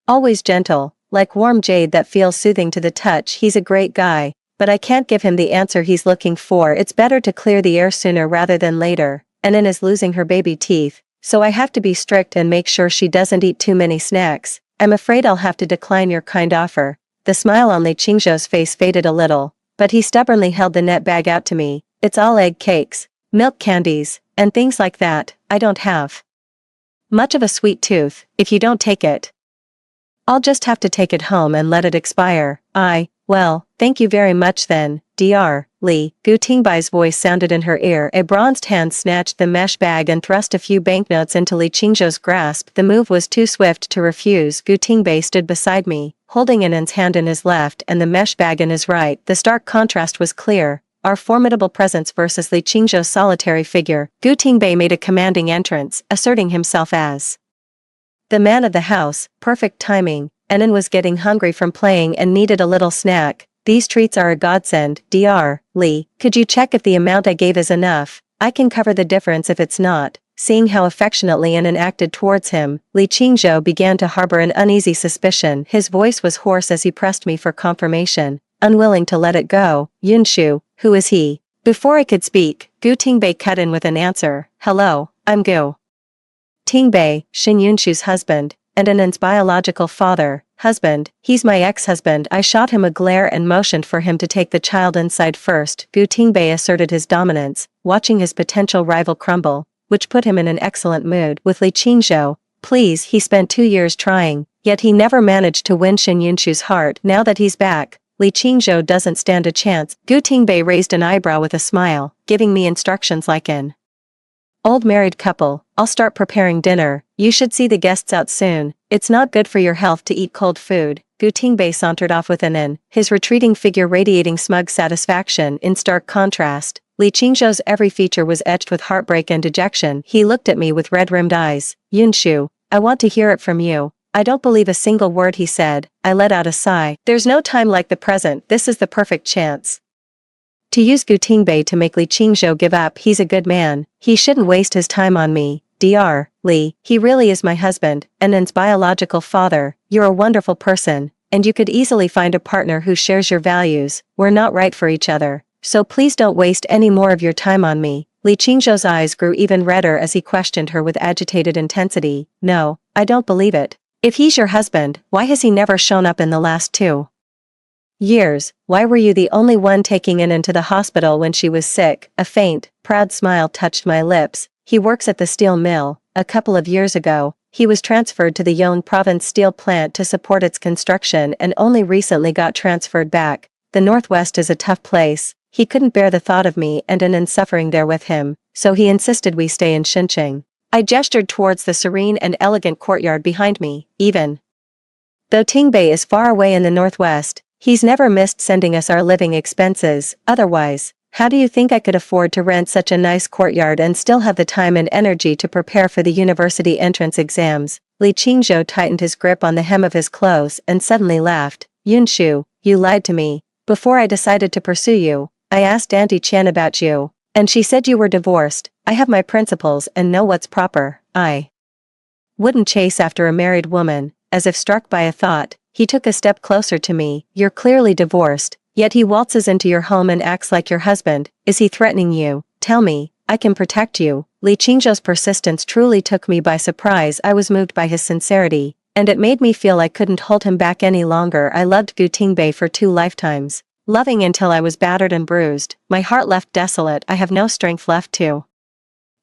always gentle, like warm jade that feels soothing to the touch. He's a great guy, but I can't give him the answer he's looking for. It's better to clear the air sooner rather than later. Anin is losing her baby teeth, so I have to be strict and make sure she doesn't eat too many snacks. I'm afraid I'll have to decline your kind offer. The smile on Li Qingzhou's face faded a little, but he stubbornly held the net bag out to me. "It's all egg cakes, milk candies, and things like that. I don't have much of a sweet tooth. If you don't take it, I'll just have to take it home and let it expire." Well, thank you very much then, Dr. Li." Gu Tingbei's voice sounded in her ear. A bronzed hand snatched the mesh bag and thrust a few banknotes into Li Qingzhou's grasp. The move was too swift to refuse. Gu Tingbei stood beside me, holding Anin's hand in his left and the mesh bag in his right. The stark contrast was clear. Our formidable presence versus Li Qingzhou's solitary figure. Gu Tingbei made a commanding entrance, asserting himself as the man of the house. Perfect timing. Anin was getting hungry from playing and needed a little snack. "These treats are a godsend, Dr. Li. Could you check if the amount I gave is enough? I can cover the difference if it's not." Seeing how affectionately Anin acted towards him, Li Qingzhou began to harbor an uneasy suspicion. His voice was hoarse as he pressed me for confirmation, unwilling to let it go. "Yunshu, who is he?" Before I could speak, Gu Tingbei cut in with an answer. "Hello, I'm Gu Tingbei, Shin Yunshu's husband, and Anin's biological father. Husband, he's my ex-husband." I shot him a glare and motioned for him to take the child inside first. Gu Tingbei asserted his dominance, watching his potential rival crumble, which put him in an excellent mood. With Li Qingzhou Please, he spent 2 years trying, yet he never managed to win Shen Yunshu's heart. Now that he's back, Li Qingzhou doesn't stand a chance. Gu Tingbei raised an eyebrow with a smile, giving me instructions like an old married couple. I'll start preparing dinner. You should see the guests out soon. It's not good for your health to eat cold food. Gu Tingbei sauntered off with an his retreating figure radiating smug satisfaction. In stark contrast, Li Qingzhou's every feature was etched with heartbreak and dejection. He looked at me with red-rimmed eyes. Yunshu, I want to hear it from you. I don't believe a single word he said. I let out a sigh. There's no time like the present. This is the perfect chance to use Gu Tingbei to make Li Qingzhou give up. He's a good man. He shouldn't waste his time on me. Dr. Li, he really is my husband, and N's biological father. You're a wonderful person, and you could easily find a partner who shares your values. We're not right for each other, so please don't waste any more of your time on me. Li Qingzhou's eyes grew even redder as he questioned her with agitated intensity. No, I don't believe it. If he's your husband, why has he never shown up in the last 2 years? Why were you the only one taking in into the hospital when she was sick? A faint, proud smile touched my lips. He works at the steel mill. A couple of years ago, he was transferred to the Yonne province steel plant to support its construction and only recently got transferred back. The Northwest is a tough place. He couldn't bear the thought of me and An suffering there with him, so he insisted we stay in Xinqiang. I gestured towards the serene and elegant courtyard behind me. Even though Tingbei is far away in the Northwest, he's never missed sending us our living expenses. Otherwise, how do you think I could afford to rent such a nice courtyard and still have the time and energy to prepare for the university entrance exams? Li Qingzhou tightened his grip on the hem of his clothes and suddenly laughed. Yunshu, you lied to me. Before I decided to pursue you, I asked Auntie Qian about you, and she said you were divorced. I have my principles and know what's proper. I wouldn't chase after a married woman. As if struck by a thought, he took a step closer to me. You're clearly divorced, yet he waltzes into your home and acts like your husband. Is he threatening you? Tell me, I can protect you. Li Qingzhou's persistence truly took me by surprise. I was moved by his sincerity, and it made me feel I couldn't hold him back any longer. I loved Gu Tingbei for 2 lifetimes, loving until I was battered and bruised, my heart left desolate. I have no strength left to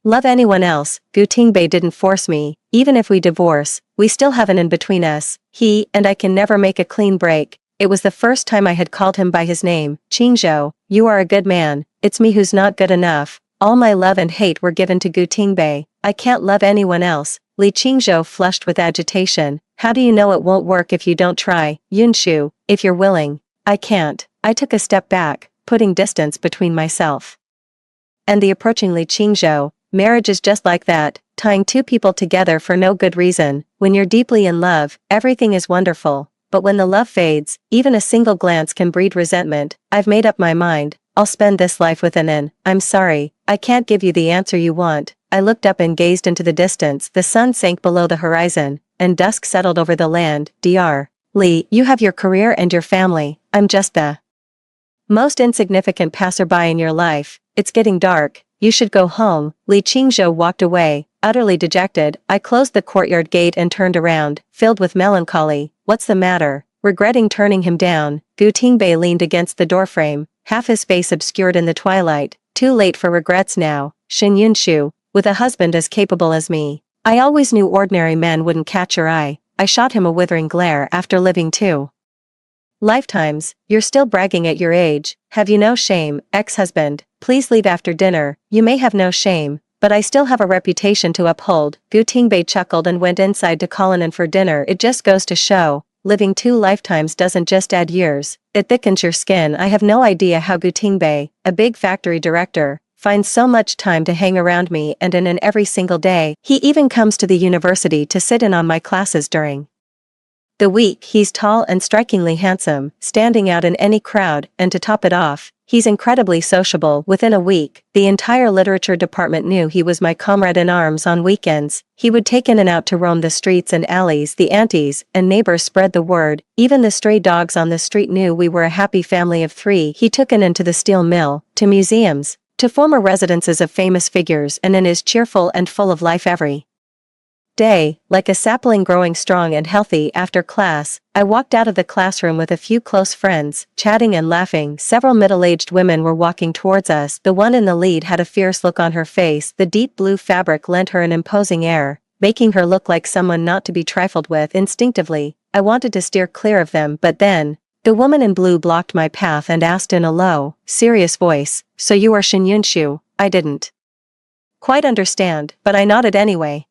love anyone else. Gu Tingbei didn't force me. Even if we divorce, we still have an in between us. He and I can never make a clean break. It was the first time I had called him by his name. Qingzhou, you are a good man. It's me who's not good enough. All my love and hate were given to Gu Tingbei. I can't love anyone else. Li Qingzhou flushed with agitation. How do you know it won't work if you don't try? Yunshu, if you're willing. I can't. I took a step back, putting distance between myself and the approaching Li Qingzhou. Marriage is just like that, tying 2 people together for no good reason. When you're deeply in love, everything is wonderful, but when the love fades, even a single glance can breed resentment. I've made up my mind. I'll spend this life with An. I'm sorry, I can't give you the answer you want. I looked up and gazed into the distance. The sun sank below the horizon, and dusk settled over the land. Dr. Li, you have your career and your family. I'm just the most insignificant passerby in your life. It's getting dark. You should go home. Li Qingzhou walked away, utterly dejected. I closed the courtyard gate and turned around, filled with melancholy. What's the matter? Regretting turning him down, Gu Tingbei leaned against the doorframe, half his face obscured in the twilight. Too late for regrets now. Shen Yunshu, with a husband as capable as me, I always knew ordinary men wouldn't catch your eye. I shot him a withering glare. After living 2 lifetimes, you're still bragging at your age. Have you no shame? Ex-husband, please leave after dinner. You may have no shame, but I still have a reputation to uphold. Gu Tingbei chuckled and went inside to call in for dinner. It just goes to show, living 2 lifetimes doesn't just add years, it thickens your skin. I have no idea how Gu Tingbei, a big factory director, finds so much time to hang around me and in every single day. He even comes to the university to sit in on my classes during the week. He's tall and strikingly handsome, standing out in any crowd, and to top it off, he's incredibly sociable. Within a week, the entire literature department knew he was my comrade in arms. On weekends, he would take in and out to roam the streets and alleys. The aunties and neighbors spread the word. Even the stray dogs on the street knew we were a happy family of 3. He took in into the steel mill, to museums, to former residences of famous figures, and is cheerful and full of life every day. Like a sapling growing strong and healthy. After class, I walked out of the classroom with a few close friends, chatting and laughing. Several middle-aged women were walking towards us. The one in the lead had a fierce look on her face. The deep blue fabric lent her an imposing air, making her look like someone not to be trifled with. Instinctively, I wanted to steer clear of them, but then, the woman in blue blocked my path and asked in a low, serious voice, "So you are Shin Yunshu?" I didn't quite understand, but I nodded anyway.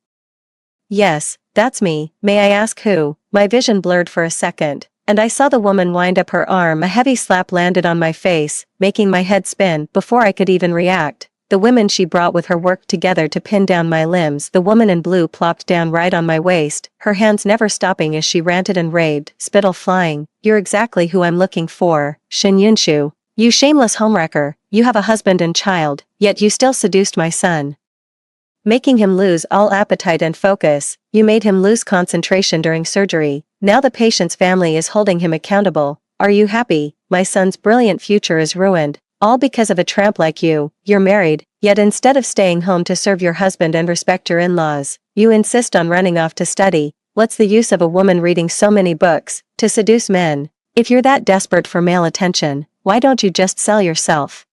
"Yes, that's me. May I ask who?" My vision blurred for a second, and I saw the woman wind up her arm. A heavy slap landed on my face, making my head spin. Before I could even react, the women she brought with her worked together to pin down my limbs. The woman in blue plopped down right on my waist, her hands never stopping as she ranted and raved, spittle flying. "You're exactly who I'm looking for, Shin Yunshu. You shameless homewrecker, you have a husband and child, yet you still seduced my son, making him lose all appetite and focus. You made him lose concentration during surgery. Now the patient's family is holding him accountable. Are you happy? My son's brilliant future is ruined, all because of a tramp like you. You're married, yet instead of staying home to serve your husband and respect your in-laws, you insist on running off to study. What's the use of a woman reading so many books to seduce men? If you're that desperate for male attention, why don't you just sell yourself?"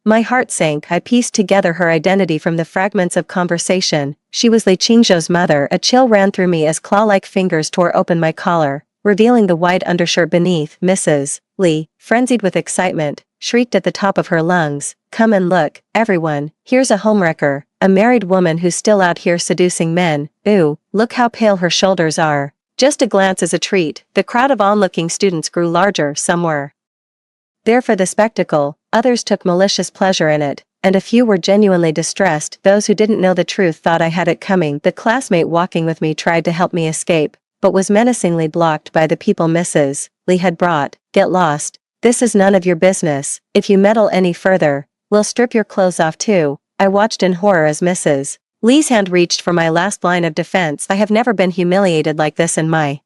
My heart sank. I pieced together her identity from the fragments of conversation. She was Li Qingzhou's mother. A chill ran through me as claw-like fingers tore open my collar, revealing the white undershirt beneath. Mrs. Li, frenzied with excitement, shrieked at the top of her lungs, "Come and look, everyone, here's a homewrecker, a married woman who's still out here seducing men. Ooh, look how pale her shoulders are." Just a glance is a treat. The crowd of onlooking students grew larger. Some were there for the spectacle, others took malicious pleasure in it, and a few were genuinely distressed. Those who didn't know the truth thought I had it coming. The classmate walking with me tried to help me escape, but was menacingly blocked by the people Mrs. Li had brought. "Get lost. This is none of your business. If you meddle any further, we'll strip your clothes off too." I watched in horror as Mrs. Li's hand reached for my last line of defense. I have never been humiliated like this in my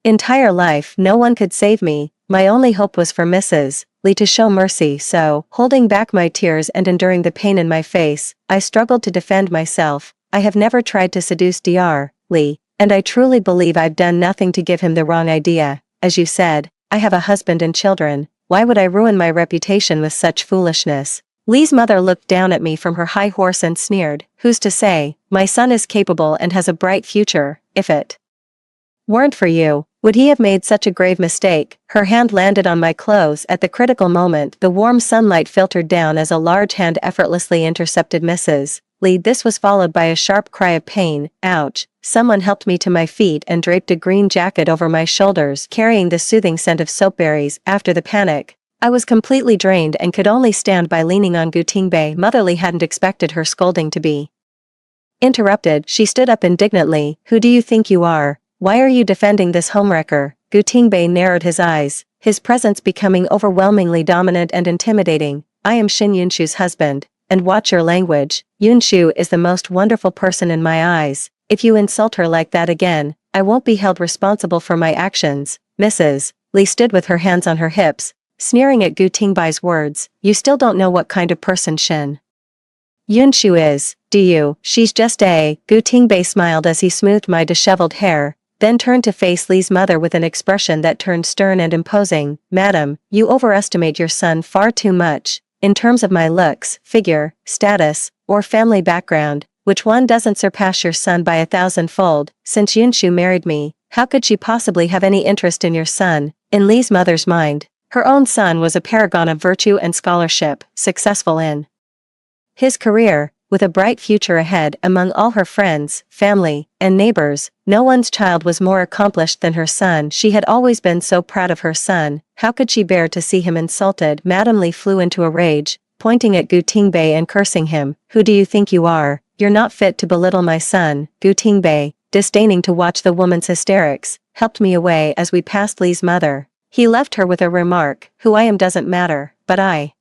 entire life. No one could save me. My only hope was for Mrs. Li to show mercy, so, holding back my tears and enduring the pain in my face, I struggled to defend myself. "I have never tried to seduce Dr. Li, and I truly believe I've done nothing to give him the wrong idea. As you said, I have a husband and children. Why would I ruin my reputation with such foolishness?" Li's mother looked down at me from her high horse and sneered, "Who's to say? My son is capable and has a bright future. If it weren't for you, would he have made such a grave mistake?" Her hand landed on my clothes. At the critical moment, the warm sunlight filtered down as a large hand effortlessly intercepted Mrs. Li. This was followed by a sharp cry of pain. Ouch. Someone helped me to my feet and draped a green jacket over my shoulders, carrying the soothing scent of soapberries. After the panic, I was completely drained and could only stand by leaning on Gu Tingbei. Mother Li hadn't expected her scolding to be interrupted. She stood up indignantly. "Who do you think you are? Why are you defending this homewrecker?" Gu Tingbei narrowed his eyes, his presence becoming overwhelmingly dominant and intimidating. "I am Shin Yunshu's husband, and watch your language. Yunshu is the most wonderful person in my eyes. If you insult her like that again, I won't be held responsible for my actions." Mrs. Li stood with her hands on her hips, sneering at Gu Tingbei's words. "You still don't know what kind of person Shin Yunshu is, do you? She's just a..." Gu Tingbei smiled as he smoothed my disheveled hair, then turned to face Li's mother with an expression that turned stern and imposing. "Madam, you overestimate your son far too much. In terms of my looks, figure, status, or family background, which one doesn't surpass your son by 1,000-fold? Since Yunshu married me, how could she possibly have any interest in your son?" In Li's mother's mind, her own son was a paragon of virtue and scholarship, successful in his career, with a bright future ahead. Among all her friends, family, and neighbors, no one's child was more accomplished than her son. She had always been so proud of her son. How could she bear to see him insulted? Madame Li flew into a rage, pointing at Gu Tingbei and cursing him. "Who do you think you are? You're not fit to belittle my son." Gu Tingbei, disdaining to watch the woman's hysterics, helped me away as we passed Li's mother. He left her with a remark, "Who I am doesn't matter, but I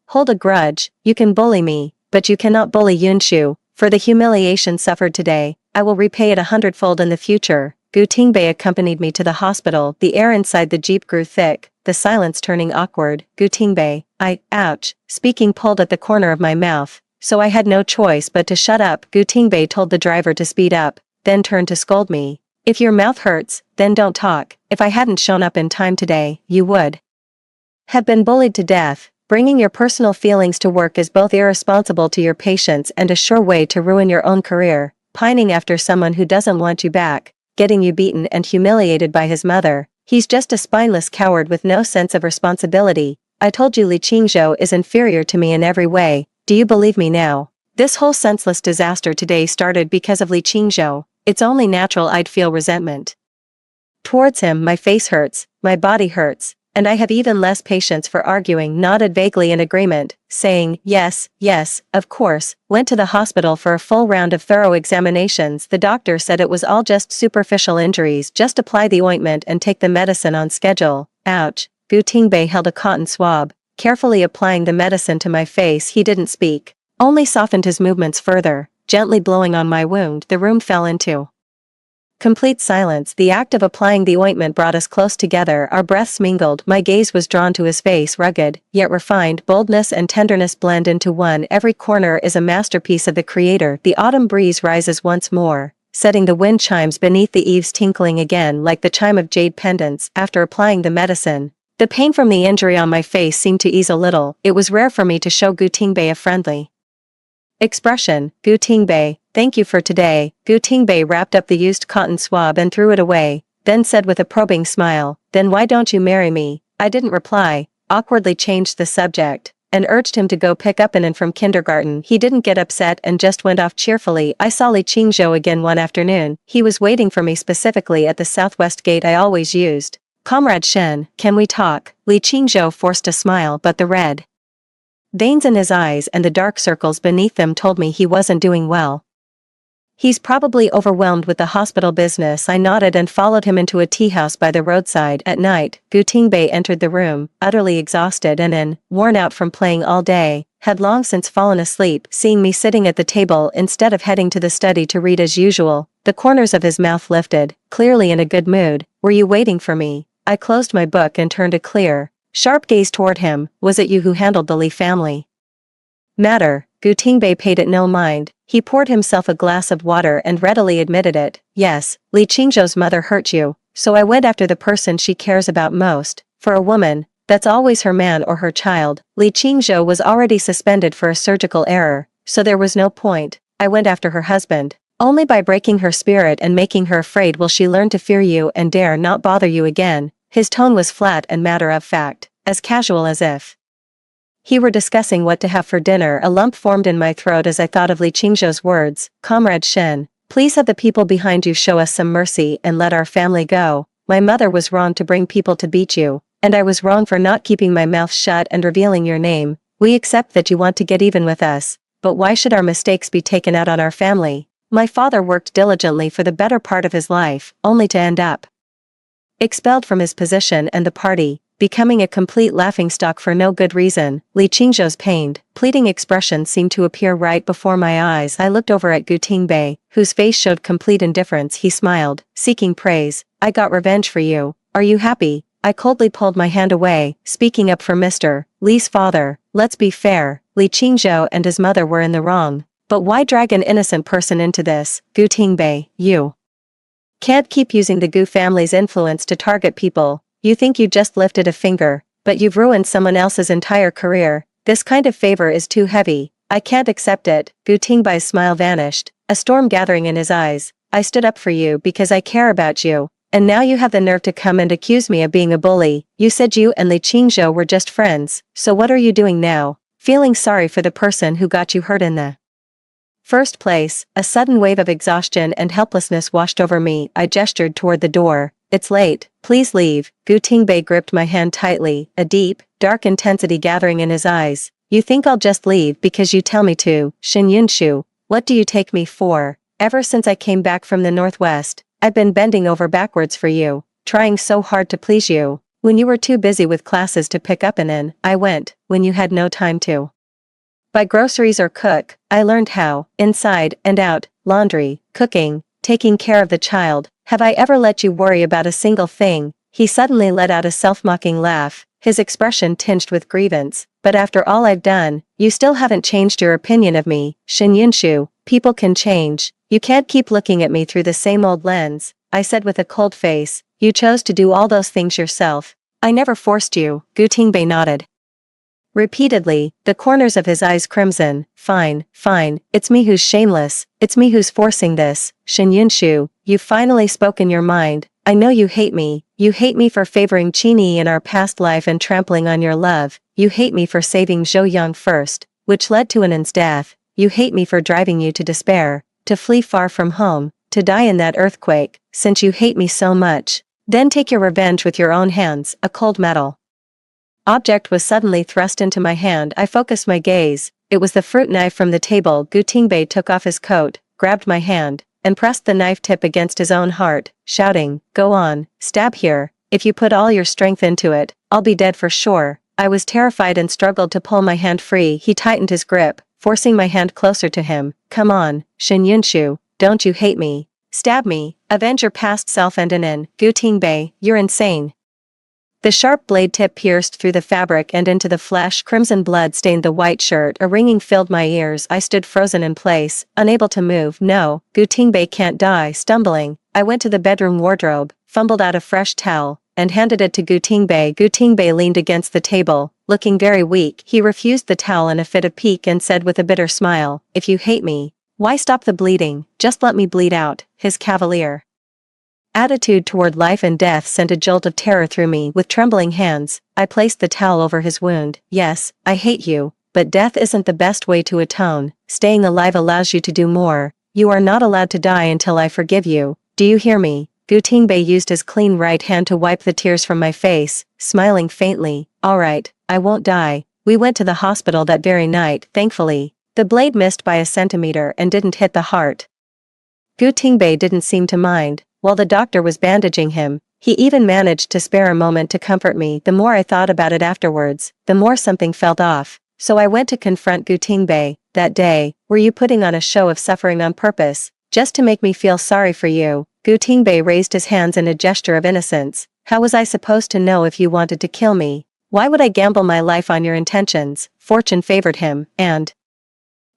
hold a grudge. You can bully me, but you cannot bully Yunshu. For the humiliation suffered today, I will repay it 100-fold in the future." Gu Tingbei accompanied me to the hospital. The air inside the jeep grew thick, the silence turning awkward. Gu Tingbei, ouch, speaking pulled at the corner of my mouth, so I had no choice but to shut up. Gu Tingbei told the driver to speed up, then turned to scold me. "If your mouth hurts, then don't talk. If I hadn't shown up in time today, you would have been bullied to death. Bringing your personal feelings to work is both irresponsible to your patients and a sure way to ruin your own career." pining after someone who doesn't want you back, getting you beaten and humiliated by his mother. He's just a spineless coward with no sense of responsibility. I told you Li Qingzhou is inferior to me in every way. Do you believe me now? This whole senseless disaster today started because of Li Qingzhou. It's only natural I'd feel resentment towards him. My face hurts, my body hurts, and I have even less patience for arguing. Nodded vaguely in agreement, saying, yes, yes, of course. Went to the hospital for a full round of thorough examinations. The doctor said it was all just superficial injuries. Just apply the ointment and take the medicine on schedule. Ouch. Gu Tingbei held a cotton swab, carefully applying the medicine to my face. He didn't speak, only softened his movements further, gently blowing on my wound. The room fell into complete silence. The act of applying the ointment brought us close together. Our breaths mingled. My gaze was drawn to his face. Rugged, yet refined, boldness and tenderness blend into one. Every corner is a masterpiece of the creator. The autumn breeze rises once more, setting the wind chimes beneath the eaves tinkling again like the chime of jade pendants. After applying the medicine, the pain from the injury on my face seemed to ease a little. It was rare for me to show Gu Tingbei a friendly expression. Gu Tingbei, thank you for today. Gu Tingbei wrapped up the used cotton swab and threw it away, then said with a probing smile, then why don't you marry me? I didn't reply, awkwardly changed the subject, and urged him to go pick up Anan from kindergarten. He didn't get upset and just went off cheerfully. I saw Li Qingzhou again one afternoon. He was waiting for me specifically at the southwest gate I always used. Comrade Shen, can we talk? Li Qingzhou forced a smile, but the red veins in his eyes and the dark circles beneath them told me he wasn't doing well. He's probably overwhelmed with the hospital business. I nodded and followed him into a tea house by the roadside. At night, Gu Tingbei entered the room, utterly exhausted and worn out from playing all day, had long since fallen asleep. Seeing me sitting at the table instead of heading to the study to read as usual, the corners of his mouth lifted, clearly in a good mood. Were you waiting for me? I closed my book and turned a clear, sharp gaze toward him. Was it you who handled the Li family matter? Gu Tingbei paid it no mind. He poured himself a glass of water and readily admitted it. Yes, Li Qingzhou's mother hurt you, so I went after the person she cares about most. For a woman, that's always her man or her child. Li Qingzhou was already suspended for a surgical error, so there was no point. I went after her husband. Only by breaking her spirit and making her afraid will she learn to fear you and dare not bother you again. His tone was flat and matter of fact, as casual as if he were discussing what to have for dinner. A lump formed in my throat as I thought of Li Qingzhou's words. Comrade Shen, please have the people behind you show us some mercy and let our family go. My mother was wrong to bring people to beat you, and I was wrong for not keeping my mouth shut and revealing your name. We accept that you want to get even with us, but why should our mistakes be taken out on our family? My father worked diligently for the better part of his life, only to end up expelled from his position and the party, becoming a complete laughingstock for no good reason. Li Qingzhou's pained, pleading expression seemed to appear right before my eyes. I looked over at Gu Tingbei, whose face showed complete indifference. He smiled, seeking praise. I got revenge for you. Are you happy? I coldly pulled my hand away, speaking up for Mr. Li's father. Let's be fair, Li Qingzhou and his mother were in the wrong. But why drag an innocent person into this? Gu Tingbei, you can't keep using the Gu family's influence to target people. You think you just lifted a finger, but you've ruined someone else's entire career. This kind of favor is too heavy. I can't accept it. Gu Tingbei's smile vanished, a storm gathering in his eyes. I stood up for you because I care about you, and now you have the nerve to come and accuse me of being a bully. You said you and Li Qingzhou were just friends, so what are you doing now? Feeling sorry for the person who got you hurt in the first place. A sudden wave of exhaustion and helplessness washed over me. I gestured toward the door. It's late, please leave. Gu Tingbei gripped my hand tightly, a deep, dark intensity gathering in his eyes. You think I'll just leave because you tell me to? Shen Yunshu, what do you take me for? Ever since I came back from the Northwest, I've been bending over backwards for you, trying so hard to please you. When you were too busy with classes to pick up Anan, I went. When you had no time to buy groceries or cook, I learned how. Inside and out, laundry, cooking, taking care of the child. Have I ever let you worry about a single thing? He suddenly let out a self-mocking laugh, his expression tinged with grievance. But after all I've done, you still haven't changed your opinion of me. Shen Yunshu, people can change. You can't keep looking at me through the same old lens, I said with a cold face. You chose to do all those things yourself. I never forced you. Gu Tingbei nodded. Repeatedly, the corners of his eyes crimson. Fine, fine, it's me who's shameless, it's me who's forcing this. Shin Yunshu, you've finally spoken your mind. I know you hate me for favoring Qinyi in our past life and trampling on your love, you hate me for saving Zhou Yang first, which led to Anan's death, you hate me for driving you to despair, to flee far from home, to die in that earthquake. Since you hate me so much, then take your revenge with your own hands. A cold metal object was suddenly thrust into my hand. I focused my gaze. It was the fruit knife from the table. Gu Tingbei took off his coat, grabbed my hand, and pressed the knife tip against his own heart, shouting, "Go on, stab here. If you put all your strength into it, I'll be dead for sure." I was terrified and struggled to pull my hand free. He tightened his grip, forcing my hand closer to him. "Come on, Shin Yunshu, don't you hate me? Stab me, avenge your past self." And Anan, Gu Tingbei, you're insane. The sharp blade tip pierced through the fabric and into the flesh. Crimson blood stained the white shirt. A ringing filled my ears. I stood frozen in place, unable to move. No, Gu Tingbei can't die. Stumbling, I went to the bedroom wardrobe, fumbled out a fresh towel, and handed it to Gu Tingbei. Gu Tingbei leaned against the table, looking very weak. He refused the towel in a fit of pique and said with a bitter smile, "If you hate me, why stop the bleeding? Just let me bleed out." His cavalier attitude toward life and death sent a jolt of terror through me. With trembling hands, I placed the towel over his wound. "Yes, I hate you, but death isn't the best way to atone. Staying alive allows you to do more. You are not allowed to die until I forgive you. Do you hear me?" Gu Tingbei used his clean right hand to wipe the tears from my face, smiling faintly. "All right, I won't die." We went to the hospital that very night. Thankfully, the blade missed by a centimeter and didn't hit the heart. Gu Tingbei didn't seem to mind. While the doctor was bandaging him, he even managed to spare a moment to comfort me. The more I thought about it afterwards, the more something felt off. So I went to confront Gu Tingbei. "That day, were you putting on a show of suffering on purpose, just to make me feel sorry for you?" Gu Tingbei raised his hands in a gesture of innocence. "How was I supposed to know if you wanted to kill me? Why would I gamble my life on your intentions?" Fortune favored him, and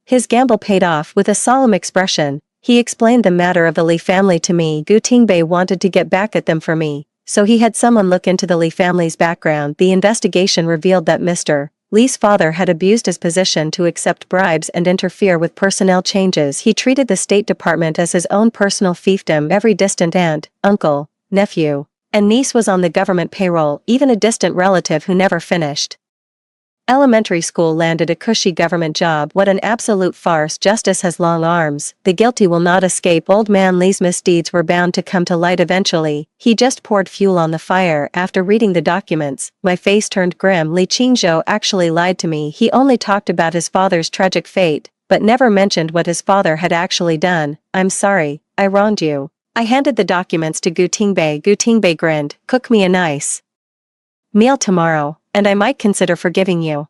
his gamble paid off. With a solemn expression, he explained the matter of the Li family to me. Gu Tingbei wanted to get back at them for me, so he had someone look into the Li family's background. The investigation revealed that Mr. Li's father had abused his position to accept bribes and interfere with personnel changes. He treated the State Department as his own personal fiefdom. Every distant aunt, uncle, nephew, and niece was on the government payroll, even a distant relative who never finished elementary school landed a cushy government job. What an absolute farce. Justice has long arms. The guilty will not escape. Old man Li's misdeeds were bound to come to light eventually. He just poured fuel on the fire. After reading the documents, my face turned grim. Li Qingzhou actually lied to me. He only talked about his father's tragic fate, but never mentioned what his father had actually done. "I'm sorry, I wronged you." I handed the documents to Gu Tingbei. Gu Tingbei grinned. "Cook me a nice meal tomorrow, and I might consider forgiving you."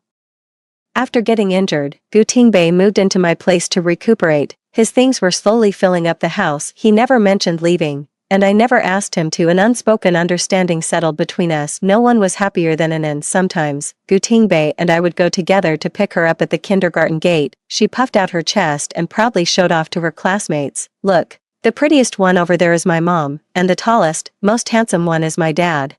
After getting injured, Gu Tingbei moved into my place to recuperate. His things were slowly filling up the house. He never mentioned leaving, and I never asked him to. An unspoken understanding settled between us. No one was happier than Anan. Sometimes, Gu Tingbei and I would go together to pick her up at the kindergarten gate. She puffed out her chest and proudly showed off to her classmates. "Look, the prettiest one over there is my mom, and the tallest, most handsome one is my dad."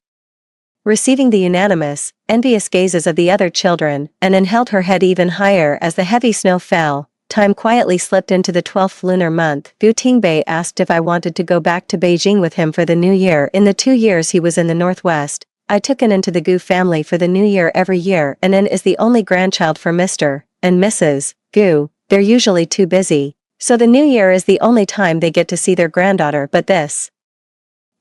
Receiving the unanimous, envious gazes of the other children, Anan held her head even higher as the heavy snow fell. Time quietly slipped into the 12th lunar month. Gu Tingbei asked if I wanted to go back to Beijing with him for the new year. In the 2 years he was in the Northwest, I took Anan to the Gu family for the new year every year. Anan is the only grandchild for Mr. and Mrs. Gu. They're usually too busy, so the new year is the only time they get to see their granddaughter. But this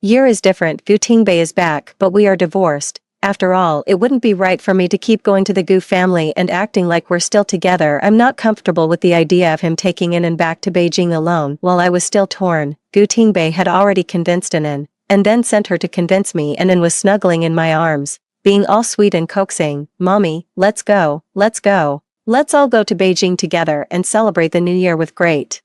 year is different. Gu Tingbei is back, but we are divorced. After all, it wouldn't be right for me to keep going to the Gu family and acting like we're still together. I'm not comfortable with the idea of him taking Anan back to Beijing alone. While I was still torn, Gu Tingbei had already convinced Anan, and then sent her to convince me. Anan was snuggling in my arms, being all sweet and coaxing. "Mommy, let's go, let's go. Let's all go to Beijing together and celebrate the new year with great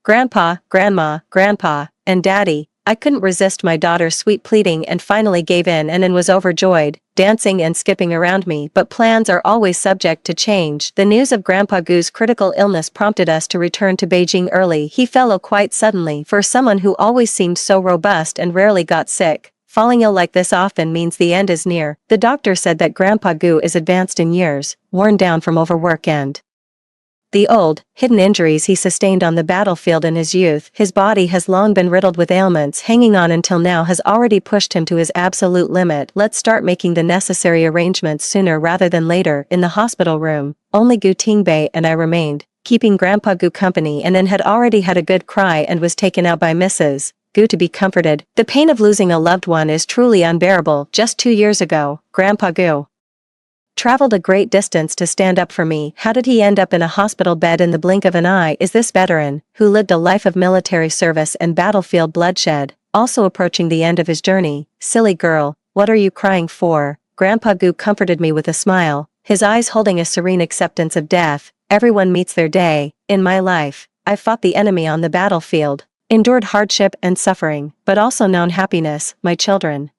Grandpa, Grandma, Grandpa, and Daddy." I couldn't resist my daughter's sweet pleading and finally gave in. Anan was overjoyed, dancing and skipping around me. But plans are always subject to change. The news of Grandpa Gu's critical illness prompted us to return to Beijing early. He fell ill quite suddenly for someone who always seemed so robust and rarely got sick. Falling ill like this often means the end is near. The doctor said that Grandpa Goo is advanced in years, worn down from overwork and the old, hidden injuries he sustained on the battlefield in his youth. His body has long been riddled with ailments. Hanging on until now has already pushed him to his absolute limit. Let's start making the necessary arrangements sooner rather than later. In the hospital room, only Gu Tingbei and I remained, keeping Grandpa Gu company, and then had already had a good cry and was taken out by Mrs. Gu to be comforted. The pain of losing a loved one is truly unbearable. Just 2 years ago, Grandpa Gu traveled a great distance to stand up for me. How did he end up in a hospital bed in the blink of an eye? Is this veteran, who lived a life of military service and battlefield bloodshed, also approaching the end of his journey? Silly girl, what are you crying for? Grandpa Gu comforted me with a smile, his eyes holding a serene acceptance of death. Everyone meets their day. In my life, I fought the enemy on the battlefield, endured hardship and suffering, but also known happiness. My children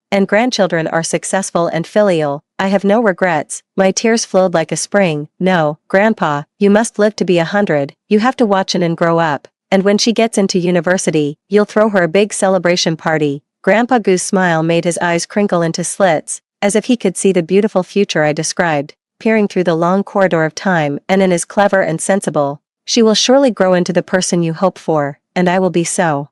and grandchildren are successful and filial. I have no regrets. My tears flowed like a spring. No, Grandpa, you must live to be 100. You have to watch Anan grow up, and when she gets into university, you'll throw her a big celebration party. Grandpa Gu's smile made his eyes crinkle into slits, as if he could see the beautiful future I described, peering through the long corridor of time. Anan is clever and sensible. She will surely grow into the person you hope for, and I will be so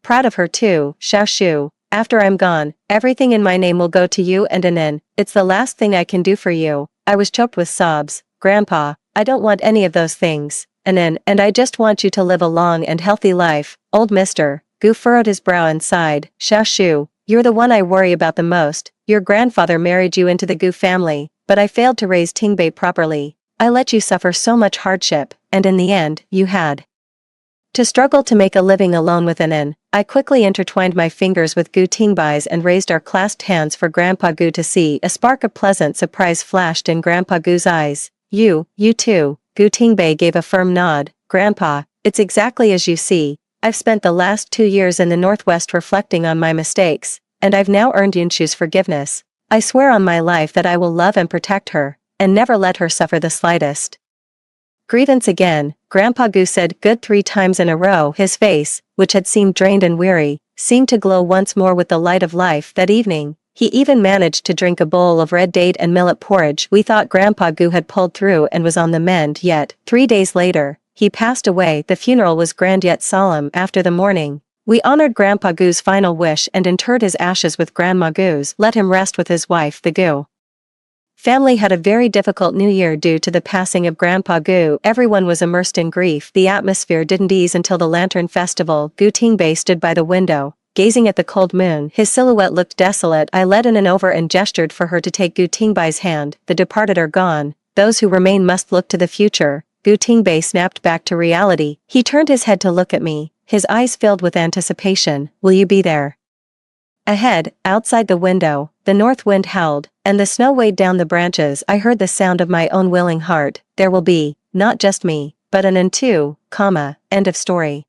proud of her too. Xiao Shu. After I'm gone, everything in my name will go to you and Anan. It's the last thing I can do for you. I was choked with sobs. Grandpa, I don't want any of those things. Anan, and I just want you to live a long and healthy life. Old Mr. Gu furrowed his brow and sighed. Xiao Shu, you're the one I worry about the most. Your grandfather married you into the Gu family, but I failed to raise Tingbei properly. I let you suffer so much hardship, and in the end, you had to struggle to make a living alone with Anan. I quickly intertwined my fingers with Gu Tingbei's and raised our clasped hands for Grandpa Gu to see. A spark of pleasant surprise flashed in Grandpa Gu's eyes. You too. Gu Tingbei gave a firm nod. Grandpa, it's exactly as you see. I've spent the last 2 years in the Northwest reflecting on my mistakes, and I've now earned Yunshu's forgiveness. I swear on my life that I will love and protect her, and never let her suffer the slightest grievance again. Grandpa Gu said good 3 times in a row. His face, which had seemed drained and weary, seemed to glow once more with the light of life. That evening, he even managed to drink a bowl of red date and millet porridge. We thought Grandpa Gu had pulled through and was on the mend, yet 3 days later, he passed away. The funeral was grand yet solemn. After the mourning, we honored Grandpa Gu's final wish and interred his ashes with Grandma Gu's. Let him rest with his wife. The Gu family had a very difficult New Year due to the passing of Grandpa Gu. Everyone was immersed in grief. The atmosphere didn't ease until the Lantern Festival. Gu Tingbei stood by the window, gazing at the cold moon. His silhouette looked desolate. I led Anan over and gestured for her to take Gu Tingbei's hand. The departed are gone. Those who remain must look to the future. Gu Tingbei snapped back to reality. He turned his head to look at me, his eyes filled with anticipation. Will you be there? Ahead, outside the window, the north wind howled, and the snow weighed down the branches. I heard the sound of my own willing heart. There will be, not just me, but Anan too, end of story.